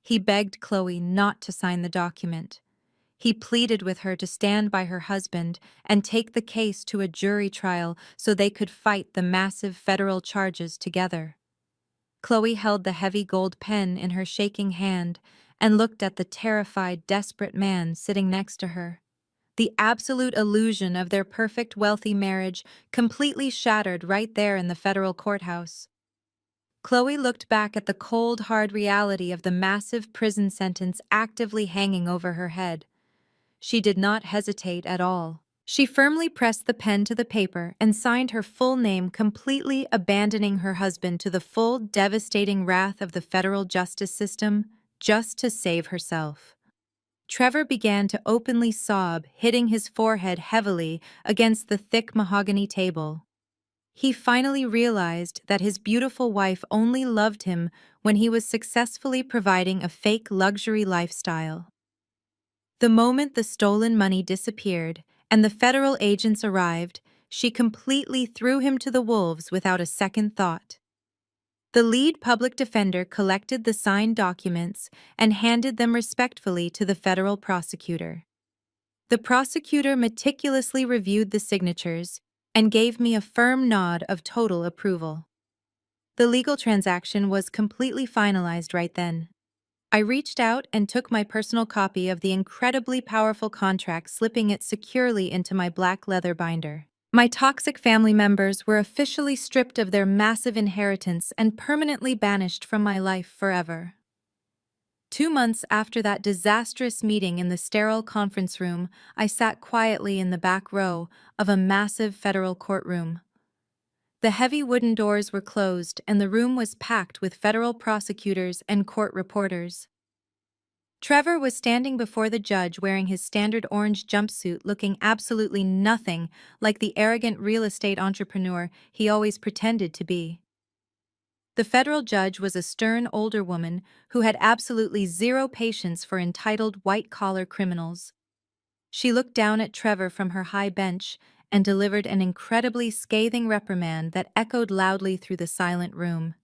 He begged Chloe not to sign the document. He pleaded with her to stand by her husband and take the case to a jury trial so they could fight the massive federal charges together. Chloe held the heavy gold pen in her shaking hand and looked at the terrified, desperate man sitting next to her. The absolute illusion of their perfect, wealthy marriage completely shattered right there in the federal courthouse. Chloe looked back at the cold, hard reality of the massive prison sentence actively hanging over her head. She did not hesitate at all. She firmly pressed the pen to the paper and signed her full name, completely abandoning her husband to the full, devastating wrath of the federal justice system, just to save herself. Trevor began to openly sob, hitting his forehead heavily against the thick mahogany table. He finally realized that his beautiful wife only loved him when he was successfully providing a fake luxury lifestyle. The moment the stolen money disappeared and the federal agents arrived, she completely threw him to the wolves without a second thought. The lead public defender collected the signed documents and handed them respectfully to the federal prosecutor. The prosecutor meticulously reviewed the signatures and gave me a firm nod of total approval. The legal transaction was completely finalized right then. I reached out and took my personal copy of the incredibly powerful contract, slipping it securely into my black leather binder. My toxic family members were officially stripped of their massive inheritance and permanently banished from my life forever. 2 months after that disastrous meeting in the sterile conference room, I sat quietly in the back row of a massive federal courtroom. The heavy wooden doors were closed, and the room was packed with federal prosecutors and court reporters. Trevor was standing before the judge wearing his standard orange jumpsuit, looking absolutely nothing like the arrogant real estate entrepreneur he always pretended to be. The federal judge was a stern older woman who had absolutely zero patience for entitled white-collar criminals. She looked down at Trevor from her high bench and delivered an incredibly scathing reprimand that echoed loudly through the silent room.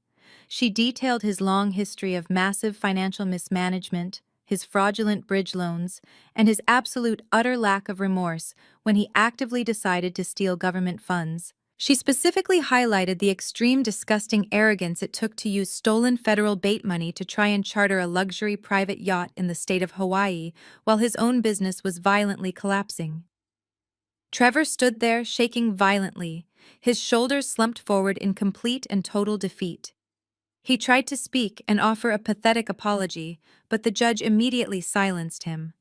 She detailed his long history of massive financial mismanagement, his fraudulent bridge loans, and his absolute utter lack of remorse when he actively decided to steal government funds. She specifically highlighted the extreme disgusting arrogance it took to use stolen federal bait money to try and charter a luxury private yacht in the state of Hawaii while his own business was violently collapsing. Trevor stood there shaking violently, his shoulders slumped forward in complete and total defeat. He tried to speak and offer a pathetic apology, but the judge immediately silenced him.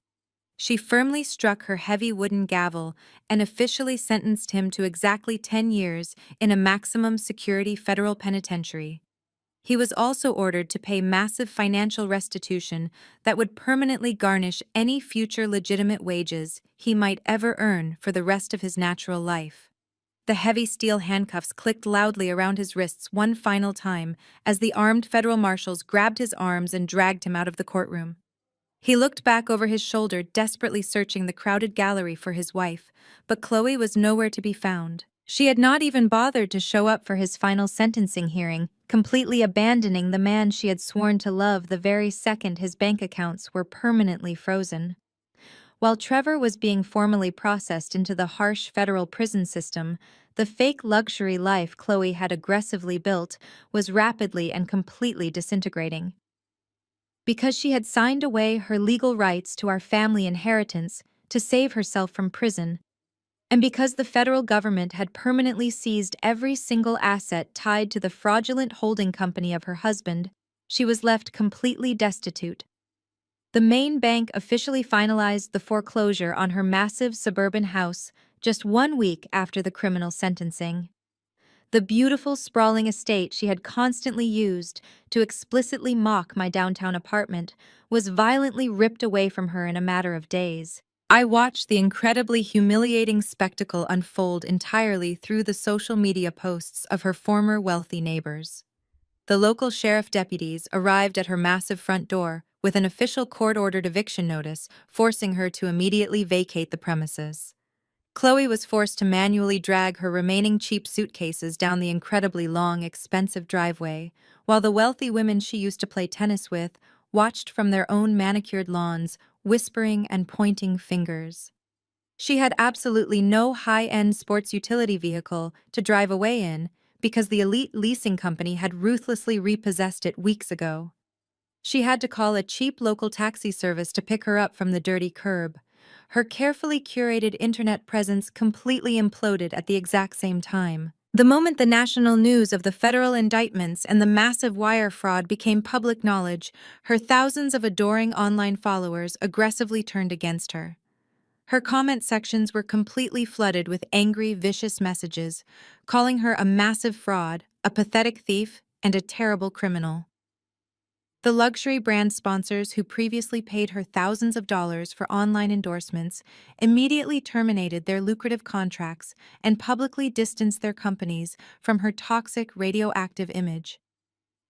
She firmly struck her heavy wooden gavel and officially sentenced him to exactly 10 years in a maximum security federal penitentiary. He was also ordered to pay massive financial restitution that would permanently garnish any future legitimate wages he might ever earn for the rest of his natural life. The heavy steel handcuffs clicked loudly around his wrists one final time as the armed federal marshals grabbed his arms and dragged him out of the courtroom. He looked back over his shoulder, desperately searching the crowded gallery for his wife, but Chloe was nowhere to be found. She had not even bothered to show up for his final sentencing hearing, completely abandoning the man she had sworn to love the very second his bank accounts were permanently frozen. While Trevor was being formally processed into the harsh federal prison system, the fake luxury life Chloe had aggressively built was rapidly and completely disintegrating. Because she had signed away her legal rights to our family inheritance to save herself from prison, and because the federal government had permanently seized every single asset tied to the fraudulent holding company of her husband, she was left completely destitute. The Maine Bank officially finalized the foreclosure on her massive suburban house just 1 week after the criminal sentencing. The beautiful, sprawling estate she had constantly used to explicitly mock my downtown apartment was violently ripped away from her in a matter of days. I watched the incredibly humiliating spectacle unfold entirely through the social media posts of her former wealthy neighbors. The local sheriff deputies arrived at her massive front door with an official court-ordered eviction notice, forcing her to immediately vacate the premises. Chloe was forced to manually drag her remaining cheap suitcases down the incredibly long, expensive driveway, while the wealthy women she used to play tennis with watched from their own manicured lawns, whispering and pointing fingers. She had absolutely no high-end sports utility vehicle to drive away in because the elite leasing company had ruthlessly repossessed it weeks ago. She had to call a cheap local taxi service to pick her up from the dirty curb. Her carefully curated internet presence completely imploded at the exact same time. The moment the national news of the federal indictments and the massive wire fraud became public knowledge, her thousands of adoring online followers aggressively turned against her. Her comment sections were completely flooded with angry, vicious messages, calling her a massive fraud, a pathetic thief, and a terrible criminal. The luxury brand sponsors who previously paid her thousands of dollars for online endorsements immediately terminated their lucrative contracts and publicly distanced their companies from her toxic, radioactive image.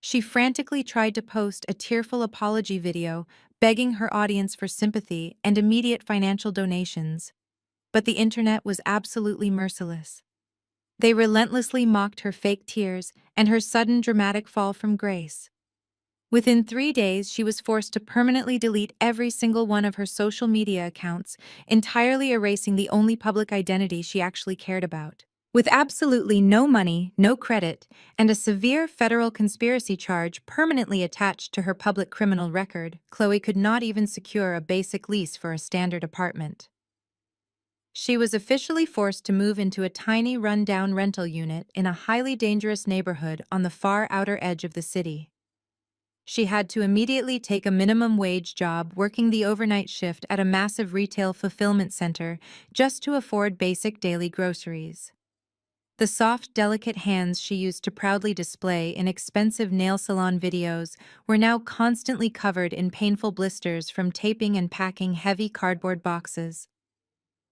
She frantically tried to post a tearful apology video, begging her audience for sympathy and immediate financial donations. But the internet was absolutely merciless. They relentlessly mocked her fake tears and her sudden dramatic fall from grace. Within 3 days, she was forced to permanently delete every single one of her social media accounts, entirely erasing the only public identity she actually cared about. With absolutely no money, no credit, and a severe federal conspiracy charge permanently attached to her public criminal record, Chloe could not even secure a basic lease for a standard apartment. She was officially forced to move into a tiny run-down rental unit in a highly dangerous neighborhood on the far outer edge of the city. She had to immediately take a minimum wage job working the overnight shift at a massive retail fulfillment center just to afford basic daily groceries. The soft, delicate hands she used to proudly display in expensive nail salon videos were now constantly covered in painful blisters from taping and packing heavy cardboard boxes.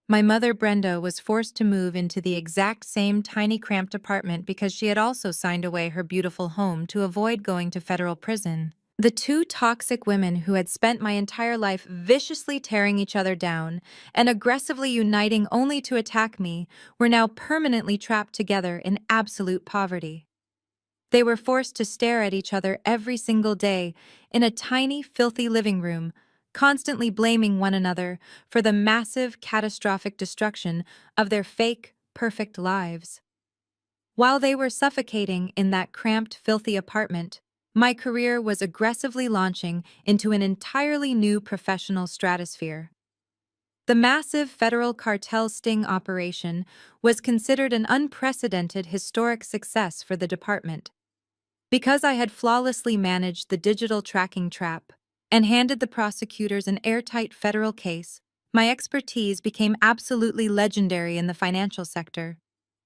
My mother, Brenda, was forced to move into the exact same tiny cramped apartment because she had also signed away her beautiful home to avoid going to federal prison. The two toxic women who had spent my entire life viciously tearing each other down and aggressively uniting only to attack me were now permanently trapped together in absolute poverty. They were forced to stare at each other every single day in a tiny, filthy living room, constantly blaming one another for the massive, catastrophic destruction of their fake, perfect lives. While they were suffocating in that cramped, filthy apartment, my career was aggressively launching into an entirely new professional stratosphere. The massive federal cartel sting operation was considered an unprecedented historic success for the department. Because I had flawlessly managed the digital tracking trap and handed the prosecutors an airtight federal case, my expertise became absolutely legendary in the financial sector.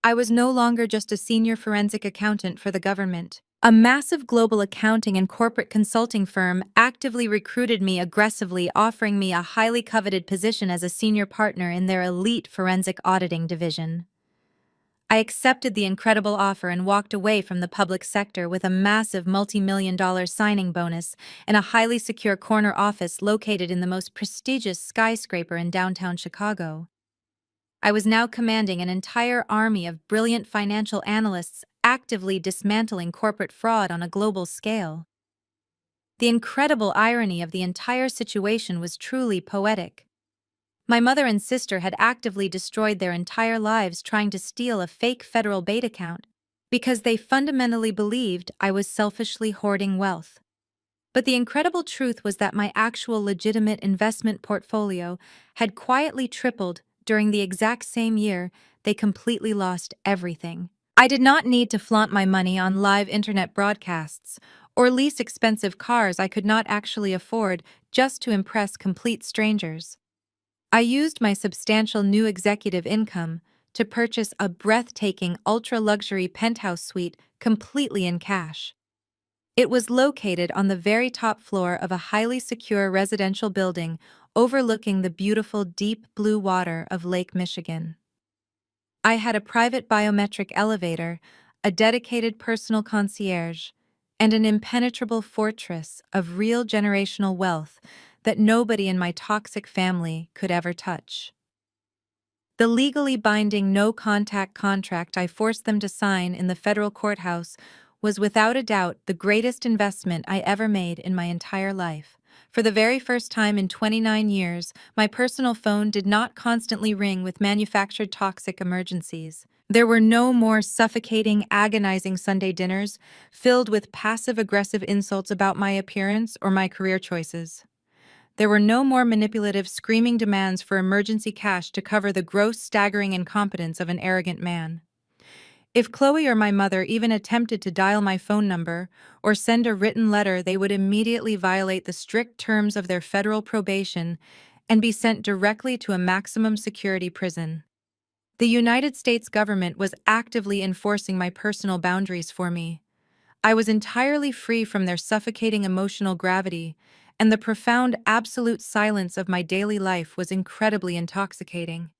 I was no longer just a senior forensic accountant for the government. A massive global accounting and corporate consulting firm actively recruited me aggressively, offering me a highly coveted position as a senior partner in their elite forensic auditing division. I accepted the incredible offer and walked away from the public sector with a massive multi-million-dollar signing bonus and a highly secure corner office located in the most prestigious skyscraper in downtown Chicago. I was now commanding an entire army of brilliant financial analysts actively dismantling corporate fraud on a global scale. The incredible irony of the entire situation was truly poetic. My mother and sister had actively destroyed their entire lives trying to steal a fake federal bank account because they fundamentally believed I was selfishly hoarding wealth. But the incredible truth was that my actual legitimate investment portfolio had quietly tripled during the exact same year they completely lost everything. I did not need to flaunt my money on live internet broadcasts or lease expensive cars I could not actually afford just to impress complete strangers. I used my substantial new executive income to purchase a breathtaking ultra-luxury penthouse suite completely in cash. It was located on the very top floor of a highly secure residential building overlooking the beautiful deep blue water of Lake Michigan. I had a private biometric elevator, a dedicated personal concierge, and an impenetrable fortress of real generational wealth that nobody in my toxic family could ever touch. The legally binding no-contact contract I forced them to sign in the federal courthouse was without a doubt the greatest investment I ever made in my entire life. For the very first time in 29 years, my personal phone did not constantly ring with manufactured toxic emergencies. There were no more suffocating, agonizing Sunday dinners filled with passive-aggressive insults about my appearance or my career choices. There were no more manipulative, screaming demands for emergency cash to cover the gross, staggering incompetence of an arrogant man. If Chloe or my mother even attempted to dial my phone number or send a written letter, they would immediately violate the strict terms of their federal probation and be sent directly to a maximum security prison. The United States government was actively enforcing my personal boundaries for me. I was entirely free from their suffocating emotional gravity, and the profound absolute silence of my daily life was incredibly intoxicating.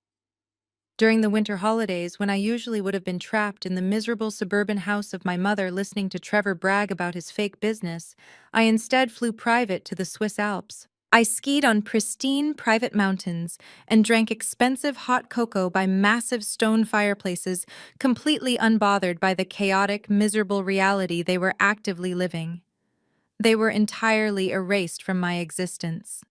During the winter holidays, when I usually would have been trapped in the miserable suburban house of my mother listening to Trevor brag about his fake business, I instead flew private to the Swiss Alps. I skied on pristine private mountains and drank expensive hot cocoa by massive stone fireplaces, completely unbothered by the chaotic, miserable reality they were actively living. They were entirely erased from my existence.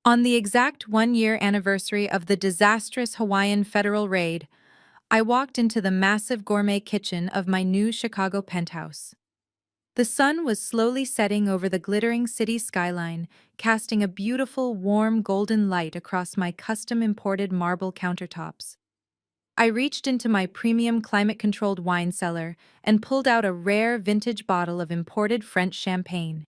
On the exact one-year anniversary of the disastrous Hawaiian federal raid, I walked into the massive gourmet kitchen of my new Chicago penthouse. The sun was slowly setting over the glittering city skyline, casting a beautiful, warm golden light across my custom-imported marble countertops. I reached into my premium climate-controlled wine cellar and pulled out a rare vintage bottle of imported French champagne.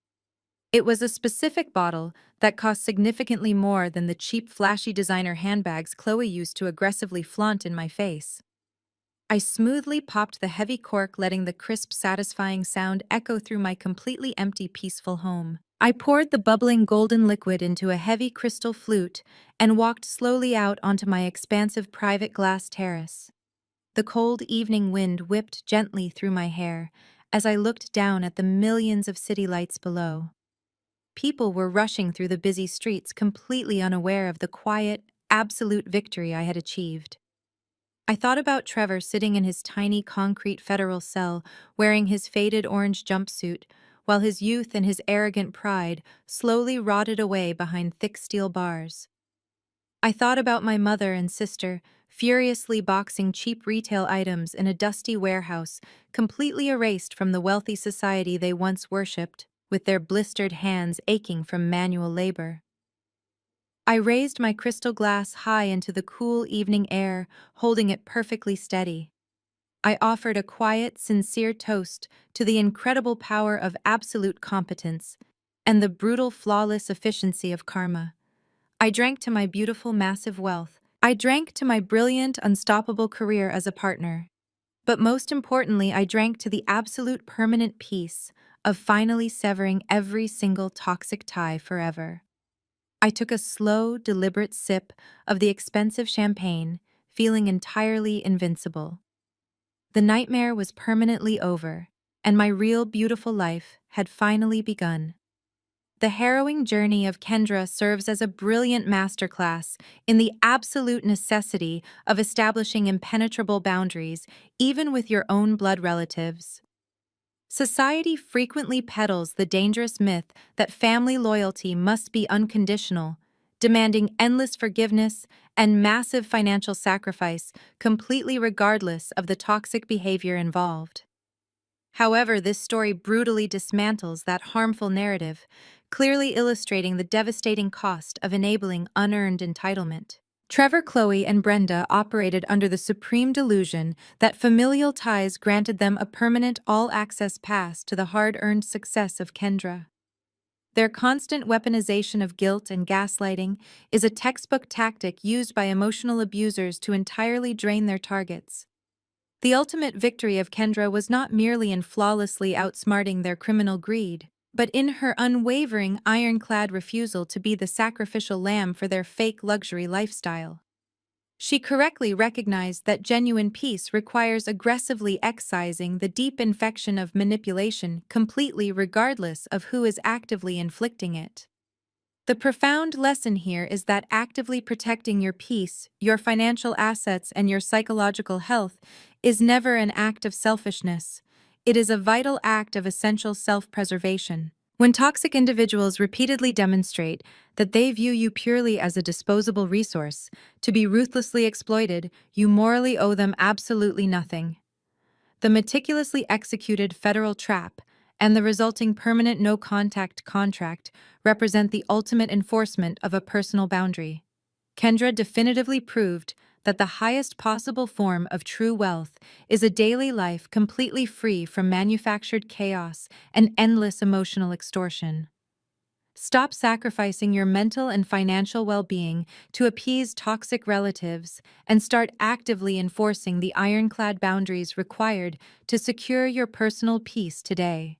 It was a specific bottle that cost significantly more than the cheap, flashy designer handbags Chloe used to aggressively flaunt in my face. I smoothly popped the heavy cork, letting the crisp, satisfying sound echo through my completely empty, peaceful home. I poured the bubbling golden liquid into a heavy crystal flute and walked slowly out onto my expansive private glass terrace. The cold evening wind whipped gently through my hair as I looked down at the millions of city lights below. People were rushing through the busy streets, completely unaware of the quiet, absolute victory I had achieved. I thought about Trevor sitting in his tiny concrete federal cell, wearing his faded orange jumpsuit, while his youth and his arrogant pride slowly rotted away behind thick steel bars. I thought about my mother and sister, furiously boxing cheap retail items in a dusty warehouse, completely erased from the wealthy society they once worshipped, with their blistered hands aching from manual labor. I raised my crystal glass high into the cool evening air, holding it perfectly steady. I offered a quiet, sincere toast to the incredible power of absolute competence and the brutal, flawless efficiency of karma. I drank to my beautiful, massive wealth. I drank to my brilliant, unstoppable career as a partner. But most importantly, I drank to the absolute permanent peace of finally severing every single toxic tie forever. I took a slow, deliberate sip of the expensive champagne, feeling entirely invincible. The nightmare was permanently over, and my real beautiful life had finally begun. The harrowing journey of Kendra serves as a brilliant masterclass in the absolute necessity of establishing impenetrable boundaries, even with your own blood relatives. Society frequently peddles the dangerous myth that family loyalty must be unconditional, demanding endless forgiveness and massive financial sacrifice, completely regardless of the toxic behavior involved. However, this story brutally dismantles that harmful narrative, clearly illustrating the devastating cost of enabling unearned entitlement. Trevor, Chloe, and Brenda operated under the supreme delusion that familial ties granted them a permanent all-access pass to the hard-earned success of Kendra. Their constant weaponization of guilt and gaslighting is a textbook tactic used by emotional abusers to entirely drain their targets. The ultimate victory of Kendra was not merely in flawlessly outsmarting their criminal greed, but in her unwavering, ironclad refusal to be the sacrificial lamb for their fake luxury lifestyle. She correctly recognized that genuine peace requires aggressively excising the deep infection of manipulation completely, regardless of who is actively inflicting it. The profound lesson here is that actively protecting your peace, your financial assets, and your psychological health is never an act of selfishness. It is a vital act of essential self-preservation. When toxic individuals repeatedly demonstrate that they view you purely as a disposable resource, to be ruthlessly exploited, you morally owe them absolutely nothing. The meticulously executed federal trap and the resulting permanent no-contact contract represent the ultimate enforcement of a personal boundary. Kendra definitively proved that the highest possible form of true wealth is a daily life completely free from manufactured chaos and endless emotional extortion. Stop sacrificing your mental and financial well-being to appease toxic relatives and start actively enforcing the ironclad boundaries required to secure your personal peace today.